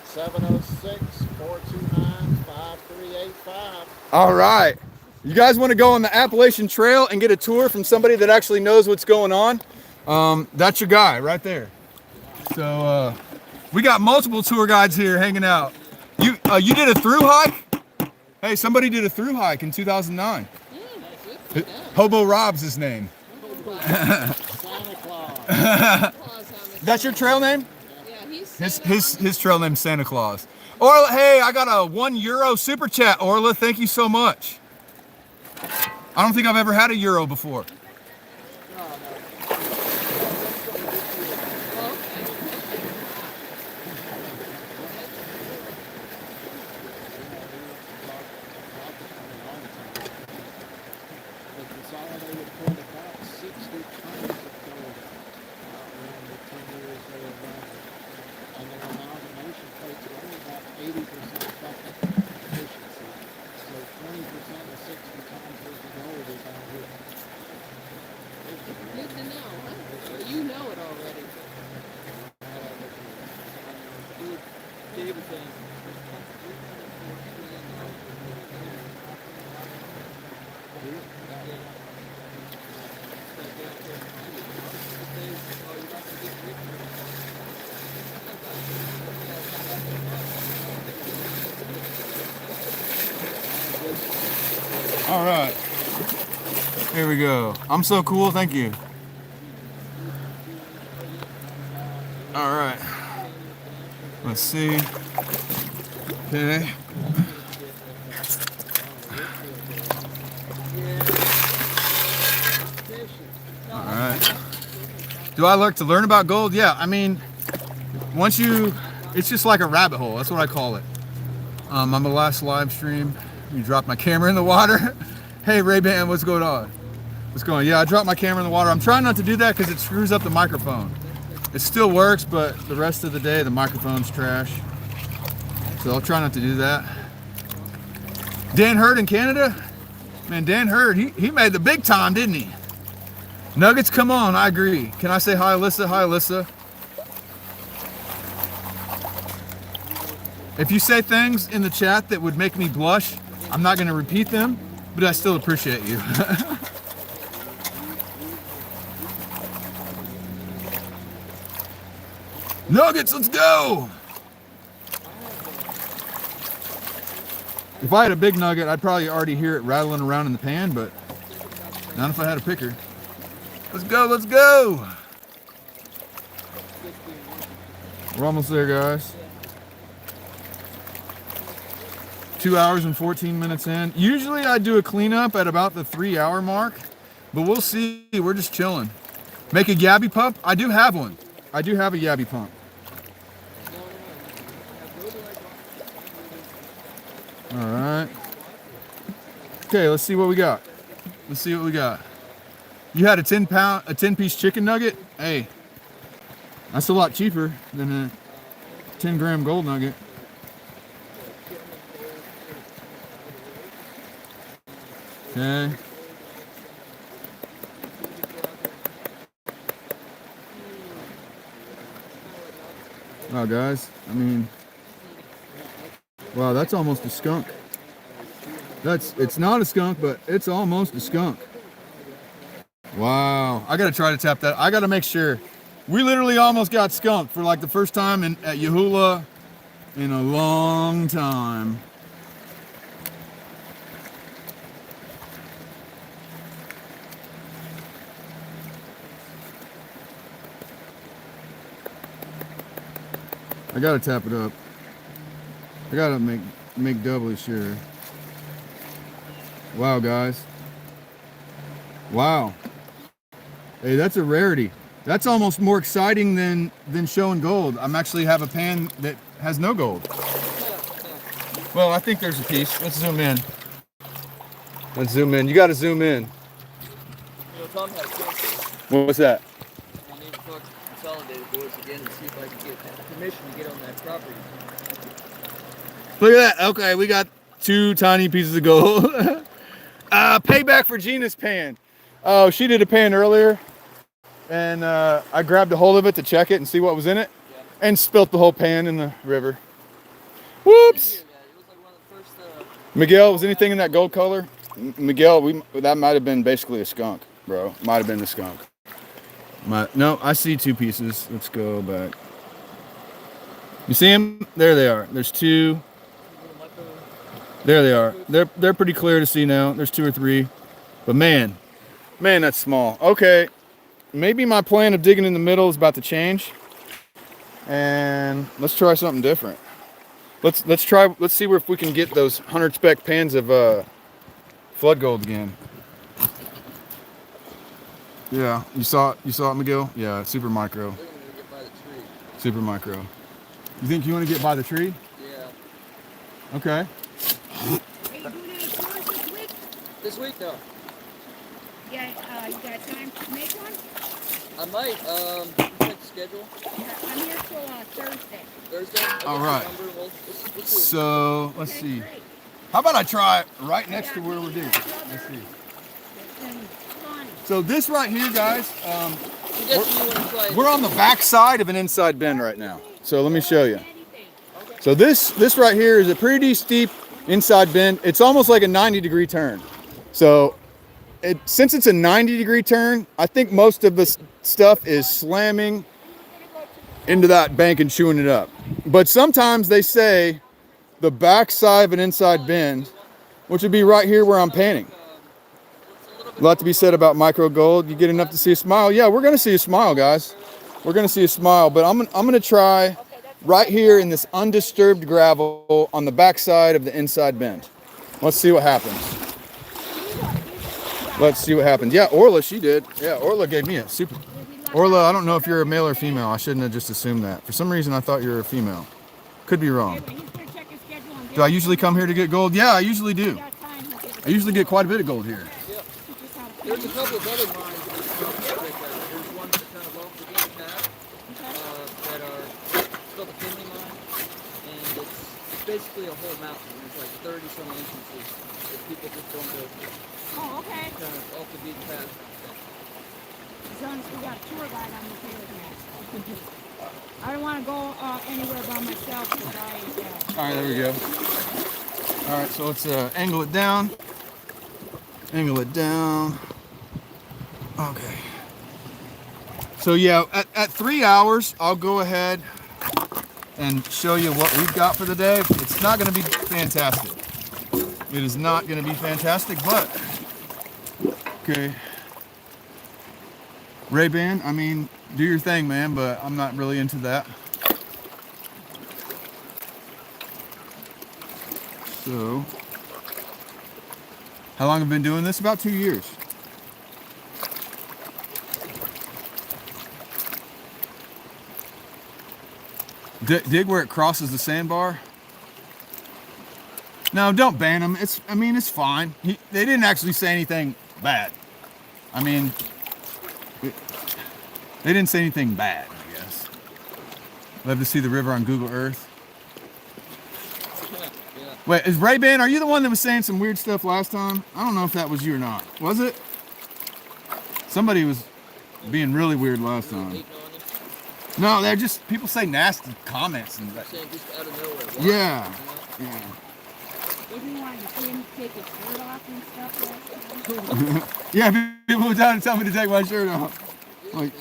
706-429-5385. All right. You guys want to go on the Appalachian Trail and get a tour from somebody that actually knows what's going on? That's your guy right there. So we got multiple tour guides here hanging out. You did a through hike? Hey, somebody did a through hike in 2009. Hobo Rob's his name. Santa Claus. That's your trail name? Yeah, he's His trail name's Santa Claus. Orla, hey, I got a €1 super chat, Orla. Thank you so much. I don't think I've ever had a euro before. good to know, huh? Well, you know it already. All right. Here we go. I'm so cool. Thank you. All right. Let's see. Okay. All right. Do I like to learn about gold? Yeah. I mean, it's just like a rabbit hole. That's what I call it. On the last live stream, you dropped my camera in the water. Hey, Ray-Ban, what's going on? What's going on? Yeah, I dropped my camera in the water. I'm trying not to do that because it screws up the microphone. It still works, but the rest of the day, the microphone's trash. So I'll try not to do that. Dan Hurd in Canada? Man, Dan Hurd, he made the big time, didn't he? Nuggets, come on, I agree. Can I say hi, Alyssa? Hi, Alyssa. If you say things in the chat that would make me blush, I'm not going to repeat them, but I still appreciate you. Nuggets, let's go! If I had a big nugget, I'd probably already hear it rattling around in the pan, but not if I had a picker. Let's go, let's go! We're almost there, guys. 2 hours and 14 minutes in. Usually I do a cleanup at about the 3-hour mark, but we'll see. We're just chilling. Make a Yabby pump? I do have one. I do have a Yabby pump. All right. Okay, let's see what we got. Let's see what we got. You had a 10-piece chicken nugget? Hey, that's a lot cheaper than a 10-gram gold nugget. Okay. Wow, guys. I mean, wow, that's almost a skunk. It's not a skunk, but it's almost a skunk. Wow. I got to try to tap that. I got to make sure. We literally almost got skunked for like the first time at Yahula in a long time. I gotta tap it up. I gotta make doubly sure. Wow, guys. Wow. Hey, that's a rarity. That's almost more exciting than showing gold. I'm actually have a pan that has no gold. Well, I think there's a piece. Let's zoom in. Let's zoom in. You got to zoom in. You know, Tom had cancer. What's that? I need to talk to Consolidated Boards again and see if I can get permission to get on that property. Look at that. Okay, we got 2 tiny pieces of gold. Payback for Gina's pan. Oh, she did a pan earlier, and I grabbed a hold of it to check it and see what was in it, and spilt the whole pan in the river. Whoops. Miguel, was anything in that gold color? Miguel, that might have been basically a skunk, bro. Might have been the skunk. No, I see 2 pieces. Let's go back. You see them? There they are. There's 2. There they are. They're pretty clear to see now. There's 2 or 3. But man, that's small. Okay, maybe my plan of digging in the middle is about to change. And let's try something different. Let's see if we can get those 100 spec pans of flood gold again. Yeah, you saw it, Miguel? Yeah, super micro. They're gonna get by the tree. Super micro. You think you want to get by the tree? Yeah. Okay. Are you doing any tours this week? This week, no. Yeah, you got time to make one? I might. Check the schedule. Yeah, I'm here till Thursday. Thursday. I'll All get right. your number and we'll see. So let's Okay, see. great. How about I try right next to where we're doing? Let's see. And Connie. So this right here, guys, We'll get to you when it's like. we're on the back side of an inside bend right now. So let me show you. Anything. So this right here is a pretty steep inside bend. It's almost like a 90-degree turn. So since it's a 90-degree turn, I think most of the stuff is slamming into that bank and chewing it up. But sometimes they say the back side of an inside bend, which would be right here where I'm panning. A lot to be said about micro gold. You get enough to see a smile. Yeah, we're gonna see a smile, guys. We're gonna see a smile, but I'm gonna try right here in this undisturbed gravel on the back side of the inside bend. Let's see what happens. Let's see what happens. Yeah, Orla, she did. Yeah, Orla gave me a super. Orla, I don't know if you're a male or female. I shouldn't have just assumed that. For some reason, I thought you were a female. Could be wrong. Anyway, he's gonna check his schedule and Do I usually come here to get gold? Yeah, I usually do. got time, he'll give it I usually get quite a bit of gold here. to us how to There's a couple of other mines in this district right there. There's ones that kind of off the beaten path that are called the Finley mine, and it's basically a whole mountain. There's like 30 some entrances that people just don't go through. Oh, okay. Kind of off the beaten path. As long as we got a tour guide, I'm okay with that. I don't want to go anywhere by myself because All right, there we go. All right, so let's angle it down. Angle it down. Okay. So yeah, at 3 hours, I'll go ahead and show you what we've got for the day. It's not going to be fantastic. It is not going to be fantastic, but okay. Ray-Ban, I mean, do your thing, man, but I'm not really into that. So, how long have I been doing this? About 2 years. Dig where it crosses the sandbar. No, don't ban them. It's fine. They didn't actually say anything bad. I mean, they didn't say anything bad, I guess. Love to see the river on Google Earth. Yeah. Wait, is Ray-Ban, are you the one that was saying some weird stuff last time? I don't know if that was you or not. Was it? Somebody was being really weird last time. Hating on you. No, they're just, people say nasty comments. And You're saying just out of nowhere. Why? yeah, You know? yeah. Didn't want to see him take his shirt off and stuff like that. Yeah, people were trying to tell me to take my shirt off. Like,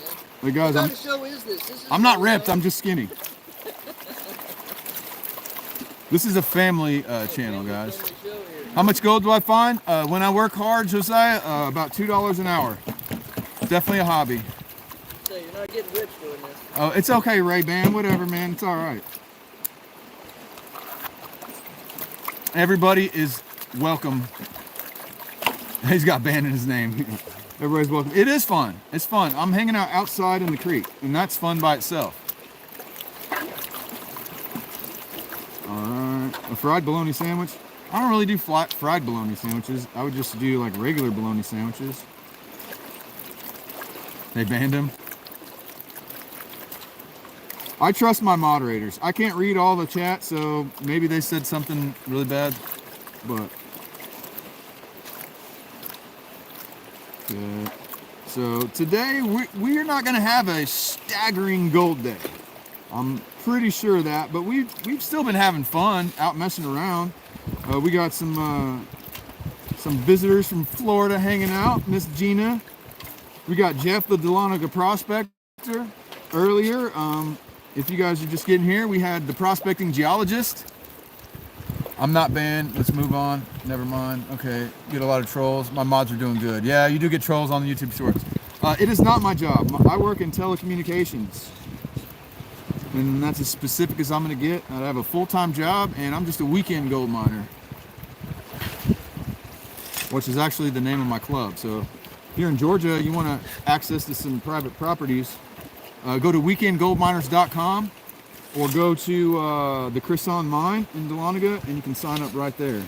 guys, What kind of show is this? This is I'm not ripped, I'm just skinny. This is a family channel, guys. Family show here. How much gold do I find? When I work hard, Josiah, about $2 an hour. Definitely a hobby. Say, you're not getting rich doing this. Oh, it's okay, Ray-Ban. Whatever, man. It's all right. Everybody is welcome. He's got band in his name. Everybody's welcome. It is fun. It's fun. I'm hanging out outside in the creek, and that's fun by itself. All right. A fried bologna sandwich. I don't really do fried bologna sandwiches. I would just do like regular bologna sandwiches. They banned him. I trust my moderators. I can't read all the chat, so maybe they said something really bad, but good. So today we are not going to have a staggering gold day. I'm pretty sure of that, but we've still been having fun out messing around. We got some visitors from Florida hanging out. Miss Gina. We got Jeff, the Dahlonega prospector, earlier. If you guys are just getting here, we had the prospecting geologist. I'm not banned. Let's move on. Never mind. Okay. Get a lot of trolls. My mods are doing good. Yeah, you do get trolls on the YouTube shorts. It is not my job. I work in telecommunications. And that's as specific as I'm going to get. I have a full-time job, and I'm just a weekend gold miner. Which is actually the name of my club. So if you're in Georgia, you want to access to some private properties, go to weekendgoldminers.com or go to the Crisson Mine in Dahlonega, and you can sign up right there.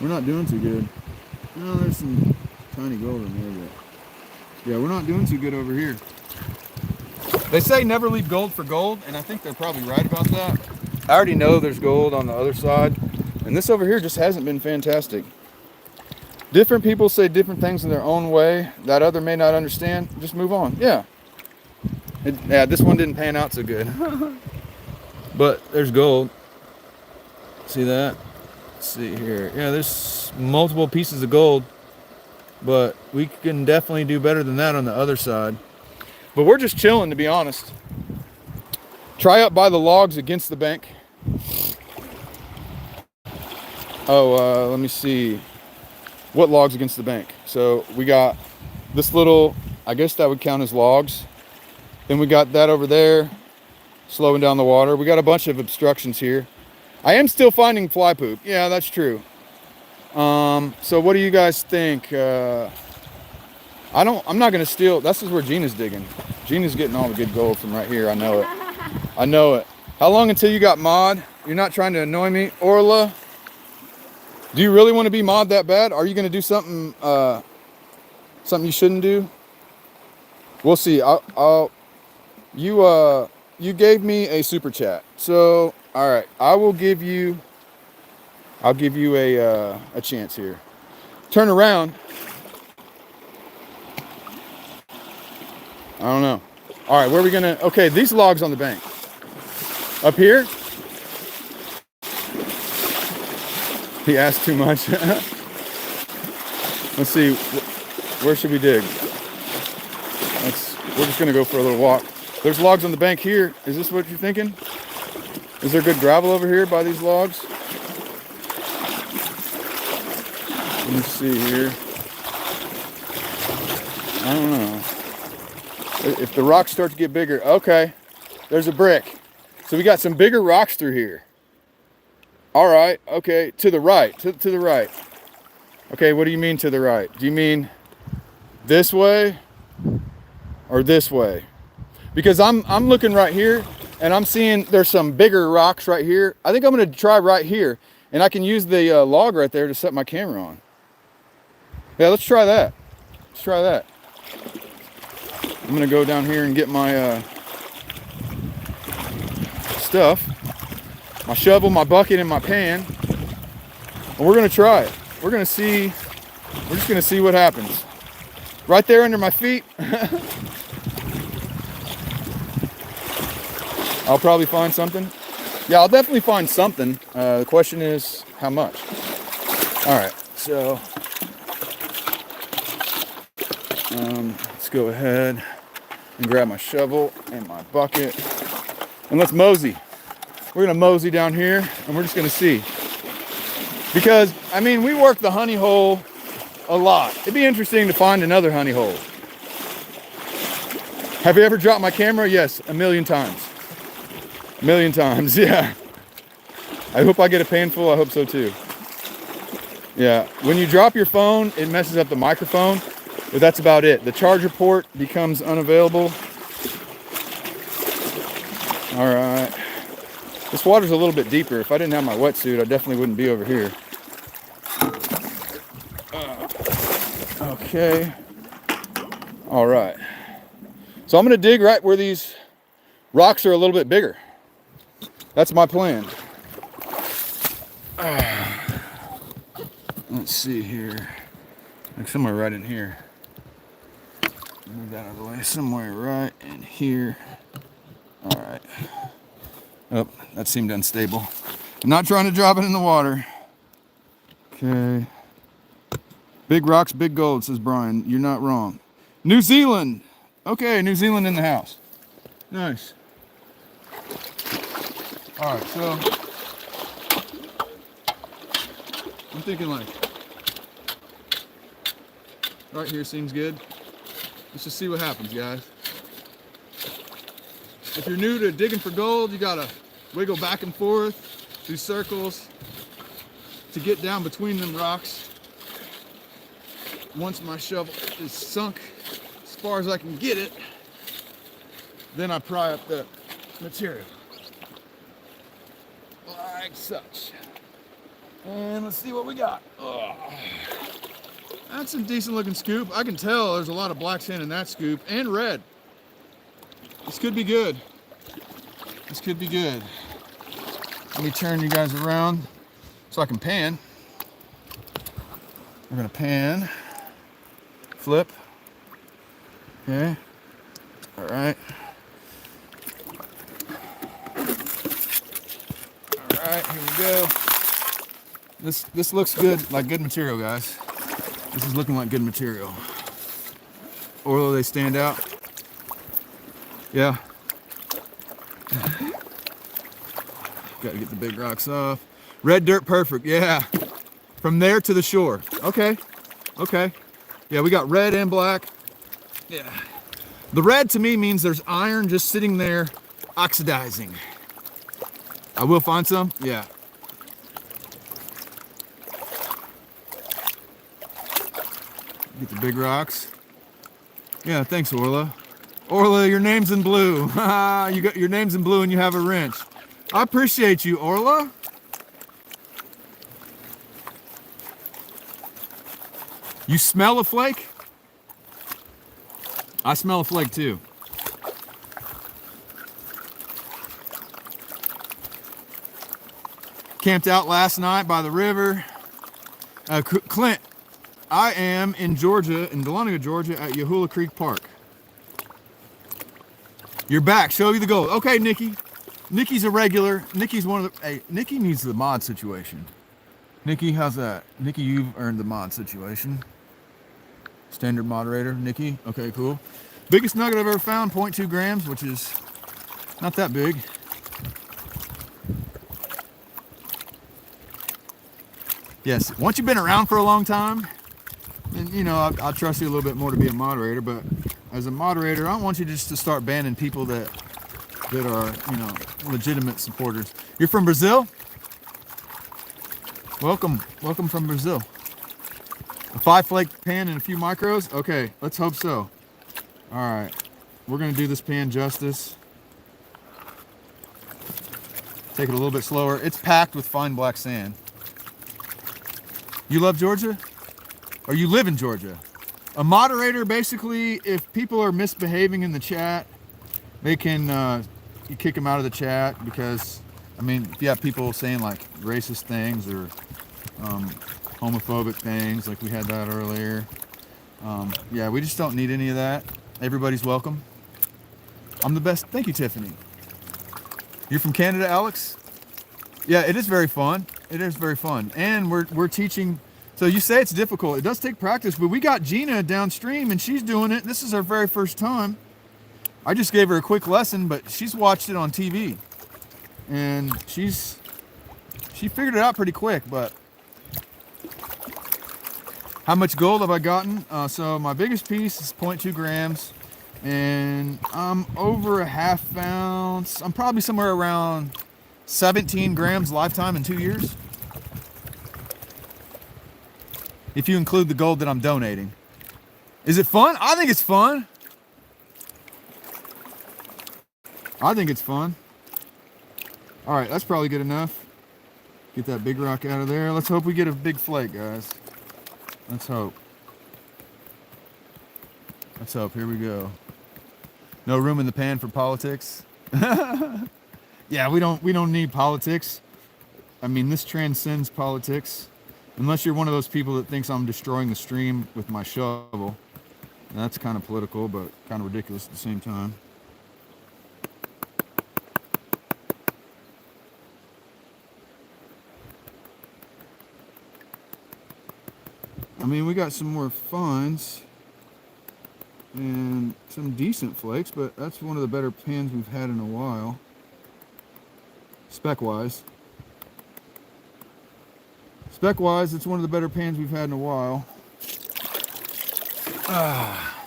We're not doing too good. No, there's some tiny gold in there, but yeah, we're not doing too good over here. They say never leave gold for gold, and I think they're probably right about that. I already know there's gold on the other side, and this over here just hasn't been fantastic. Different people say different things in their own way that other may not understand. Just move on. Yeah. Yeah, this one didn't pan out so good. But there's gold. See that? Let's see here. Yeah, there's multiple pieces of gold, but we can definitely do better than that on the other side. But we're just chilling, to be honest. Try up by the logs against the bank. Oh, let me see. What logs against the bank? So we got this little, I guess that would count as logs. Then we got that over there, slowing down the water. We got a bunch of obstructions here. I am still finding fly poop. Yeah, that's true. So what do you guys think? I'm not gonna steal. This is where Gina's digging. Gina's getting all the good gold from right here. I know it. I know it. How long until you got mod? You're not trying to annoy me, Orla? Do you really want to be mod that bad? Are you gonna do something something you shouldn't do? We'll see. You gave me a super chat, so all right, I'll give you a chance here. Turn around. I don't know. All right, where are we gonna? Okay, these logs on the bank. Up here. He asked too much. Let's see. Where should we dig? We're just gonna go for a little walk. There's logs on the bank here. Is this what you're thinking? Is there good gravel over here by these logs? Let me see here. I don't know. If the rocks start to get bigger, okay. There's a brick. So we got some bigger rocks through here. All right, okay, to the right, to the right. Okay, what do you mean to the right? Do you mean this way or this way? Because I'm looking right here and I'm seeing there's some bigger rocks right here. I think I'm gonna try right here, and I can use the log right there to set my camera on. Yeah, let's try that. Let's try that. I'm gonna go down here and get my stuff. My shovel, my bucket, and my pan. And we're gonna try it. We're just gonna see what happens. Right there under my feet. I'll probably find something. Yeah, I'll definitely find something. The question is, how much? All right, so let's go ahead and grab my shovel and my bucket, and let's mosey. We're gonna mosey down here and we're just gonna see. Because, I mean, we work the honey hole a lot. It'd be interesting to find another honey hole. Have you ever dropped my camera? Yes, a million times. A million times, yeah. I hope I get a panful, I hope so too. Yeah, when you drop your phone, it messes up the microphone, but that's about it. The charger port becomes unavailable. All right. This water's a little bit deeper. If I didn't have my wetsuit, I definitely wouldn't be over here. Okay. All right. So I'm gonna dig right where these rocks are a little bit bigger. That's my plan. Let's see here. Like somewhere right in here. Move that out of the way. Somewhere right in here. All right. Oh, that seemed unstable. I'm not trying to drop it in the water. Okay. Big rocks, big gold, says Brian. You're not wrong. New Zealand. Okay, New Zealand in the house. Nice. All right, so I'm thinking like right here seems good. Let's just see what happens, guys. If you're new to digging for gold, you gotta wiggle back and forth, do circles to get down between them rocks. Once my shovel is sunk as far as I can get it, then I pry up the material. Like such. And let's see what we got. Oh, that's a decent looking scoop. I can tell there's a lot of black sand in that scoop and red. This could be good. This could be good. Let me turn you guys around so I can pan. We're gonna pan, flip. Okay. All right. All right, here we go. This looks good, like good material, guys. This is looking like good material. Although they stand out. Yeah. Got to get the big rocks off. Red dirt, perfect. Yeah. From there to the shore. Okay. Okay. Yeah, we got red and black. Yeah. The red to me means there's iron just sitting there oxidizing. I will find some. Yeah. Get the big rocks. Yeah, thanks, Orla. Orla, your name's in blue. You got your name's in blue and you have a wrench. I appreciate you, Orla. You smell a flake? I smell a flake too. Camped out last night by the river. Clint, I am in Georgia, in Dahlonega, Georgia, at Yahula Creek Park. You're back. Show you the gold. Okay, Nikki. Nikki's a regular. Nikki's one of the. Hey, Nikki needs the mod situation. Nikki, how's that? Nikki, you've earned the mod situation. Standard moderator, Nikki. Okay, cool. Biggest nugget I've ever found, 0.2 grams, which is not that big. Yes, once you've been around for a long time, then you know I'll trust you a little bit more to be a moderator. But as a moderator, I don't want you just to start banning people that are, you know, legitimate supporters. You're from Brazil? Welcome from Brazil. A 5 flake pan and a few micros? Okay, let's hope so. All right, we're gonna do this pan justice. Take it a little bit slower. It's packed with fine black sand. You love Georgia? Or you live in Georgia? A moderator, basically, if people are misbehaving in the chat, they can, you kick them out of the chat because, I mean, if you have people saying like racist things or homophobic things, like we had that earlier. Yeah, we just don't need any of that. Everybody's welcome. I'm the best. Thank you, Tiffany. You're from Canada, Alex? Yeah, it is very fun. It is very fun. And we're teaching. So you say it's difficult. It does take practice, but we got Gina downstream and she's doing it. This is her very first time. I just gave her a quick lesson, but she's watched it on TV. and she figured it out pretty quick. But how much gold have I gotten? So my biggest piece is 0.2 grams, and I'm over a half ounce. I'm probably somewhere around 17 grams lifetime in 2 years, if you include the gold that I'm donating. Is it fun? I think it's fun. I think it's fun. All right, that's probably good enough. Get that big rock out of there. Let's hope we get a big flake, guys. Let's hope. Let's hope. Here we go. No room in the pan for politics. Yeah, we don't need politics. I mean, this transcends politics. Unless you're one of those people that thinks I'm destroying the stream with my shovel. That's kind of political, but kind of ridiculous at the same time. I mean, we got some more fines and some decent flakes, but that's one of the better pans we've had in a while, spec-wise. Spec-wise, it's one of the better pans we've had in a while.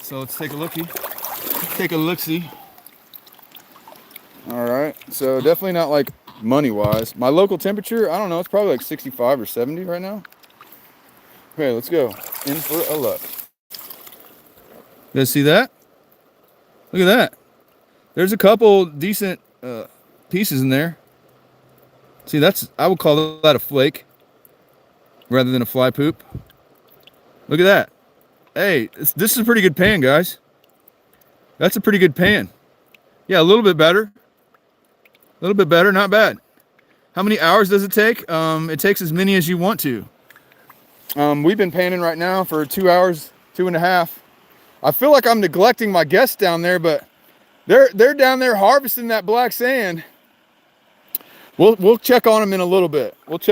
So let's take a looky. Take a look-see. All right, so definitely not like money-wise. My local temperature, I don't know, it's probably like 65 or 70 right now. Okay, let's go. In for a look. You guys see that? Look at that. There's a couple decent pieces in there. See, I would call that a flake rather than a fly poop. Look at that. Hey, this is a pretty good pan, guys. That's a pretty good pan. Yeah, a little bit better. A little bit better, not bad. How many hours does it take? It takes as many as you want to. We've been panning right now for 2 hours, 2.5. I feel like I'm neglecting my guests down there, but they're down there harvesting that black sand. We'll check on them in a little bit. But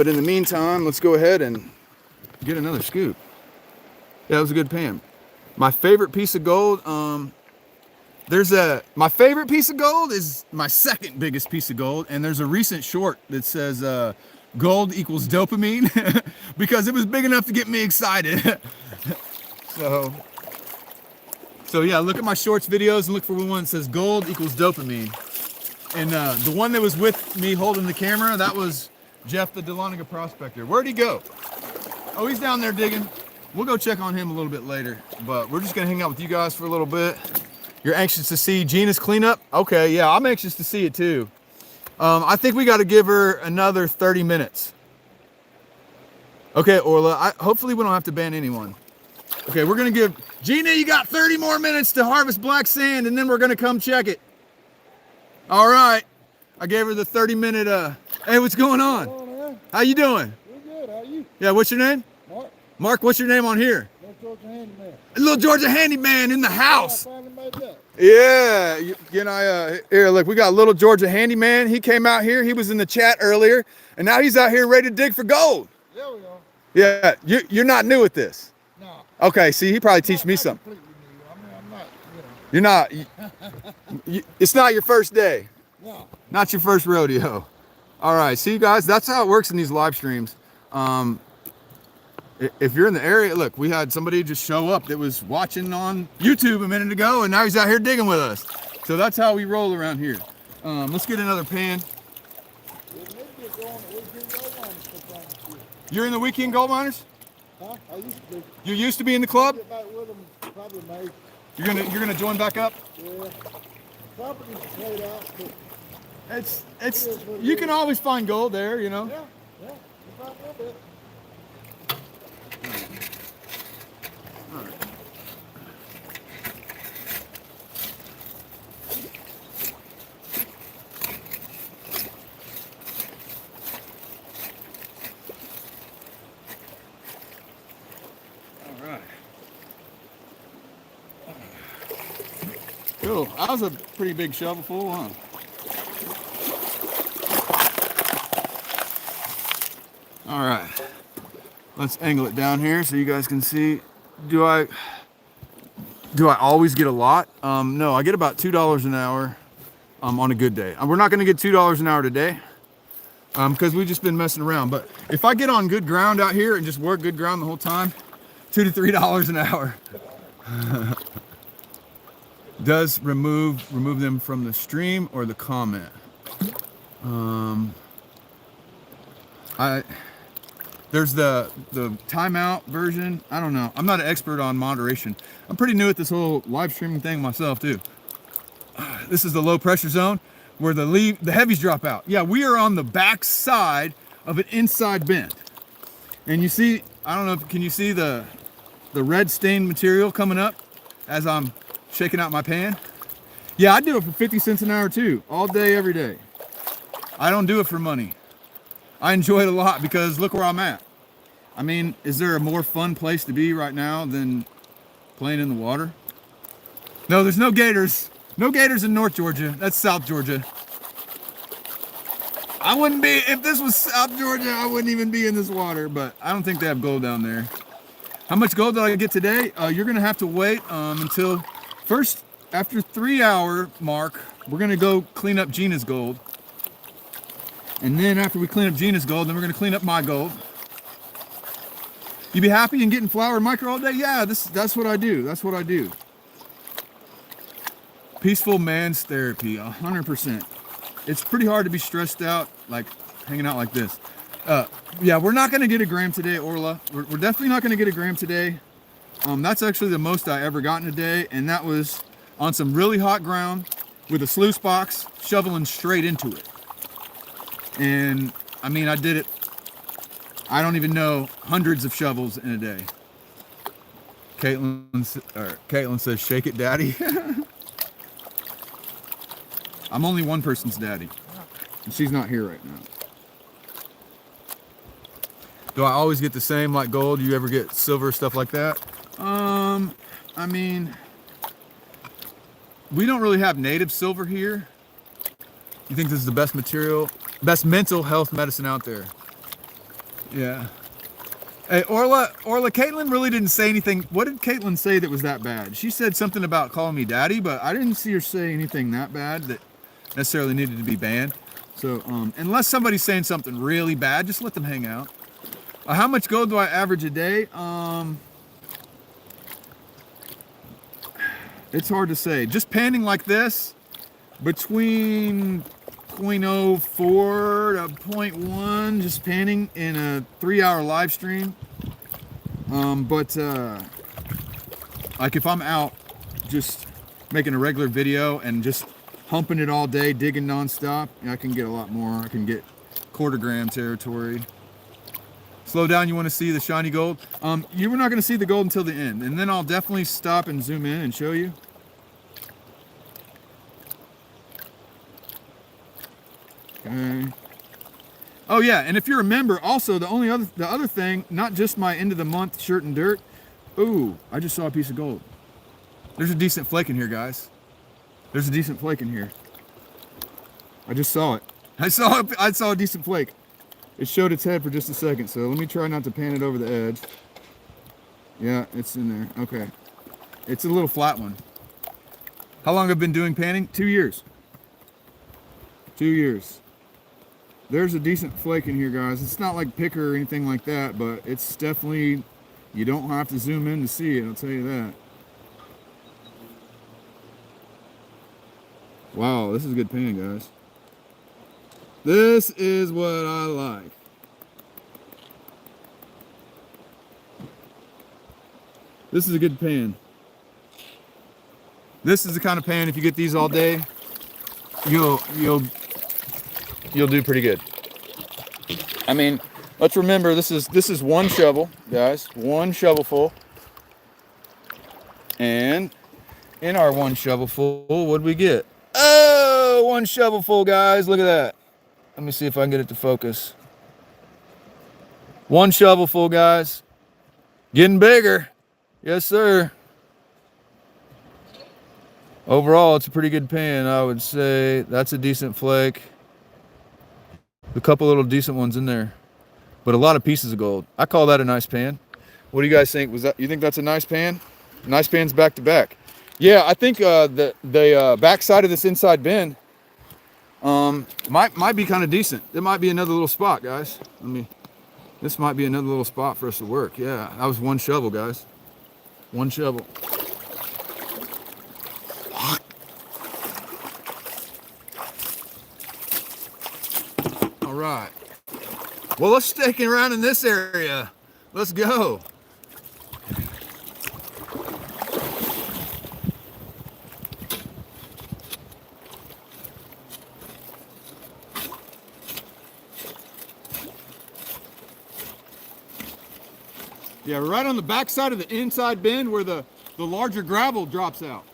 in the meantime, let's go ahead and get another scoop. Yeah, that was a good pan. My favorite piece of gold, my favorite piece of gold is my second biggest piece of gold, and there's a recent short that says gold equals dopamine because it was big enough to get me excited. So yeah, look at my shorts videos and look for one that says gold equals dopamine. And the one that was with me holding the camera, that was Jeff the Dahlonega prospector. Where'd he go? Oh, he's down there digging. We'll go check on him a little bit later, but we're just gonna hang out with you guys for a little bit. You're anxious to see Gina's cleanup? Okay, yeah, I'm anxious to see it too. I think we got to give her another 30 minutes. Okay, Orla, hopefully we don't have to ban anyone. Okay, we're gonna give, Gina, you got 30 more minutes to harvest black sand, and then we're gonna come check it. All right, I gave her the 30-minute, hey, what's going on? Hello, How you doing? we're good. How you? Yeah, what's your name? Mark, Mark, what's your name on here? North Georgia handyman. Little Georgia handyman in the I house. finally made that. Yeah, you and I, here, look, we got little Georgia handyman. He came out here, he was in the chat earlier, and now he's out here ready to dig for gold. There we are. Yeah, you're not new at this. No. Okay, see, he probably teach me something. Completely new. I mean, I'm not, You're not, it's not your first day. No. Not your first rodeo. All right, see you guys, that's how it works in these live streams. If you're in the area, look, we had somebody just show up that was watching on YouTube a minute ago, and now he's out here digging with us. So that's how we roll around here. Let's get another pan. You're in the weekend gold miners? Huh? I used to be. You used to be in the club? Get back with them probably May. You're gonna join back up? Yeah. Property's played out, but It's you can always find gold there, you know. yeah, you find a little bit. All right. Cool. That was a pretty big shovelful, huh? All right. Let's angle it down here so you guys can see. Do I always get a lot? No, I get about $2 an hour. on a good day. We're not going to get $2 an hour today because we've just been messing around. But if I get on good ground out here and just work good ground the whole time, $2 to $3 an hour. Does remove them from the stream or the comment. There's the timeout version. I don't know. I'm not an expert on moderation. I'm pretty new at this whole live streaming thing myself too. This is the low pressure zone where the heavies drop out. Yeah, we are on the back side of an inside bend. And you see, I don't know, can you see the red stained material coming up as I'm shaking out my pan? Yeah, I do it for 50 cents an hour too, all day, every day. I don't do it for money. I enjoy it a lot because look where I'm at. I mean, is there a more fun place to be right now than playing in the water? No, there's no gators. No gators in North Georgia. That's South Georgia. I wouldn't be, if this was South Georgia, I wouldn't even be in this water, but I don't think they have gold down there. How much gold did I get today? You're gonna have to wait until first, after 3-hour mark, we're gonna go clean up Gina's gold. And then after we clean up Gina's gold, then we're gonna clean up my gold. You be happy in getting flour and micro all day? Yeah, that's what I do. That's what I do. Peaceful man's therapy, 100%. It's pretty hard to be stressed out, like hanging out like this. Yeah, we're not gonna get a gram today, Orla. We're definitely not gonna get a gram today. That's actually the most I ever gotten today, and that was on some really hot ground with a sluice box, shoveling straight into it. And I mean, I did it, I don't even know, hundreds of shovels in a day. Caitlin says, shake it, daddy. I'm only one person's daddy. And she's not here right now. Do I always get the same like gold? Do you ever get silver, stuff like that? I mean, we don't really have native silver here. You think this is the best material, best mental health medicine out there? Yeah. Hey, Orla, Caitlin really didn't say anything. What did Caitlin say that was that bad? She said something about calling me daddy, but I didn't see her say anything that bad that necessarily needed to be banned. So, unless somebody's saying something really bad, just let them hang out. How much gold do I average a day? It's hard to say. Just panning like this, between 0.04 to 0.1, just panning in a 3-hour live stream. Like if I'm out just making a regular video and just humping it all day, digging nonstop, I can get a lot more. I can get quarter-gram territory. Slow down, you want to see the shiny gold? You were not going to see the gold until the end, and then I'll definitely stop and zoom in and show you. Okay. Oh yeah, and if you remember, also the other thing, not just my end of the month shirt and dirt. Ooh, I just saw a piece of gold. There's a decent flake in here, guys. There's a decent flake in here. I just saw it. I saw a decent flake. It showed its head for just a second, so let me try not to pan it over the edge. Yeah, it's in there. Okay. It's a little flat one. How long have I been doing panning? 2 years. 2 years. There's a decent flake in here, guys. It's not like picker or anything like that, but it's definitely, you don't have to zoom in to see it, I'll tell you that. Wow, this is a good pan, guys. This is what I like. This is a good pan. This is the kind of pan, if you get these all day, you'll do pretty good. I mean, let's remember this is one shovel, guys. One shovelful. And in our one shovelful, what did we get? Oh, one shovelful, guys. Look at that. Let me see if I can get it to focus. One shovelful, guys. Getting bigger. Yes, sir. Overall, it's a pretty good pan, I would say. That's a decent flake. A couple little decent ones in there. But a lot of pieces of gold. I call that a nice pan. What do you guys think? You think that's a nice pan? Nice pans back to back. Yeah, I think the back side of this inside bend Might be kind of decent. It might be another little spot, guys. This might be another little spot for us to work. Yeah, that was one shovel, guys. One shovel. All right. Well, let's stick around in this area. Let's go. Yeah, right on the back side of the inside bend where the larger gravel drops out.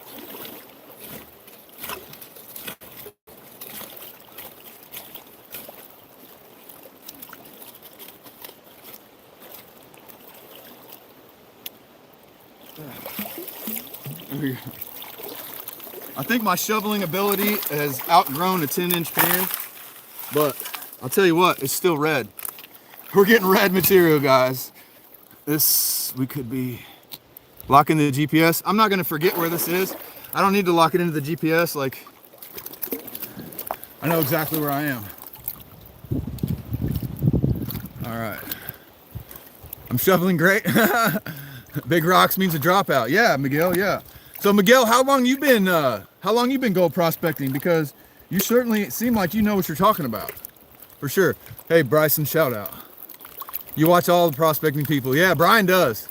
I think my shoveling ability has outgrown a 10-inch pan, but I'll tell you what, it's still red. We're getting red material, guys. We could be locking the GPS. I'm not gonna forget where this is. I don't need to lock it into the GPS. Like, I know exactly where I am. All right. I'm shoveling great. Big rocks means a dropout. Yeah, Miguel, yeah. So Miguel, how long you been gold prospecting? Because you certainly seem like you know what you're talking about. For sure. Hey, Bryson, shout out. You watch all the prospecting people. Yeah, Brian does.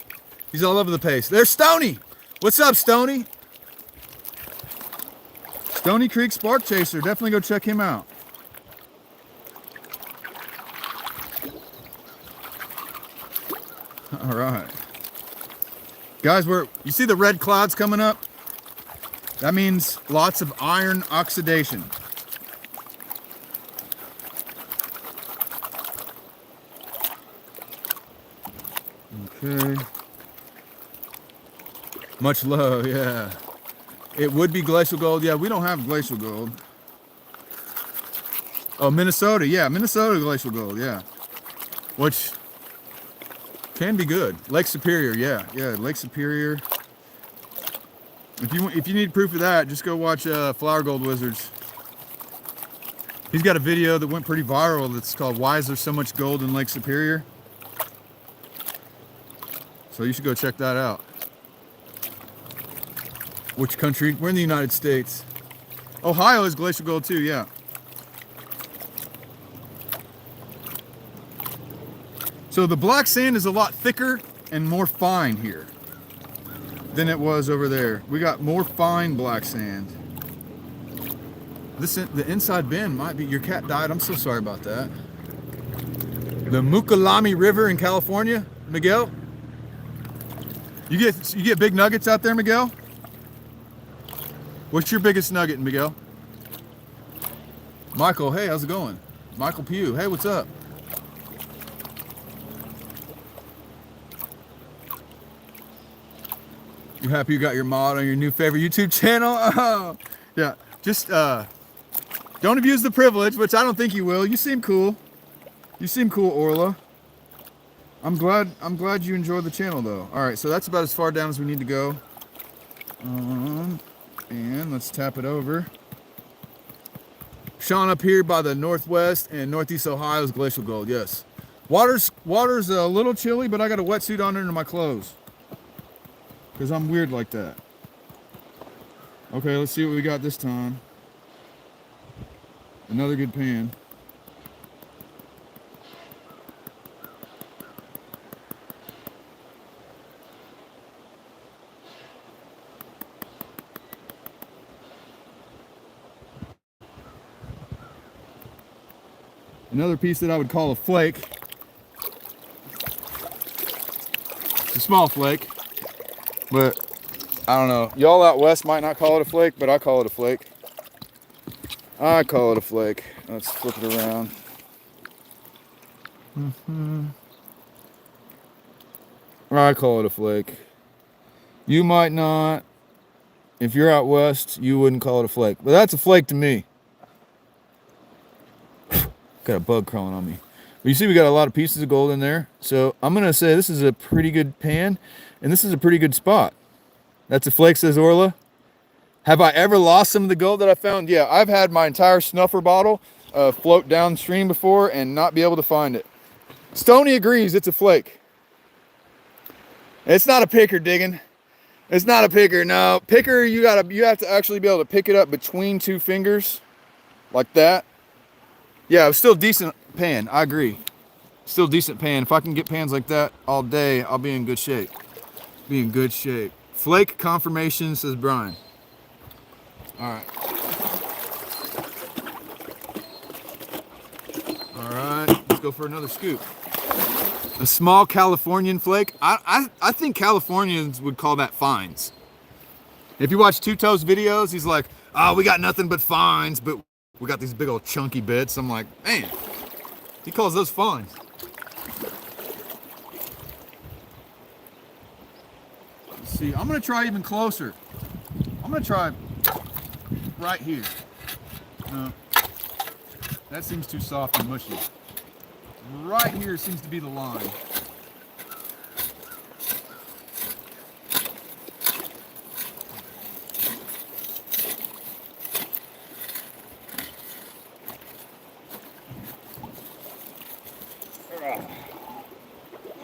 He's all over the place. There's Stony. What's up, Stony? Stony Creek Spark Chaser. Definitely go check him out. All right. Guys, you see the red clouds coming up? That means lots of iron oxidation. Okay. Much love, yeah. It would be glacial gold. Yeah, we don't have glacial gold. Oh, Minnesota. Yeah, Minnesota glacial gold. Yeah. Which can be good. Lake Superior. Yeah. Yeah. Lake Superior. If you need proof of that, just go watch Flower Gold Wizards. He's got a video that went pretty viral that's called "Why Is There So Much Gold in Lake Superior?" So you should go check that out. Which country? We're in the United States. Ohio is glacial gold too, yeah. So the black sand is a lot thicker and more fine here than it was over there. We got more fine black sand. The inside bend might be, your cat died, I'm so sorry about that. The Mukalami River in California, Miguel? You get big nuggets out there, Miguel? What's your biggest nugget, Miguel? Michael, hey, how's it going? Michael Pugh, hey, what's up? You happy you got your mod on your new favorite YouTube channel? Oh, yeah, just don't abuse the privilege, which I don't think you will. You seem cool. You seem cool, Orla. I'm glad you enjoyed the channel though. All right, so that's about as far down as we need to go. And let's tap it over. Sean up here by the northwest and northeast Ohio's glacial gold. Yes, water's a little chilly, but I got a wetsuit on under my clothes because I'm weird like that. Okay, let's see what we got this time. Another good pan. Another piece that I would call a flake. It's a small flake, but I don't know. Y'all out west might not call it a flake, but I call it a flake. I call it a flake. Let's flip it around. I call it a flake. You might not. If you're out west, you wouldn't call it a flake, but that's a flake to me. Got a bug crawling on me. But you see we got a lot of pieces of gold in there. So I'm going to say this is a pretty good pan. And this is a pretty good spot. That's a flake, says Orla. Have I ever lost some of the gold that I found? Yeah, I've had my entire snuffer bottle float downstream before and not be able to find it. Stoney agrees it's a flake. It's not a picker, digging. It's not a picker. No, picker, you have to actually be able to pick it up between two fingers, like that. Yeah, it's still decent pan. I agree. Still decent pan. If I can get pans like that all day, I'll be in good shape. Be in good shape. Flake confirmation, says Brian. All right. All right, let's go for another scoop. A small Californian flake. I think Californians would call that fines. If you watch Two Toes videos, he's like, oh, we got nothing but fines, but we got these big old chunky bits. I'm like, man, he calls those fines. Let's see, I'm gonna try even closer. I'm gonna try right here. No, that seems too soft and mushy. Right here seems to be the line.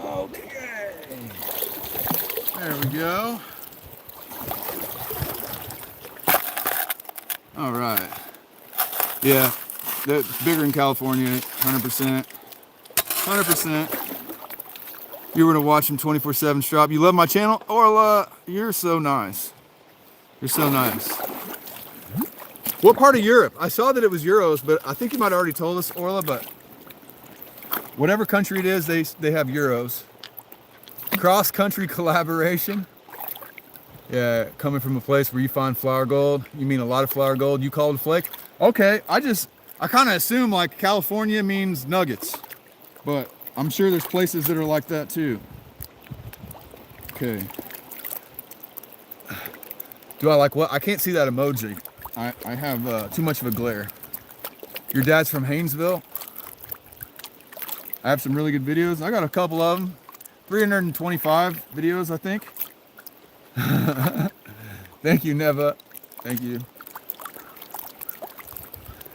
Okay. There we go. All right. Yeah, that's bigger in California, 100%. 100%. You were to watch him 24/7 strop. You love my channel? Orla, you're so nice. You're so nice. What part of Europe? I saw that it was Euros, but I think you might have already told us, Orla, but whatever country it is, they have Euros. Cross-country collaboration. Yeah, coming from a place where you find flour gold. You mean a lot of flour gold. You call it a flake? Okay, I kind of assume like California means nuggets. But I'm sure there's places that are like that too. Okay. Do I like what? I can't see that emoji. I have too much of a glare. Your dad's from Haynesville? I have some really good videos. I got a couple of them. 325 videos, I think. Thank you, Neva. Thank you.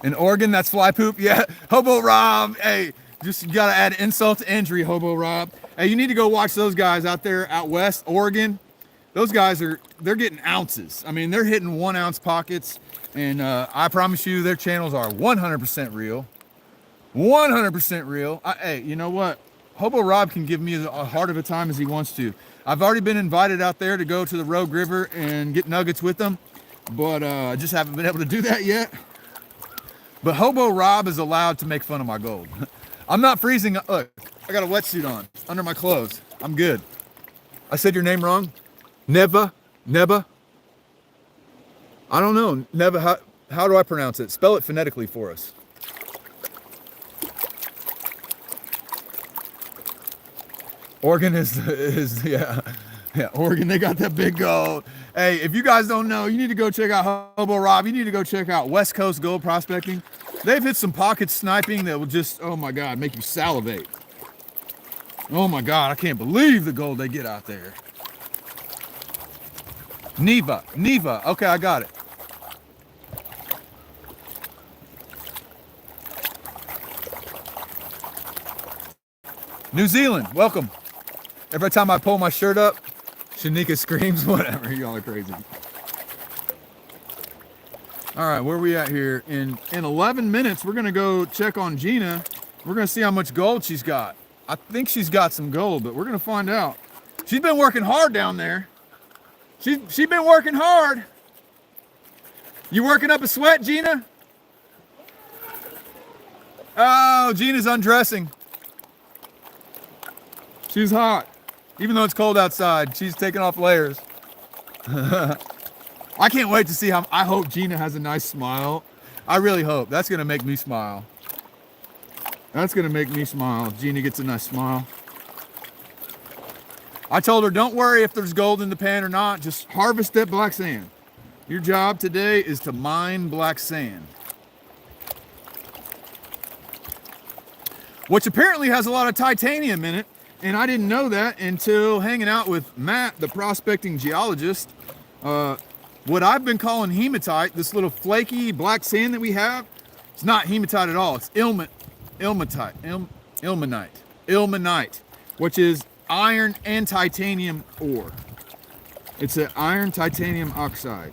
In Oregon, that's fly poop. Yeah, Hobo Rob. Hey, just you gotta add insult to injury, Hobo Rob. Hey, you need to go watch those guys out there out west, Oregon. Those guys they're getting ounces. I mean, they're hitting 1 ounce pockets, and I promise you, their channels are 100% real. 100% real. Hey, you know what? Hobo Rob can give me as hard of a time as he wants to. I've already been invited out there to go to the Rogue River and get nuggets with them, but I just haven't been able to do that yet. But Hobo Rob is allowed to make fun of my gold. I'm not freezing. Look, I got a wetsuit on under my clothes. I'm good. I said your name wrong? Neva? Neba? I don't know. Neva, how do I pronounce it? Spell it phonetically for us. Oregon is yeah, Oregon, they got that big gold. Hey, if you guys don't know, you need to go check out Hobo Rob. You need to go check out West Coast Gold Prospecting. They've hit some pocket sniping that will just, oh my God, make you salivate. Oh my God, I can't believe the gold they get out there. Neva, okay, I got it. New Zealand, welcome. Every time I pull my shirt up, Shanika screams, whatever, y'all are crazy. All right, where are we at here? In 11 minutes, we're gonna go check on Gina. We're gonna see how much gold she's got. I think she's got some gold, but we're gonna find out. She's been working hard down there. She's been working hard. You working up a sweat, Gina? Oh, Gina's undressing. She's hot. Even though it's cold outside, she's taking off layers. I can't wait to see how, I hope Gina has a nice smile. I really hope. That's gonna make me smile. That's gonna make me smile. Gina gets a nice smile. I told her, don't worry if there's gold in the pan or not, just harvest that black sand. Your job today is to mine black sand. Which apparently has a lot of titanium in it. And I didn't know that until hanging out with Matt, the prospecting geologist. what I've been calling hematite, this little flaky black sand that we have, it's not hematite at all. It's ilmenite, which is iron and titanium ore. It's an iron titanium oxide.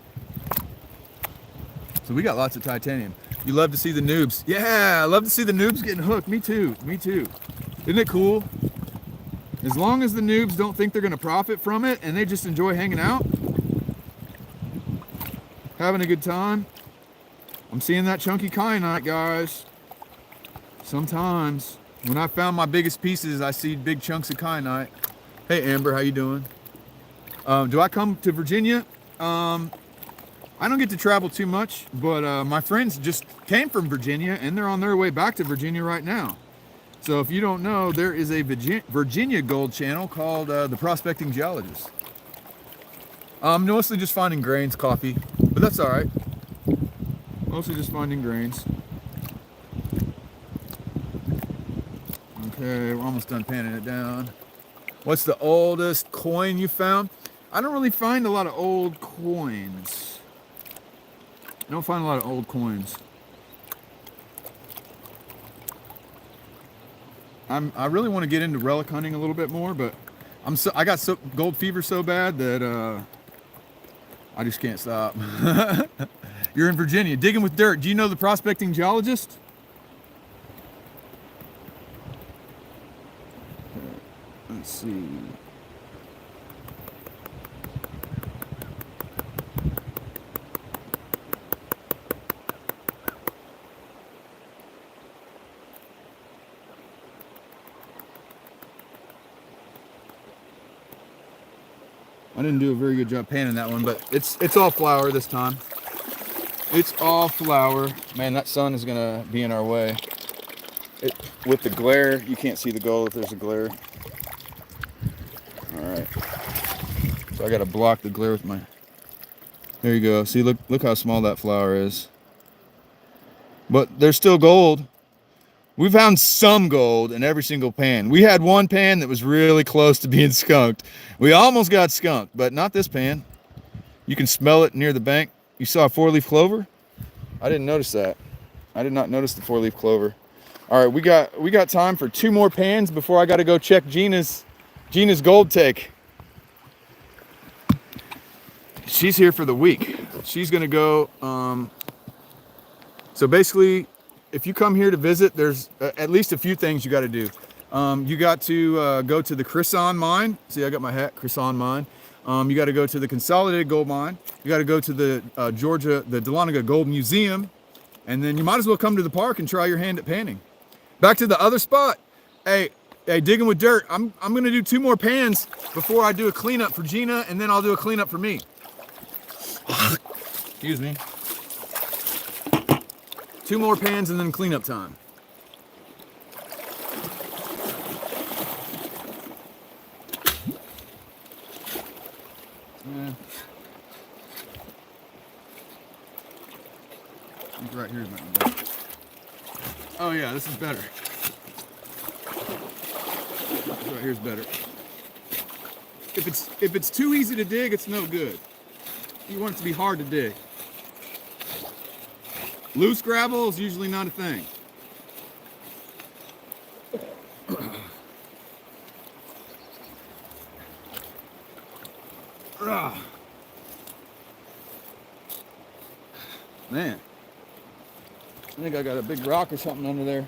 So we got lots of titanium. You love to see the noobs. Yeah, I love to see the noobs getting hooked. Me too, me too. Isn't it cool? As long as the noobs don't think they're gonna profit from it and they just enjoy hanging out, having a good time. I'm seeing that chunky kyanite, guys. Sometimes when I found my biggest pieces, I see big chunks of kyanite. Hey Amber, how you doing? Do I come to Virginia? I don't get to travel too much, but my friends just came from Virginia and they're on their way back to Virginia right now. So if you don't know, there is a Virginia gold channel called The Prospecting Geologist. I'm mostly just finding grains, coffee, but that's all right. Mostly just finding grains. Okay, we're almost done panning it down. What's the oldest coin you found? I don't really find a lot of old coins. I don't find a lot of old coins. I really want to get into relic hunting a little bit more, but I got gold fever so bad that I just can't stop. You're in Virginia, digging with dirt. Do you know the prospecting geologist? Let's see. I didn't do a very good job panning that one, but it's all flour this time. It's all flour. Man, that sun is gonna be in our way. With the glare, you can't see the gold if there's a glare. All right. So I gotta block the glare with my. There you go. See, look how small that flour is. But there's still gold. We found some gold in every single pan. We had one pan that was really close to being skunked. We almost got skunked, but not this pan. You can smell it near the bank. You saw a 4-leaf clover? I didn't notice that. I did not notice the 4-leaf clover. All right, we got time for 2 more pans before I got to go check Gina's gold take. She's here for the week. She's gonna go. So basically, if you come here to visit, there's at least a few things you got to do. You got to go to the Crisson mine. See, I got my hat, Crisson mine. You got to go to the Consolidated Gold Mine. You got to go to the the Dahlonega Gold Museum. And then you might as well come to the park and try your hand at panning. Back to the other spot. Hey, digging with dirt. I'm going to do 2 more pans before I do a cleanup for Gina, and then I'll do a cleanup for me. Excuse me. 2 more pans and then cleanup time. Yeah. I think right here is might be better. Oh yeah, this is better. This right here is better. If it's too easy to dig, it's no good. You want it to be hard to dig. Loose gravel is usually not a thing. Man, I think I got a big rock or something under there.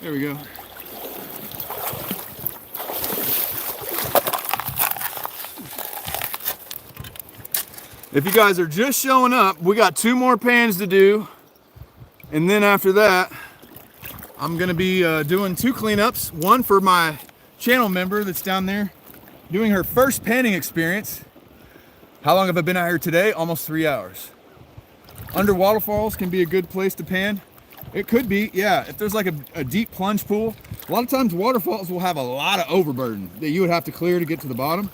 There we go. If you guys are just showing up, we got 2 more pans to do. And then after that, I'm gonna be doing 2 cleanups. One for my channel member that's down there doing her first panning experience. How long have I been out here today? Almost 3 hours. Under waterfalls can be a good place to pan. It could be, yeah, if there's like a deep plunge pool. A lot of times waterfalls will have a lot of overburden that you would have to clear to get to the bottom.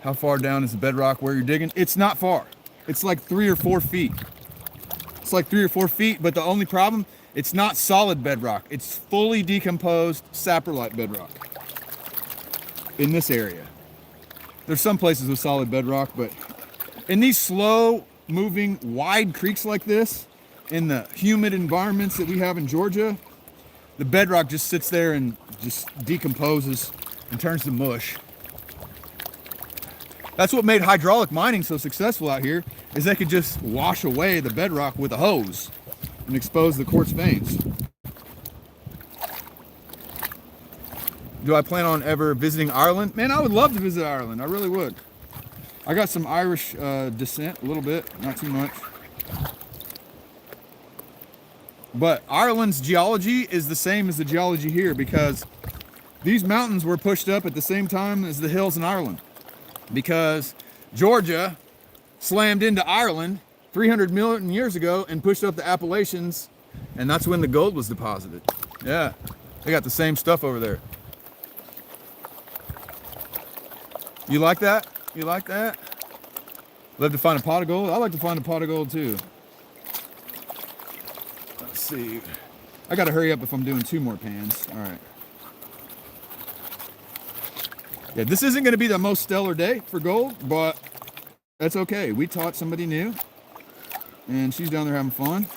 How far down is the bedrock where you're digging? It's not far. It's like 3 or 4 feet. It's like 3 or 4 feet, but the only problem, it's not solid bedrock. It's fully decomposed saprolite bedrock. in this area. There's some places with solid bedrock, but in these slow moving wide creeks like this, in the humid environments that we have in Georgia, the bedrock just sits there and just decomposes and turns to mush. That's what made hydraulic mining so successful out here, is they could just wash away the bedrock with a hose and expose the quartz veins. Do I plan on ever visiting Ireland? Man, I would love to visit Ireland. I really would. I got some Irish descent, a little bit, not too much. But Ireland's geology is the same as the geology here, because these mountains were pushed up at the same time as the hills in Ireland. Because Georgia slammed into Ireland 300 million years ago and pushed up the Appalachians, and that's when the gold was deposited. Yeah, they got the same stuff over there. You like that? You like that? Love to find a pot of gold? I like to find a pot of gold too. Let's see. I gotta hurry up if I'm doing 2 more pans. All right. Yeah, this isn't gonna be the most stellar day for gold, but that's okay. We taught somebody new, and she's down there having fun.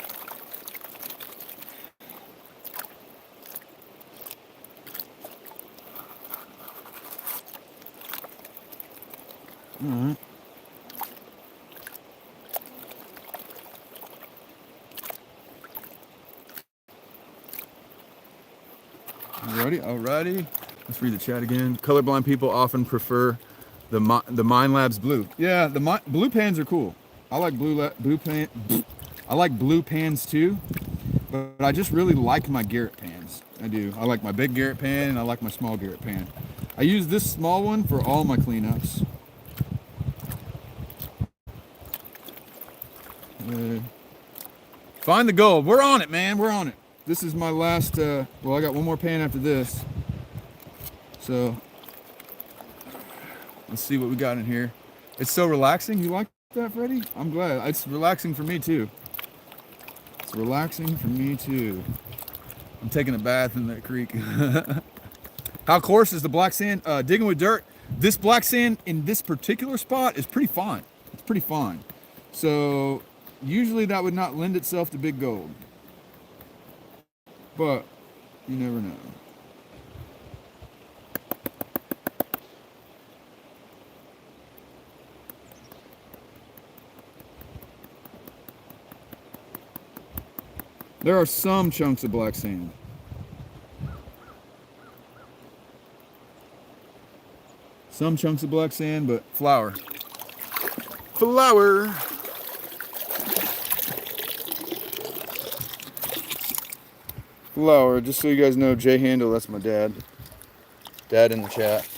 All right. Alrighty. Let's read the chat again. Colorblind people often prefer the Mine Labs blue. Yeah, the blue pans are cool. I like blue pans too, but I just really like my Garrett pans. I do. I like my big Garrett pan and I like my small Garrett pan. I use this small one for all my cleanups. Find the gold. We're on it, man. We're on it. This is my last, well, I got one more pan after this. So, let's see what we got in here. It's so relaxing. You like that, Freddie? I'm glad. It's relaxing for me, too. It's relaxing for me, too. I'm taking a bath in that creek. How coarse is the black sand? Digging with dirt. This black sand in this particular spot is pretty fine. It's pretty fine. So, usually that would not lend itself to big gold. But, you never know. There are some chunks of black sand. Some chunks of black sand, but flour. Flour. Flour, just so you guys know, Jay Handel, that's my dad. Dad in the chat.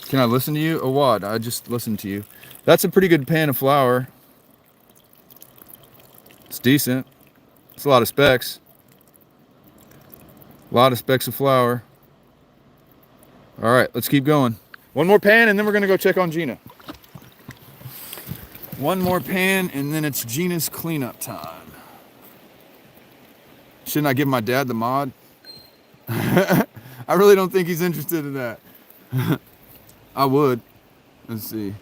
Can I listen to you? Or what? I just listened to you. That's a pretty good pan of flour. It's decent. It's a lot of specks. A lot of specks of flour. All right, let's keep going. One more pan and then we're gonna go check on Gina. One more pan and then it's Gina's cleanup time. Shouldn't I give my dad the mod? I really don't think he's interested in that. I would. Let's see.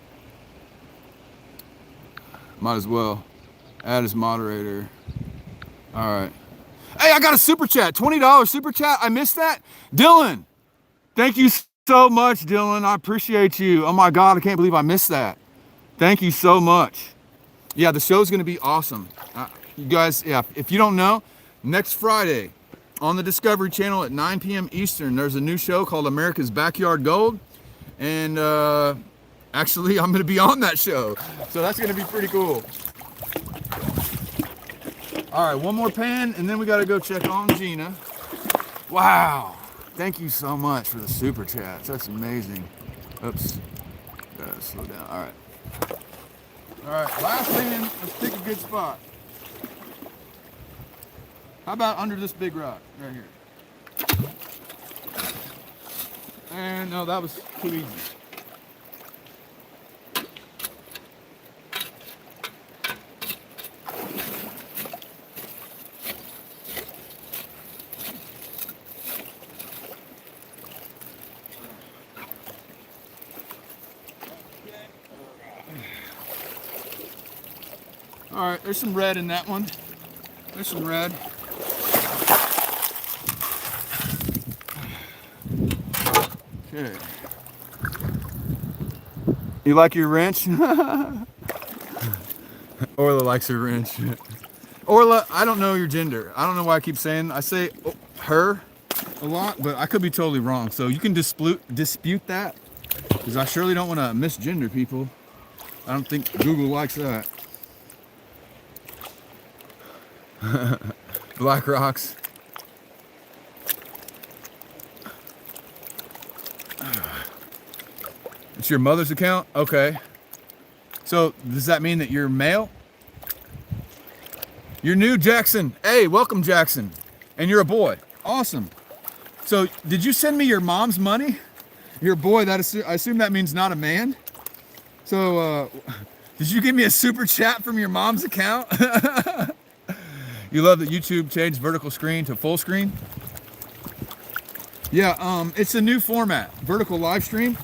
Might as well. Add as moderator. All right. Hey, I got a super chat. $20 super chat. I missed that. Dylan. Thank you so much, Dylan. I appreciate you. Oh my God, I can't believe I missed that. Thank you so much. Yeah, the show's going to be awesome. You guys, yeah, if you don't know, next Friday on the Discovery Channel at 9 p.m. Eastern, there's a new show called America's Backyard Gold. And actually, I'm going to be on that show. So that's going to be pretty cool. All right, one more pan, and then we got to go check on Gina. Wow. Thank you so much for the super chats. That's amazing. Oops. Gotta slow down. All right. All right, last pan. Let's pick a good spot. How about under this big rock right here? And no, that was too easy. All right, there's some red in that one. There's some red. Okay. You like your wrench? Orla likes her wrench. Orla, I don't know your gender. I don't know why I keep saying, I say her a lot, but I could be totally wrong. So you can dispute that, because I surely don't want to misgender people. I don't think Google likes that. Black rocks. It's your mother's account? Okay. So does that mean that you're male? You're new, Jackson. Hey, welcome, Jackson. And you're a boy. Awesome. So did you send me your mom's money? You're a boy. I assume that means not a man. So did you give me a super chat from your mom's account? You love that YouTube changed vertical screen to full screen? Yeah, it's a new format, vertical live stream.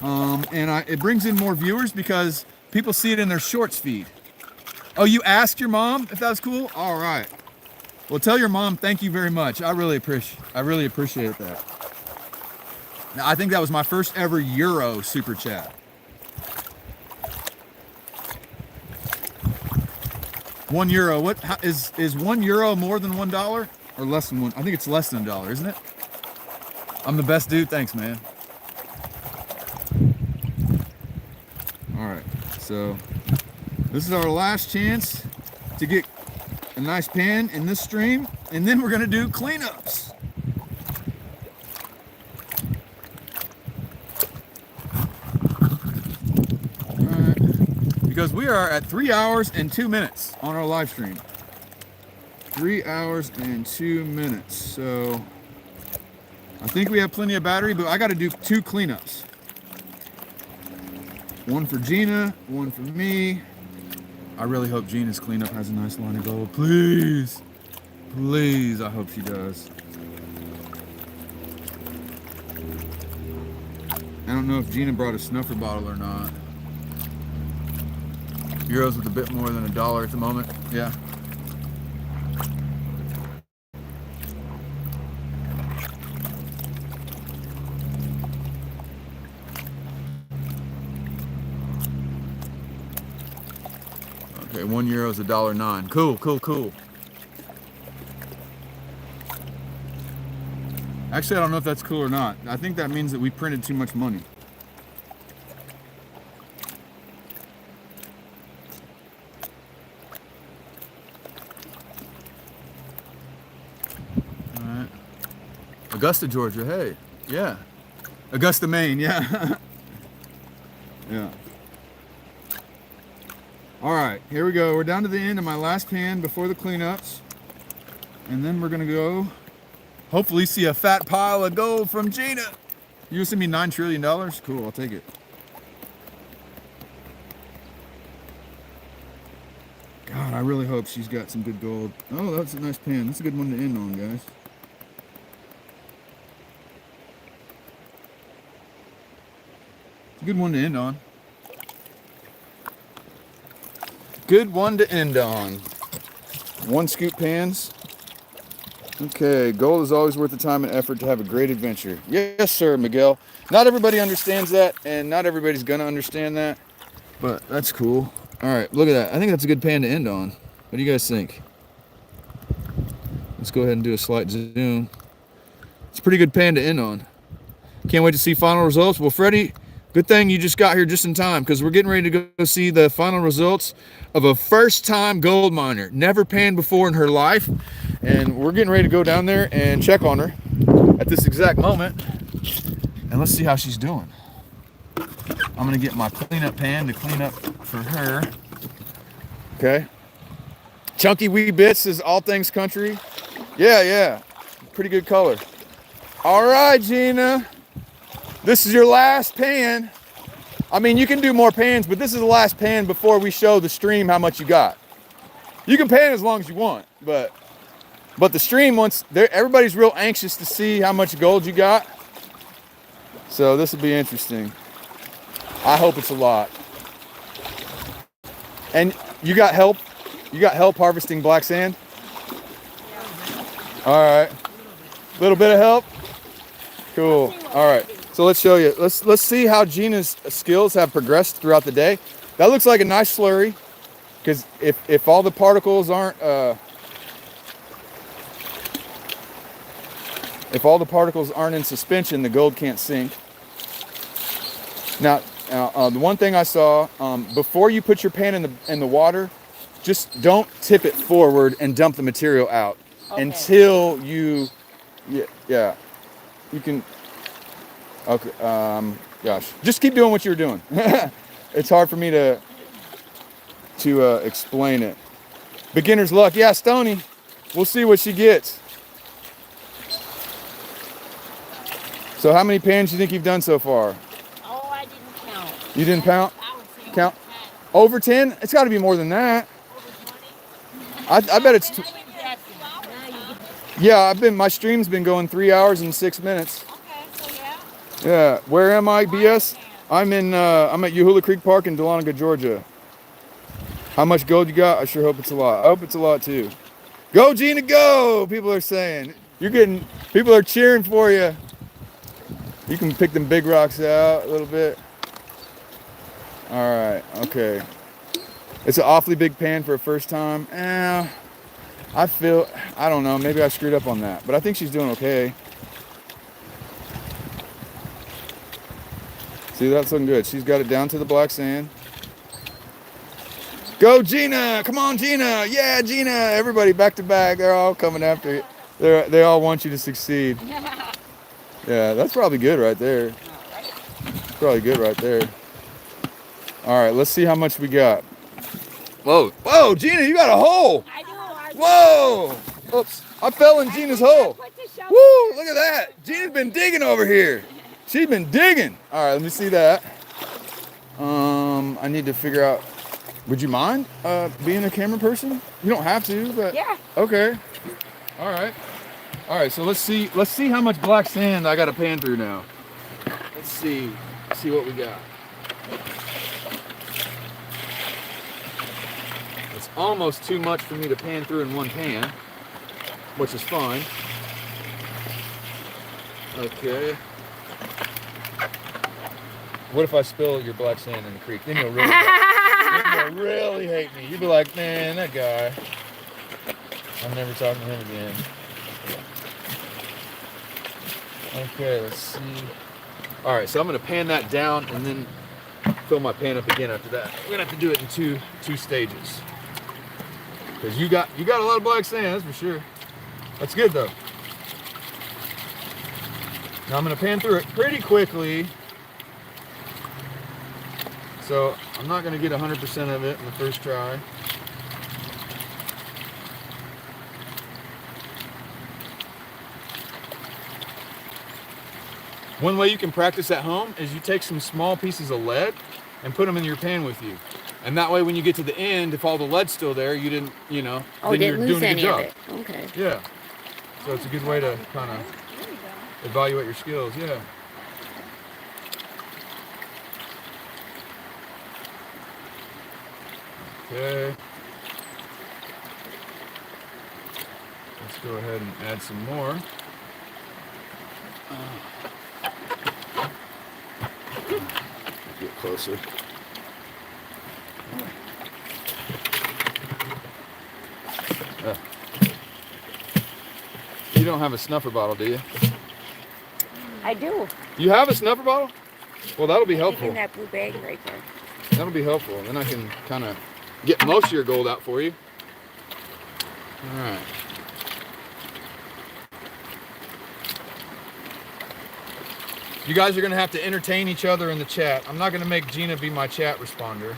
And it brings in more viewers because people see it in their shorts feed. Oh, you asked your mom if that was cool? All right. Well, tell your mom thank you very much. I really appreciate that. Now, I think that was my first ever Euro super chat. €1. What is €1 more than $1 or less than one? I think it's less than $1, isn't it? I'm the best dude. Thanks, man. All right, so this is our last chance to get a nice pan in this stream, and then we're gonna do cleanups. All right, because we are at 3 hours and 2 minutes on our live stream. 3 hours and 2 minutes. So I think we have plenty of battery, but I got to do 2 cleanups. One for Gina, one for me. I really hope Gina's cleanup has a nice line of gold. Please, please, I hope she does. I don't know if Gina brought a snuffer bottle or not. Euros with a bit more than $1 at the moment. Yeah. Okay, €1 is $1.09. Cool, cool, cool. Actually, I don't know if that's cool or not. I think that means that we printed too much money. All right. Augusta, Georgia. Hey, yeah. Augusta, Maine. Yeah. Yeah. All right, here we go. We're down to the end of my last pan before the cleanups. And then we're gonna go, hopefully see a fat pile of gold from Gina. You gonna send me $9 trillion? Cool, I'll take it. God, I really hope she's got some good gold. Oh, that's a nice pan. That's a good one to end on, guys. It's a good one to end on. Good one to end on. 1 scoop pans. Okay, gold is always worth the time and effort to have a great adventure. Yes, sir, Miguel. Not everybody understands that, and not everybody's gonna understand that, but that's cool. All right, look at that. I think that's a good pan to end on. What do you guys think? Let's go ahead and do a slight zoom. It's a pretty good pan to end on. Can't wait to see final results. Well, Freddie, good thing you just got here just in time, because we're getting ready to go see the final results of a first-time gold miner. Never panned before in her life, and we're getting ready to go down there and check on her at this exact moment, and let's see how she's doing. I'm gonna get my cleanup pan to clean up for her. Okay. Chunky Wee Bits is All Things Country. Yeah, pretty good color. All right, Gina. This is your last pan. I mean, you can do more pans, but this is the last pan before we show the stream how much you got. You can pan as long as you want, but the stream wants, everybody's real anxious to see how much gold you got. So this will be interesting. I hope it's a lot. And you got help? You got help harvesting black sand? All right. Little bit of help? Cool. All right. So let's show you. Let's see how Gina's skills have progressed throughout the day. That looks like a nice slurry, because if all the particles aren't in suspension, the gold can't sink. Now, the one thing I saw, before you put your pan in the water, just don't tip it forward and dump the material out until you, yeah, you can. Okay, gosh, just keep doing what you're doing. It's hard for me to explain it. Beginner's luck. Yeah, Stony. We'll see what she gets. So how many pans do you think you've done so far? Oh, I didn't count. You didn't count? I would say Count? Over 10? It's got to be more than that. I bet it's... Yeah, my stream's been going 3 hours and 6 minutes. Okay, so yeah. Yeah, where am I, BS? I'm at Uhula Creek Park in Dahlonega, Georgia. How much gold you got? I sure hope it's a lot. I hope it's a lot too. Go, Gina, go! People are saying. People are cheering for you. You can pick them big rocks out a little bit. All right, okay. It's an awfully big pan for a first time. I don't know, maybe I screwed up on that, but I think she's doing okay. See, that's looking good. She's got it down to the black sand. Go, Gina! Come on, Gina! Yeah, Gina! Everybody back to back. They're all coming after you. They all want you to succeed. Yeah, that's probably good right there. Probably good right there. All right, let's see how much we got. Whoa, whoa, Gina, you got a hole! I do. Whoa! Oops, I fell in Gina's hole. Woo, look at that. Gina's been digging over here. She's been digging. All right, let me see that. I need to figure out, would you mind being a camera person? You don't have to, but Yeah. okay. All right. All right, so let's see how much black sand I got to pan through now. Let's see what we got. It's almost too much for me to pan through in one pan, which is fine. Okay. What if I spill your black sand in the creek? Then you'll really hate me. You'll be like, man, that guy. I'm never talking to him again. Okay, let's see. All right, so I'm gonna pan that down and then fill my pan up again after that. We're gonna have to do it in two stages. Because you got a lot of black sand, that's for sure. That's good though. Now I'm gonna pan through it pretty quickly. So I'm not gonna get 100% of it in the first try. One way you can practice at home is you take some small pieces of lead and put them in your pan with you. And that way when you get to the end, if all the lead's still there, you didn't, then you're doing a good job. Okay. Yeah. So it's a good way to kind of evaluate your skills, yeah. Okay. Let's go ahead and add some more. Get closer. You don't have a snuffer bottle, do you? I do. You have a snuffer bottle? Well, that'll be helpful. In that blue bag right there. That'll be helpful. Then I can kind of get most of your gold out for you. All right. You guys are going to have to entertain each other in the chat. I'm not going to make Gina be my chat responder.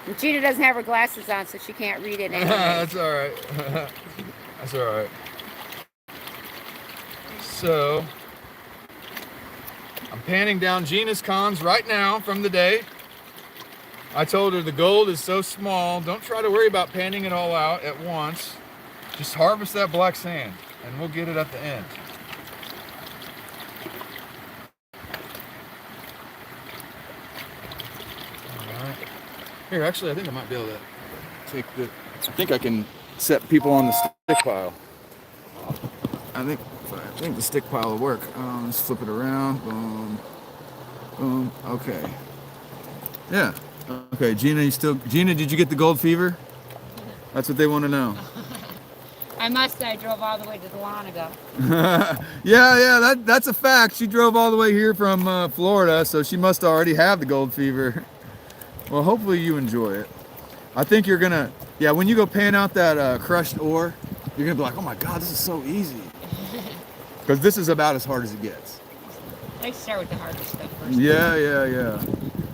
And Gina doesn't have her glasses on, so she can't read it anyway. That's all right. That's all right. So, I'm panning down Gina's cons right now from the day. I told her the gold is so small, don't try to worry about panning it all out at once. Just harvest that black sand, and we'll get it at the end. Here, actually, I think I might be able to take the. I think I can set people on the stick pile. I think the stick pile will work. Let's flip it around. Boom. Boom. Okay. Yeah. Okay, Gina, Gina, did you get the gold fever? That's what they want to know. I must say, I drove all the way to Dahlonega. yeah, that's a fact. She drove all the way here from Florida, so she must already have the gold fever. Well, hopefully you enjoy it. I think you're gonna, when you go pan out that crushed ore, you're gonna be like, oh my God, this is so easy. Because this is about as hard as it gets. Let's start with the hardest stuff first. Yeah.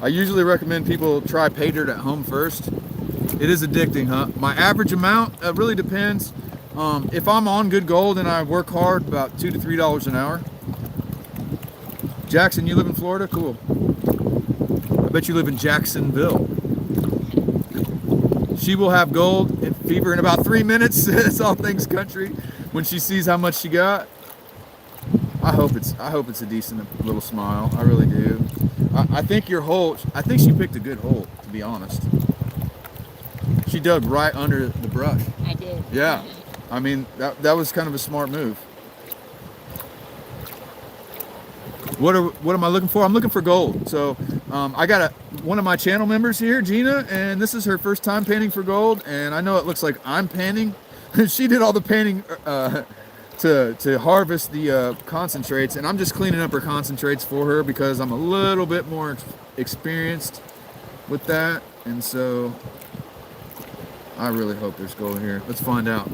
I usually recommend people try pay dirt at home first. It is addicting, huh? My average amount, really depends. If I'm on good gold and I work hard, about $2 to $3 an hour. Jackson, you live in Florida? Cool. I bet you live in Jacksonville. She will have gold and fever in about 3 minutes. It's all things country. When she sees how much she got, I hope it's a decent little smile. I really do. I think your hole. I think she picked a good hole, to be honest. She dug right under the brush. I did. Yeah. I mean, that was kind of a smart move. What am I looking for? I'm looking for gold. So I got one of my channel members here, Gina, and this is her first time panning for gold. And I know it looks like I'm panning. She did all the panning to harvest the concentrates, and I'm just cleaning up her concentrates for her because I'm a little bit more experienced with that. And so I really hope there's gold here. Let's find out.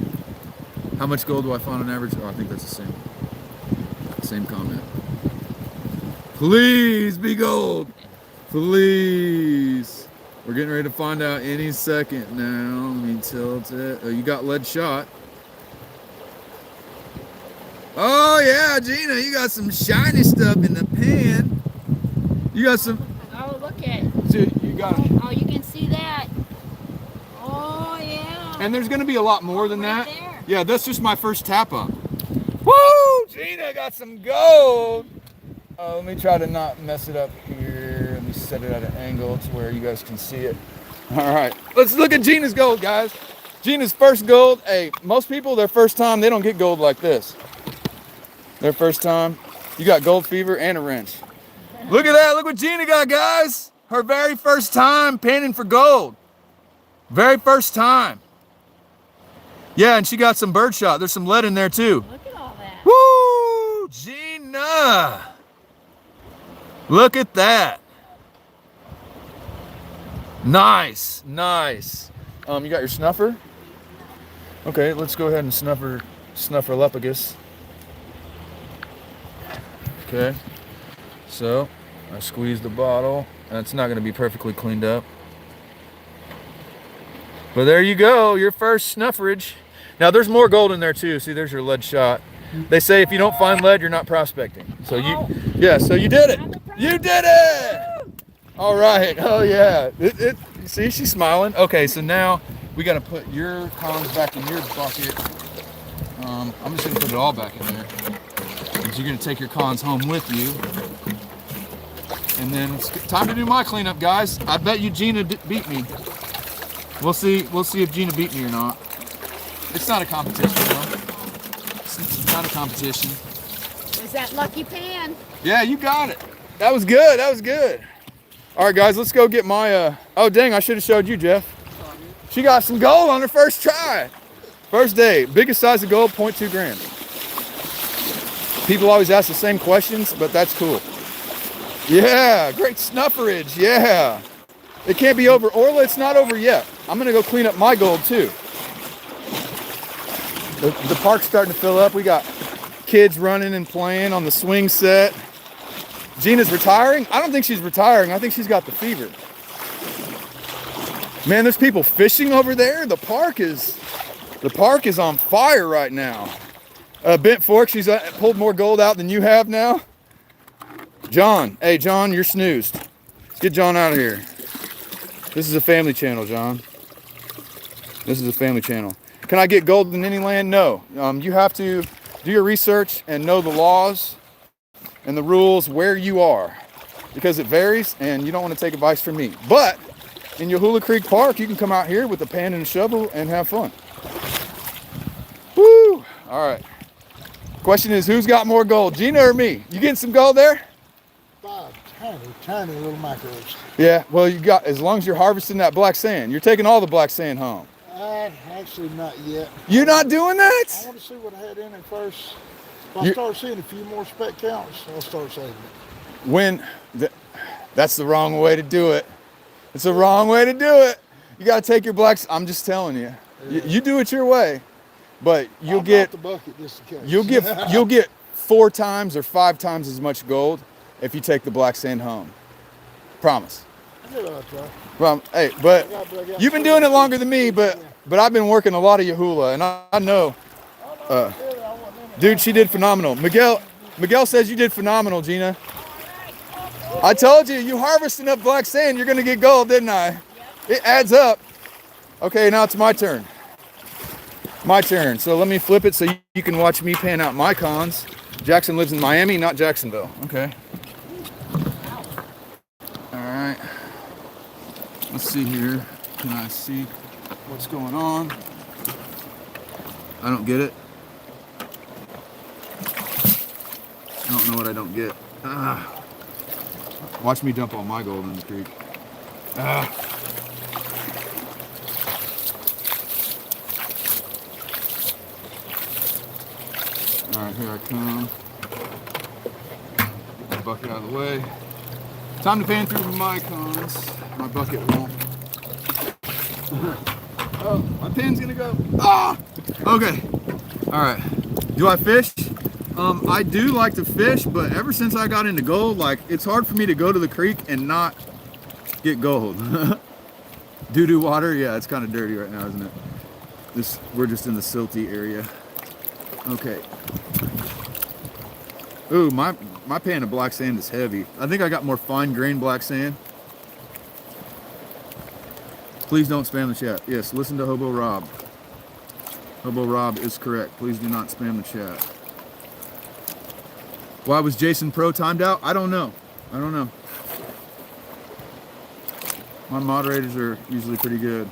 How much gold do I find on average? Oh, I think that's the same comment. Please be gold. Please. We're getting ready to find out any second now. Let me tilt it. Oh, you got lead shot. Oh yeah, Gina, you got some shiny stuff in the pan. You got some. Oh, look at it. See, you got it. Oh, you can see that. Oh, yeah. And there's gonna be a lot more than Right that. there. Yeah, that's just my first tap up. Woo! Gina got some gold. Let me try to not mess it up here. Let me set it at an angle to where you guys can see it. All right, let's look at Gina's gold, guys. Gina's first gold. Hey, most people, their first time, they don't get gold like this. Their first time, you got gold fever and a wrench. Look at that, look what Gina got, guys. Her very first time panning for gold. Very first time. Yeah, and she got some birdshot. There's some lead in there too. Look at all that. Woo! Gina! Look at that. Nice, nice. You got your snuffer? Okay, let's go ahead and snuffer lepagus. Okay, so I squeeze the bottle. It's not going to be perfectly cleaned up. But there you go, your first snufferage. Now there's more gold in there too. See, there's your lead shot. They say if you don't find lead, you're not prospecting. So so you did it. You did it. All right. Oh yeah. See, she's smiling. Okay, so now we got to put your cons back in your bucket. I'm just gonna put it all back in there because you're gonna take your cons home with you. And then it's time to do my cleanup, guys. I bet you Gina beat me. We'll see if Gina beat me or not. It's not a competition, though. It's not a competition. Is that lucky pan? Yeah, you got it. That was good. That was good. All right, guys, let's go get my. Oh, dang! I should have showed you, Jeff. She got some gold on her first try. First day, biggest size of gold, 0.2 grams. People always ask the same questions, but that's cool. Yeah, great snufferage. Yeah. It can't be over. Orla, it's not over yet. I'm going to go clean up my gold, too. The park's starting to fill up. We got kids running and playing on the swing set. Gina's retiring? I don't think she's retiring. I think she's got the fever. Man, there's people fishing over there. The park is on fire right now. Bent Fork, she's pulled more gold out than you have now. John, hey John, you're snoozed. Let's get John out of here. This is a family channel, John. This is a family channel. Can I get gold in any land? No. You have to do your research and know the laws and the rules where you are, because it varies and you don't want to take advice from me. But in Yahula Creek Park, you can come out here with a pan and a shovel and have fun. Woo! All right. Question is, who's got more gold, Gina or me? You getting some gold there? 5 tiny little macros. Yeah, well, you got, as long as you're harvesting that black sand, you're taking all the black sand home. Actually, not yet. You're not doing that? I want to see what I had in it first. If I start seeing a few more spec counts, I'll start saving it. That's the wrong way to do it. It's the wrong way to do it. You got to take your blacks. I'm just telling you. Yeah. You do it your way, but you'll I'm get off the bucket just in case. you'll get 4 times or 5 times as much gold if you take the black sand home. Promise. I'll try. Well, hey, but you've been doing it longer than me, but I've been working a lot of Yahula, and I know. Dude, she did phenomenal. Miguel says you did phenomenal, Gina. I told you, you harvesting up black sand, you're gonna get gold, didn't I? It adds up. Okay, now it's my turn. My turn. So let me flip it so you can watch me pan out my cons. Jackson lives in Miami, not Jacksonville. Okay. All right. Let's see here. Can I see what's going on? I don't get it. I don't know what I don't get. Watch me dump all my gold in the creek. All right, here I come. Get my bucket out of the way. Time to pan through my cons. My bucket won't. Oh, my pan's gonna go. Ah! Okay. All right. Do I fish? I do like to fish, but ever since I got into gold, like, it's hard for me to go to the creek and not get gold. Doo-doo water? Yeah, it's kind of dirty right now, isn't it? We're just in the silty area. Okay. Ooh, my pan of black sand is heavy. I think I got more fine grained black sand. Please don't spam the chat. Yes, listen to Hobo Rob. Hobo Rob is correct. Please do not spam the chat. Why was Jason Pro timed out? I don't know. I don't know. My moderators are usually pretty good.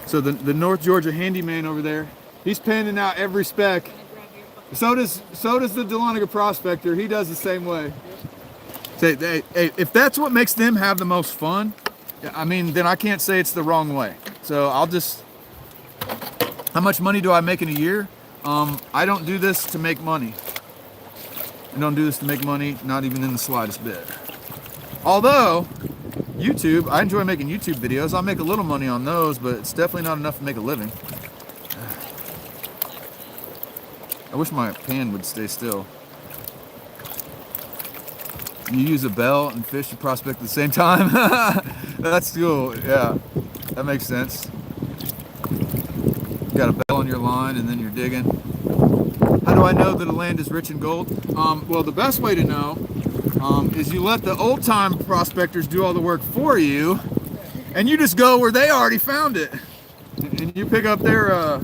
So the North Georgia handyman over there, he's panning out every spec. So does the Dahlonega prospector. He does the same way. Say, hey, if that's what makes them have the most fun, I mean, then I can't say it's the wrong way. So I'll just. How much money do I make in a year? I don't do this to make money. I don't do this to make money, not even in the slightest bit. Although, YouTube, I enjoy making YouTube videos. I'll make a little money on those, but it's definitely not enough to make a living. I wish my pan would stay still. You use a bell and fish and prospect at the same time? That's cool, yeah. That makes sense. You got a bell on your line and then you're digging. How do I know that a land is rich in gold? Well, the best way to know is you let the old time prospectors do all the work for you, and you just go where they already found it, and you pick up their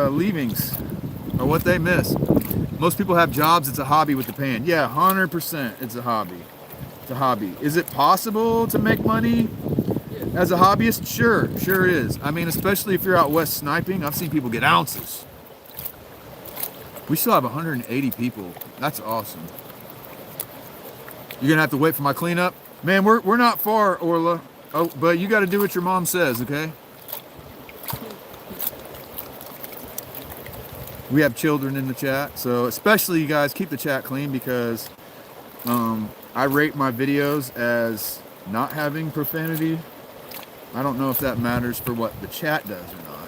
leavings or what they miss. Most people have jobs. It's a hobby with the pan. Yeah, 100%. It's a hobby. It's a hobby. Is it possible to make money as a hobbyist? Sure is. I mean, especially if you're out west sniping. I've seen people get ounces. We still have 180 people. That's awesome. You're gonna have to wait for my cleanup? Man, we're not far, Orla. Oh, but you gotta do what your mom says, okay? We have children in the chat, so especially you guys keep the chat clean, because I rate my videos as not having profanity. I don't know if that matters for what the chat does or not.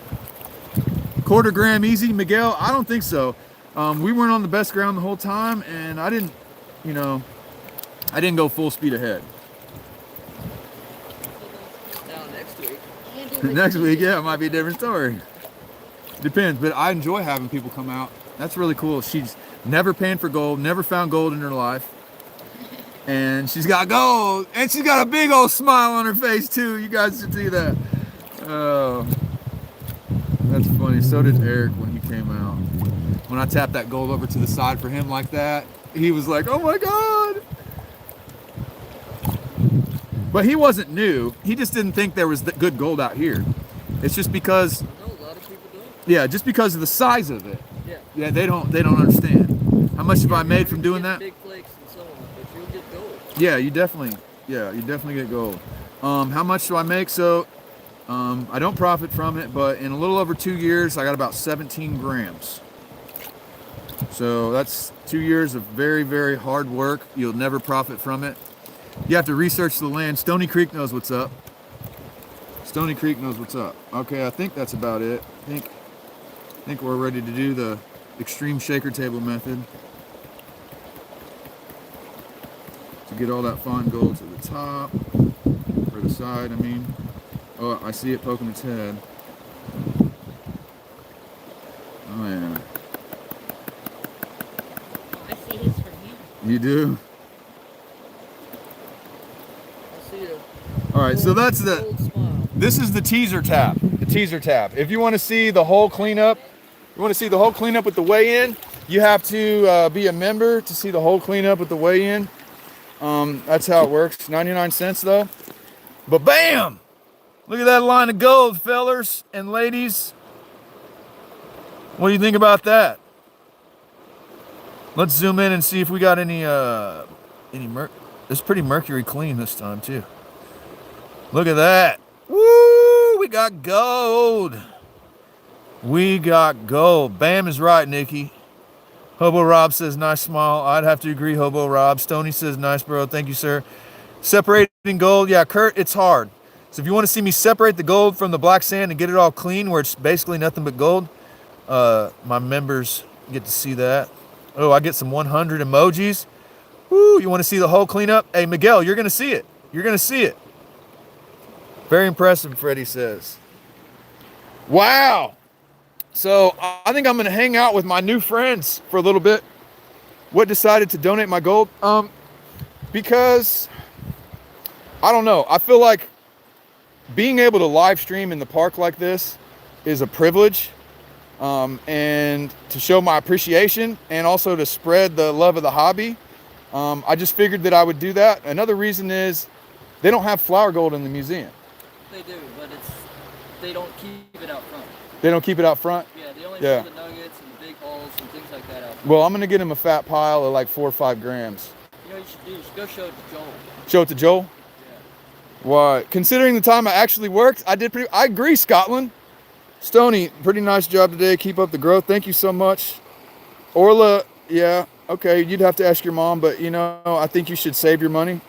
Quarter gram easy, Miguel? I don't think so. We weren't on the best ground the whole time, and I didn't go full speed ahead. Now next week. Next week, yeah, it might be a different story. Depends, but I enjoy having people come out. That's really cool. She's never panned for gold, never found gold in her life. And she's got gold, and she's got a big old smile on her face too. You guys should see that. Oh, that's funny. So did Eric when he came out. When I tapped that gold over to the side for him like that, he was like, oh my God. But he wasn't new. He just didn't think there was good gold out here. It's just because, No, a lot of people don't. yeah, just because of the size of it. Yeah. Yeah, they don't understand. How much have I made from doing that? Big flakes and so on, but you'll get gold. Yeah, you definitely get gold. How much do I make? So, I don't profit from it, but in a little over 2 years, I got about 17 grams. So that's 2 years of very, very hard work. You'll never profit from it. You have to research the land. Stony Creek knows what's up. Stony Creek knows what's up. Okay, I think that's about it. I think we're ready to do the extreme shaker table method to get all that fine gold to the top, or the side, I mean. Oh, I see it poking its head. Oh yeah. I see his from here. You do? I see it. All right, so that's Gold smile. this is the teaser tap. The teaser tap. If you want to see the whole cleanup, with the weigh-in, you have to be a member to see the whole cleanup with the weigh-in. That's how it works. 99 cents though. But bam! Look at that line of gold, fellers and ladies. What do you think about that? Let's zoom in and see if we got any it's pretty mercury clean this time too. Look at that. Woo! We got gold. We got gold. Bam is right, Nikki. Hobo Rob says, nice smile. I'd have to agree, Hobo Rob. Stony says, nice, bro. Thank you, sir. Separating gold. Yeah, Kurt, it's hard. So if you want to see me separate the gold from the black sand and get it all clean where it's basically nothing but gold, my members get to see that. Oh, I get some 100 emojis. Woo, you want to see the whole cleanup? Hey, Miguel, you're going to see it. You're going to see it. Very impressive, Freddie says. Wow. So I think I'm going to hang out with my new friends for a little bit. What decided to donate my gold? Because, I don't know. I feel like being able to live stream in the park like this is a privilege. And to show my appreciation and also to spread the love of the hobby. I just figured that I would do that. Another reason is they don't have flower gold in the museum. They do, but they don't keep it out front. They don't keep it out front? Yeah, they only show the nuggets and the big holes and things like that out front. Well, I'm going to get him a fat pile of like 4 or 5 grams. You know what you should do? You should go show it to Joel. Show it to Joel? Yeah. Why? Considering the time I actually worked, I agree, Scotland. Stony, pretty nice job today. Keep up the growth. Thank you so much. Orla, yeah, okay, you'd have to ask your mom, but you know, I think you should save your money.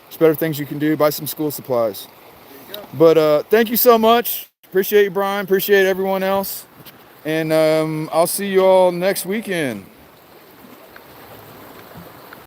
There's better things you can do. Buy some school supplies. There you go. But thank you so much. Appreciate you, Brian. Appreciate everyone else. And I'll see you all next weekend.